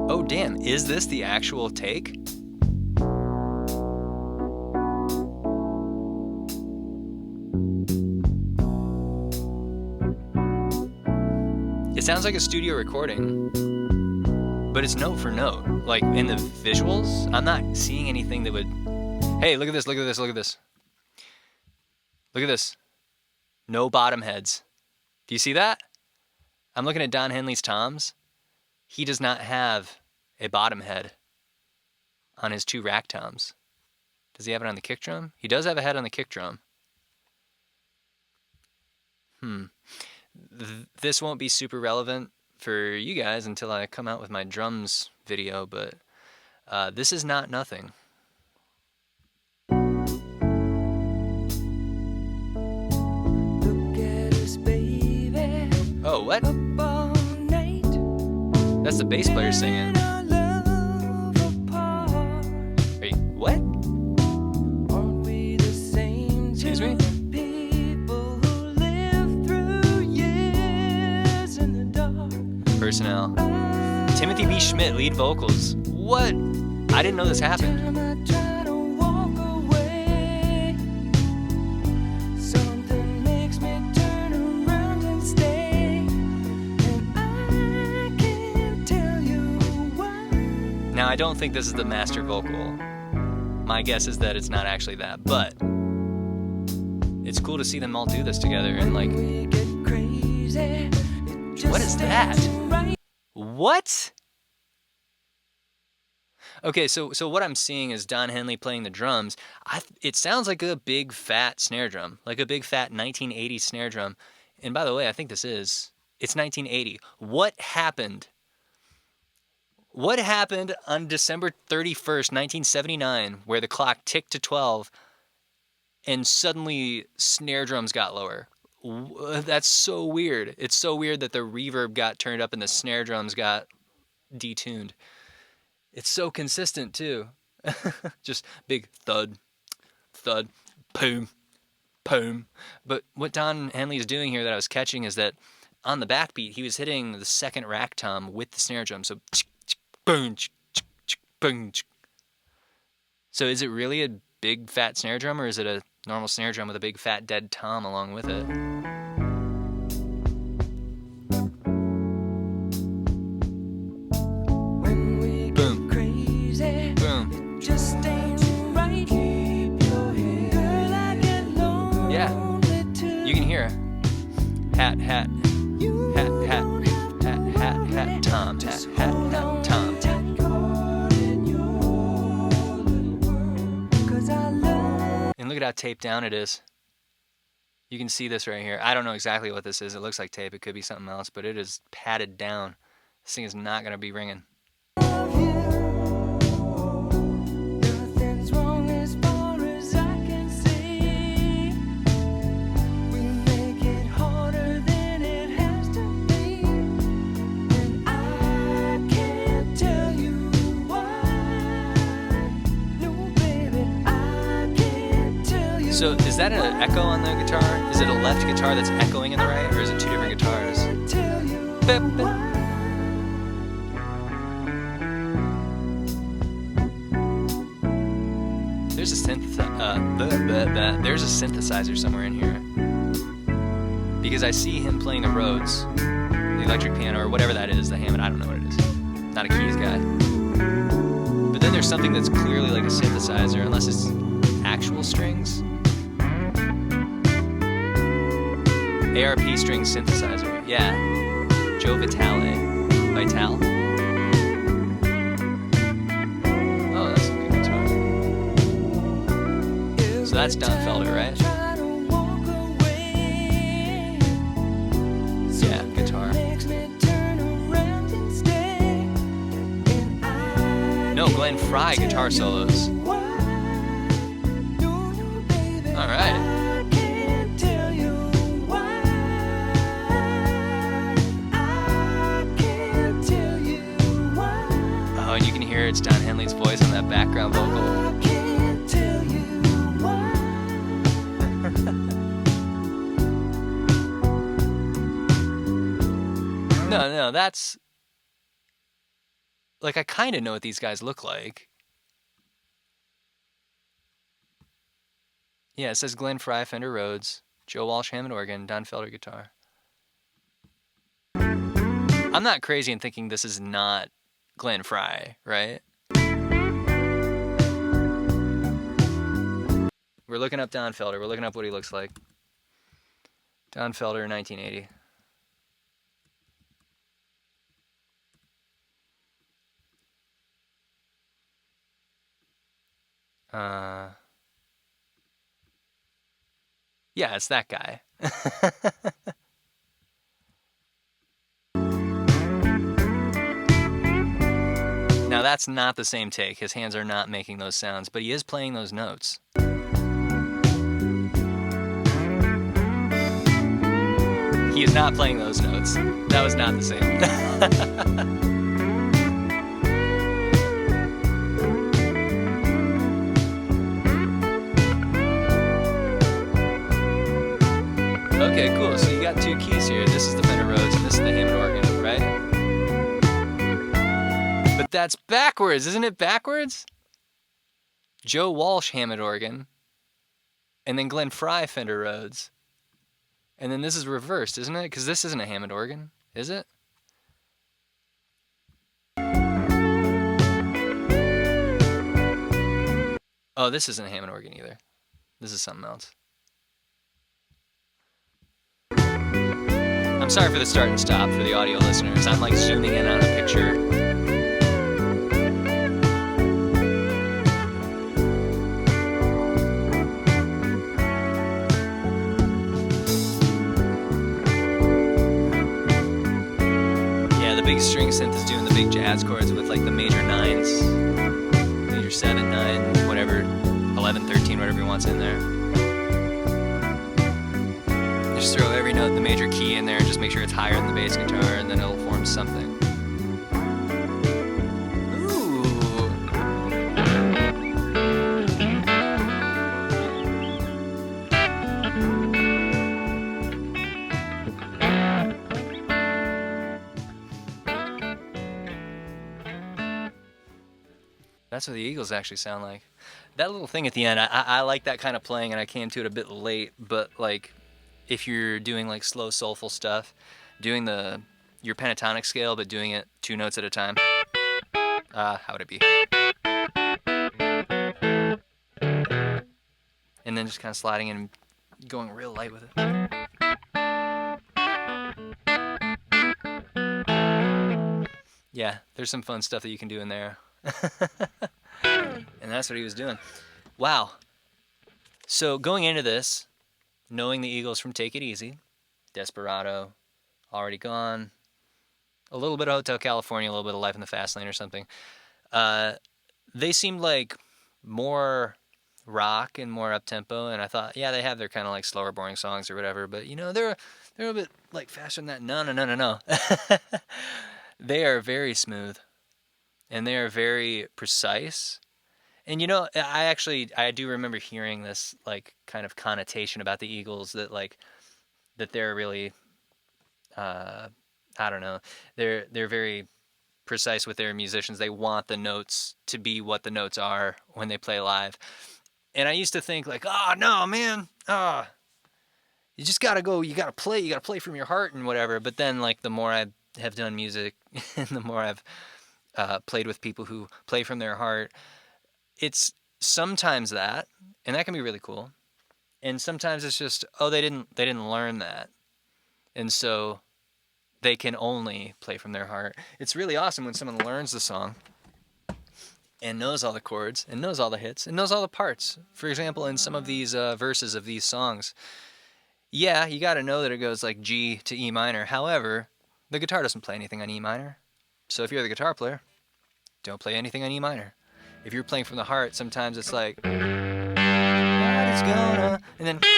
Oh, damn. Is this the actual take? It sounds like a studio recording, but it's note for note. Like in the visuals, I'm not seeing anything that would. Hey, look at this, look at this, look at this. Look at this. No bottom heads. Do you see that? I'm looking at Don Henley's toms. He does not have a bottom head on his 2 rack toms. Does he have it on the kick drum? He does have a head on the kick drum. This won't be super relevant for you guys until I come out with my drums video, but this is not nothing. Oh, what? That's the bass player singing. Wait, what? Excuse me? Personnel. Timothy B. Schmidt, lead vocals. What? I didn't know this happened. Now, I don't think this is the master vocal. My guess is that it's not actually that, but it's cool to see them all do this together and like. What is that? What? Okay, so what I'm seeing is Don Henley playing the drums. It sounds like a big fat snare drum, like a big fat 1980s snare drum. And by the way, I think it's 1980. What happened? What happened on December 31st, 1979, where the clock ticked to 12 and suddenly snare drums got lower? That's so weird. It's so weird that the reverb got turned up and the snare drums got detuned. It's so consistent too. Just big thud, thud, boom, boom. But what Don Henley is doing here that I was catching is that on the backbeat, he was hitting the second rack tom with the snare drum. So boom, boom. So is it really a big fat snare drum, or is it a normal snare drum with a big fat dead tom along with it? Boom. Boom. Yeah. You can hear hat, hat, hat, hat, hat, hat, hat, tom, hat, hat, hat, tom. And look at how taped down it is. You can see this right here. I don't know exactly what this is. It looks like tape. It could be something else, but it is padded down. This thing is not going to be ringing. So is that an echo on the guitar? Is it a left guitar that's echoing in the right, or is it 2 different guitars? There's a there's a synthesizer somewhere in here. Because I see him playing the Rhodes, the electric piano, or whatever that is, the Hammond, I don't know what it is. Not a keys guy. But then there's something that's clearly like a synthesizer, unless it's actual strings. ARP string synthesizer, yeah. Joe Vitale. Vitale? Oh, that's a good guitar. So that's Don Felder, right? Yeah, guitar. No, Glenn Frey guitar solos. Alright. it's Don Henley's voice on that background vocal. I can't tell you why. No, that's... Like, I kind of know what these guys look like. Yeah, it says Glenn Frey, Fender Rhodes, Joe Walsh, Hammond organ, Don Felder guitar. I'm not crazy in thinking this is not Glenn Frey, right? We're looking up Don Felder. We're looking up what he looks like. Don Felder, 1980. Yeah, it's that guy. Now that's not the same take. His hands are not making those sounds, but he is playing those notes. He is not playing those notes. That was not the same. Okay, cool. So you got two keys here. This is the Fender Rhodes and this is the Hammond organ, right? But that's backwards, isn't it backwards? Joe Walsh Hammond organ, and then Glenn Frey Fender Rhodes. And then this is reversed, isn't it? Because this isn't a Hammond organ, is it? Oh, this isn't a Hammond organ either. This is something else. I'm sorry for the start and stop for the audio listeners. I'm like zooming in on a picture. Yeah, the big string synth is doing the big jazz chords with like the major nines, major 7, 9, whatever, 11, 13, whatever he wants in there. Just throw every note, the major key in there, and just make sure it's higher than the bass guitar, and then it'll form something. Ooh. That's what the Eagles actually sound like. That little thing at the end, I like that kind of playing, and I came to it a bit late, but like, if you're doing like slow soulful stuff, doing your pentatonic scale but doing it 2 notes at a time, how would it be? And then just kind of sliding and going real light with it. Yeah, there's some fun stuff that you can do in there. And that's what he was doing. Wow. So going into this, knowing the Eagles from Take It Easy, Desperado, Already Gone, a little bit of Hotel California, a little bit of Life in the Fast Lane or something, they seemed like more rock and more up-tempo, and I thought, yeah, they have their kind of like slower, boring songs or whatever, but you know, they're a bit like faster than that. No. They are very smooth, and they are very precise. And you know, I do remember hearing this like kind of connotation about the Eagles that they're really, I don't know, they're very precise with their musicians. They want the notes to be what the notes are when they play live. And I used to think like, oh no, man, you just gotta go, you gotta play from your heart and whatever. But then like the more I have done music and the more I've played with people who play from their heart, it's sometimes that, and that can be really cool. And sometimes it's just, oh, they didn't learn that. And so they can only play from their heart. It's really awesome when someone learns the song and knows all the chords and knows all the hits and knows all the parts. For example, in some of these verses of these songs, yeah, you got to know that it goes like G to E minor. However, the guitar doesn't play anything on E minor. So if you're the guitar player, don't play anything on E minor. If you're playing from the heart, sometimes it's like, God is gonna, and then, oh,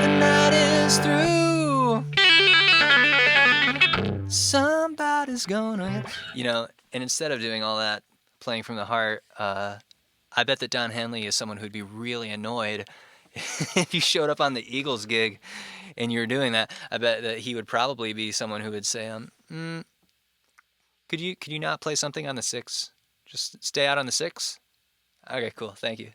the night is through, somebody's is gonna, you know, and instead of doing all that, playing from the heart, I bet that Don Henley is someone who'd be really annoyed if you showed up on the Eagles gig and you were doing that. I bet that he would probably be someone who would say, could you not play something on the 6? Just stay out on the 6? Okay, cool, thank you.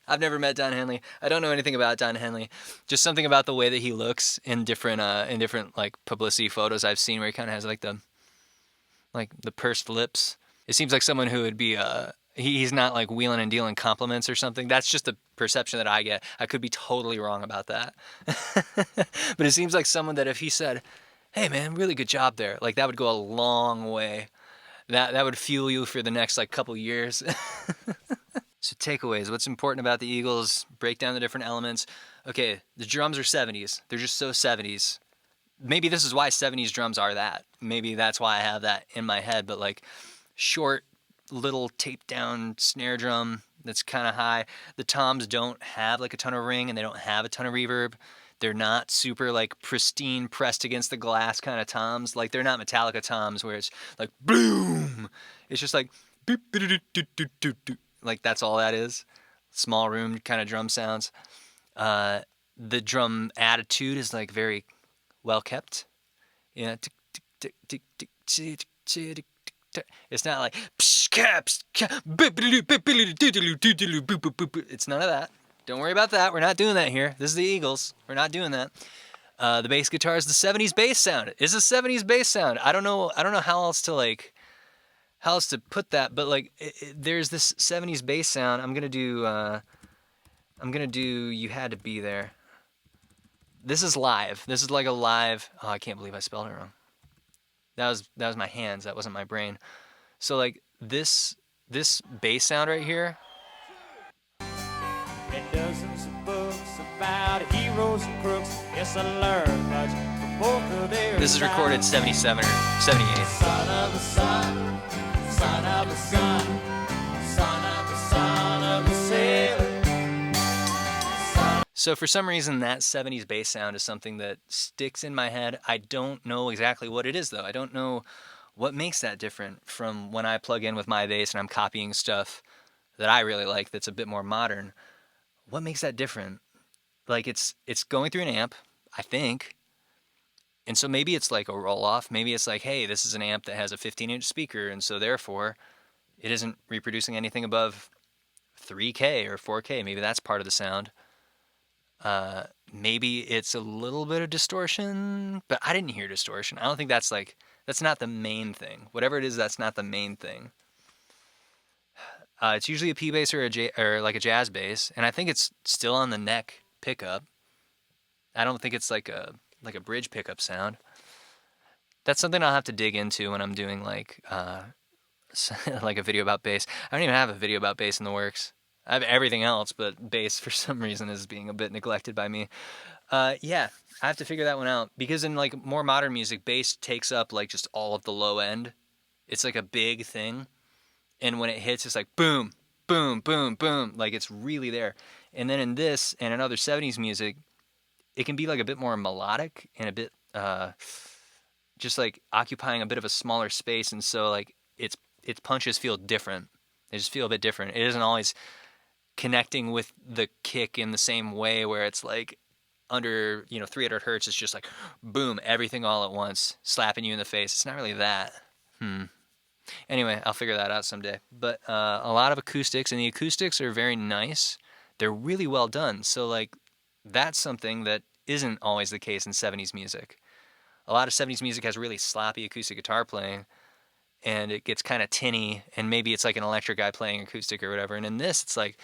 I've never met Don Henley. I don't know anything about Don Henley. Just something about the way that he looks in different like publicity photos I've seen, where he kind of has like the pursed lips. It seems like someone who would be he's not like wheeling and dealing compliments or something. That's just the perception that I get. I could be totally wrong about that. But it seems like someone that if he said, "Hey man, really good job there," like that would go a long way. That would fuel you for the next like couple years. So takeaways, what's important about the Eagles, break down the different elements. Okay, the drums are 70s. They're just so 70s. Maybe this is why 70s drums are that. Maybe that's why I have that in my head, but like short, little taped down snare drum that's kind of high. The toms don't have like a ton of ring and they don't have a ton of reverb. They're not super like pristine, pressed against the glass kind of toms. Like they're not Metallica toms where it's like boom. It's just like boop, like that's all that is. Small room kind of drum sounds. The drum attitude is like very well kept. Yeah. It's not like it's none of that. Don't worry about that. We're not doing that here. This is the Eagles. We're not doing that. The bass guitar is the 70s bass sound. It's a 70s bass sound. I don't know how else to put that, but like there's this 70s bass sound. I'm gonna do You Had to Be There. This is live. This is like a live. Oh, I can't believe I spelled it wrong. That was my hands. That wasn't my brain. So like this bass sound right here. Read dozens of books about heroes and crooks. Yes, I learned much from both of their This is recorded 77 or 78. Son of the sun, son of the sun, son of the son of the sailor. So for some reason, that 70s bass sound is something that sticks in my head. I don't know exactly what it is, though. I don't know what makes that different from when I plug in with my bass and I'm copying stuff that I really like that's a bit more modern. What makes that different? Like, it's going through an amp, I think. And so maybe it's like a roll-off. Maybe it's like, hey, this is an amp that has a 15-inch speaker, and so therefore it isn't reproducing anything above 3K or 4K. Maybe that's part of the sound. Maybe it's a little bit of distortion, but I didn't hear distortion. I don't think that's not the main thing. Whatever it is, that's not the main thing. It's usually a P bass or like a jazz bass, and I think it's still on the neck pickup. I don't think it's like a bridge pickup sound. That's something I'll have to dig into when I'm doing like like a video about bass. I don't even have a video about bass in the works. I have everything else, but bass for some reason is being a bit neglected by me. Yeah, I have to figure that one out, because in like more modern music, bass takes up like just all of the low end. It's like a big thing, and when it hits, it's like boom, boom, boom, boom, like it's really there. And then in this and in other 70s music, it can be like a bit more melodic and a bit just like occupying a bit of a smaller space, and so like its punches feel different. They just feel a bit different. It isn't always connecting with the kick in the same way, where it's like under 300 hertz, it's just like boom, everything all at once, slapping you in the face. It's not really that. Anyway, I'll figure that out someday. But a lot of acoustics, and the acoustics are very nice. They're really well done. So like that's something that isn't always the case in 70s music. A lot of 70s music has really sloppy acoustic guitar playing, and it gets kind of tinny, and maybe it's like an electric guy playing acoustic or whatever. And in this, it's like,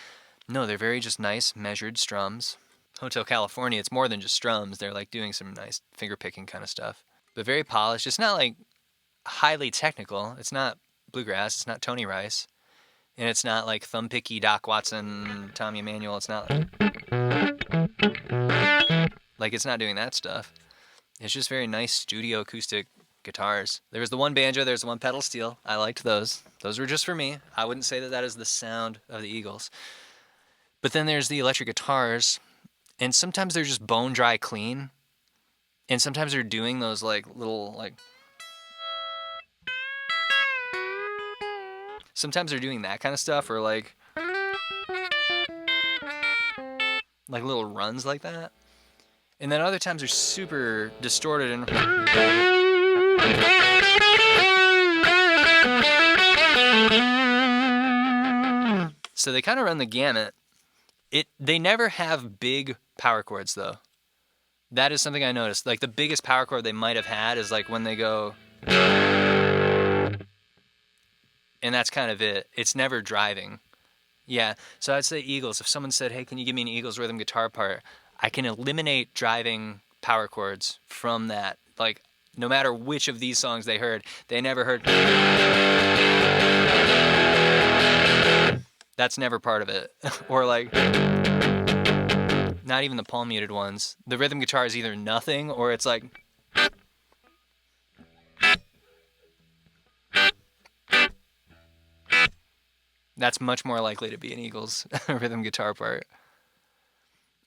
no, they're very just nice, measured strums. Hotel California, it's more than just strums. They're like doing some nice finger-picking kind of stuff. But very polished. It's not like highly technical. It's not bluegrass. It's not Tony Rice. And it's not like thumb-picky Doc Watson, Tommy Emmanuel. It's not like it's not doing that stuff. It's just very nice studio acoustic guitars. There was the one banjo, there's the one pedal steel. I liked those. Those were just for me. I wouldn't say that that is the sound of the Eagles. But then there's the electric guitars, and sometimes they're just bone dry clean, and sometimes they're doing those like little like Sometimes they're doing that kind of stuff, or like little runs like that. And then other times they're super distorted and so they kind of run the gamut. They never have big power chords though. That is something I noticed. Like the biggest power chord they might have had is like when they go, and that's kind of it. It's never driving. Yeah, so I'd say Eagles. If someone said, hey, can you give me an Eagles rhythm guitar part? I can eliminate driving power chords from that. Like, no matter which of these songs they heard, they never heard. That's never part of it. Or like, not even the palm muted ones. The rhythm guitar is either nothing or it's like. That's much more likely to be an Eagles rhythm guitar part.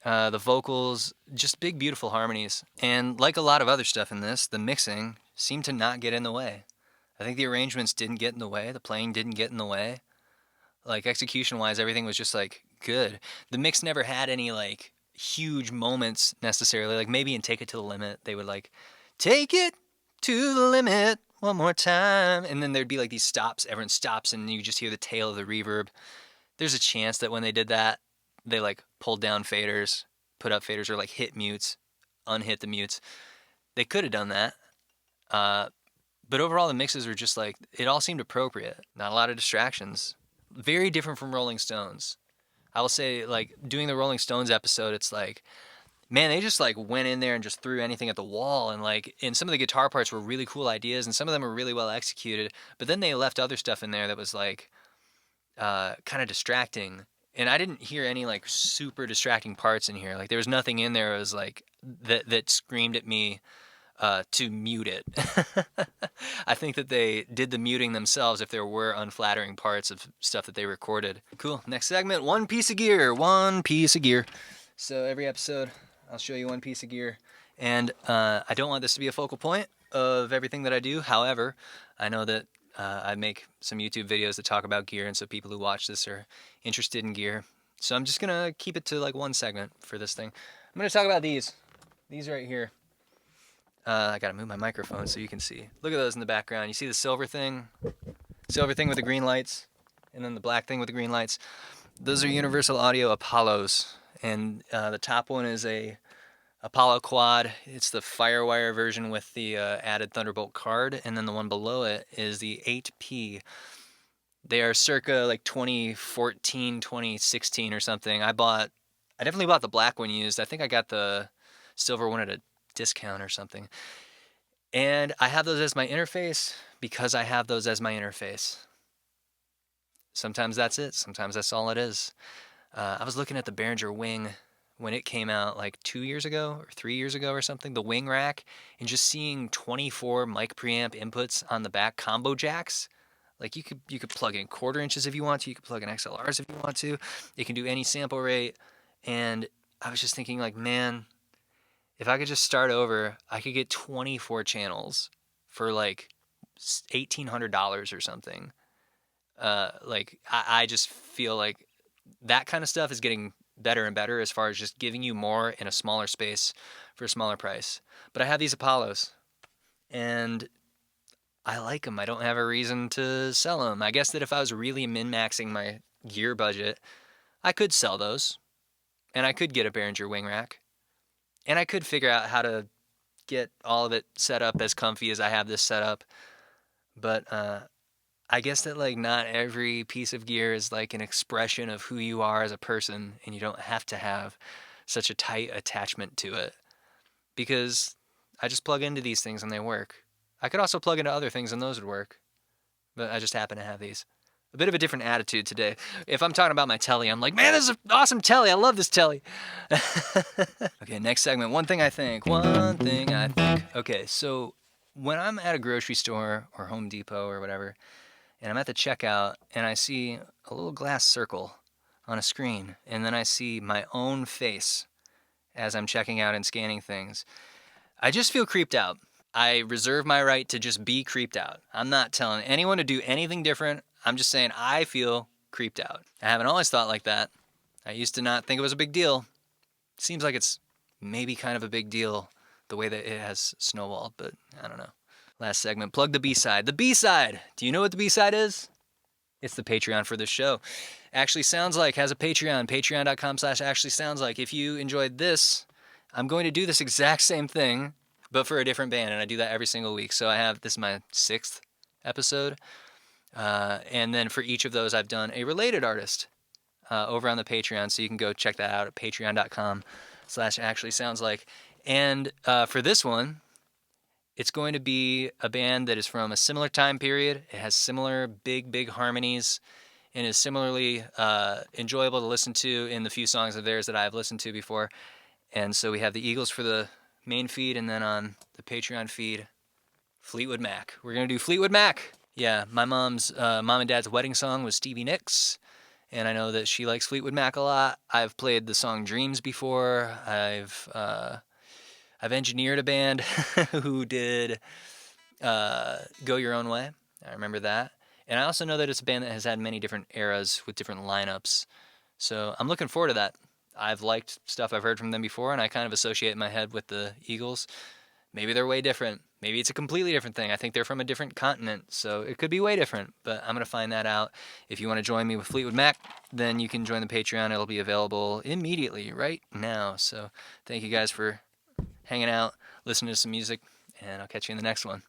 The vocals, just big, beautiful harmonies. And like a lot of other stuff in this, the mixing seemed to not get in the way. I think the arrangements didn't get in the way. The playing didn't get in the way. Like execution-wise, everything was just like good. The mix never had any like huge moments necessarily. Like maybe in Take It to the Limit, they would like, take it to the limit one more time. And then there'd be like these stops. Everyone stops and you just hear the tail of the reverb. There's a chance that when they did that, they like pulled down faders, put up faders, or like hit mutes, unhit the mutes. They could have done that. But overall, the mixes were just like, it all seemed appropriate. Not a lot of distractions. Very different from Rolling Stones. I will say, like, doing the Rolling Stones episode, it's like, man, they just like went in there and just threw anything at the wall. And some of the guitar parts were really cool ideas and some of them were really well executed. But then they left other stuff in there that was like kind of distracting. And I didn't hear any like super distracting parts in here. Like there was nothing in there that was like that screamed at me to mute it. I think that they did the muting themselves if there were unflattering parts of stuff that they recorded. Cool. Next segment, one piece of gear. One piece of gear. So every episode, I'll show you one piece of gear. And I don't want this to be a focal point of everything that I do. However, I know that I make some YouTube videos that talk about gear, and so people who watch this are interested in gear. So I'm just going to keep it to like one segment for this thing. I'm going to talk about these. These right here. I got to move my microphone so you can see. Look at those in the background. You see the silver thing? Silver thing with the green lights, and then the black thing with the green lights. Those are Universal Audio Apollos. And the top one is a Apollo Quad. It's the Firewire version with the added Thunderbolt card. And then the one below it is the 8P. They are circa like 2014, 2016 or something. I definitely bought the black one used. I think I got the silver one at a discount or something. And I have those as my interface because I have those as my interface. Sometimes that's it. Sometimes that's all it is. I was looking at the Behringer Wing when it came out like 2 years ago or 3 years ago or something, the wing rack, and just seeing 24 mic preamp inputs on the back, combo jacks. Like you could plug in 1/4 inches if you want to, you could plug in XLRs if you want to. It can do any sample rate. And I was just thinking like, man, if I could just start over, I could get 24 channels for like $1,800 or something. I just feel like that kind of stuff is getting better and better as far as just giving you more in a smaller space for a smaller price. But I have these Apollos, and I like them. I don't have a reason to sell them. I guess that if I was really min-maxing my gear budget, I could sell those, and I could get a Behringer wing rack, and I could figure out how to get all of it set up as comfy as I have this set up. But I guess that like not every piece of gear is like an expression of who you are as a person, and you don't have to have such a tight attachment to it, because I just plug into these things and they work. I could also plug into other things and those would work, but I just happen to have these. A bit of a different attitude today. If I'm talking about my telly, I'm like, man, this is an awesome telly. I love this telly. Okay, next segment. One thing I think. Okay, so when I'm at a grocery store or Home Depot or whatever, and I'm at the checkout, and I see a little glass circle on a screen, and then I see my own face as I'm checking out and scanning things, I just feel creeped out. I reserve my right to just be creeped out. I'm not telling anyone to do anything different. I'm just saying I feel creeped out. I haven't always thought like that. I used to not think it was a big deal. Seems like it's maybe kind of a big deal the way that it has snowballed, but I don't know. Last segment, plug the B-side. The B-side! Do you know what the B-side is? It's the Patreon for this show. Actually Sounds Like has a Patreon, patreon.com/Actually Sounds Like. If you enjoyed this, I'm going to do this exact same thing, but for a different band, and I do that every single week. So this is my 6th episode, and then for each of those, I've done a related artist over on the Patreon, so you can go check that out at patreon.com/Actually Sounds Like. And for this one, it's going to be a band that is from a similar time period. It has similar big harmonies and is similarly enjoyable to listen to in the few songs of theirs that I've listened to before. And so we have the Eagles for the main feed, and then on the Patreon feed, Fleetwood Mac. We're going to do Fleetwood Mac. Yeah, my mom and dad's wedding song was Stevie Nicks, and I know that she likes Fleetwood Mac a lot. I've played the song Dreams before. I've engineered a band who did Go Your Own Way. I remember that. And I also know that it's a band that has had many different eras with different lineups. So I'm looking forward to that. I've liked stuff I've heard from them before, and I kind of associate in my head with the Eagles. Maybe they're way different. Maybe it's a completely different thing. I think they're from a different continent, so it could be way different. But I'm going to find that out. If you want to join me with Fleetwood Mac, then you can join the Patreon. It'll be available immediately, right now. So thank you guys for hanging out, listening to some music, and I'll catch you in the next one.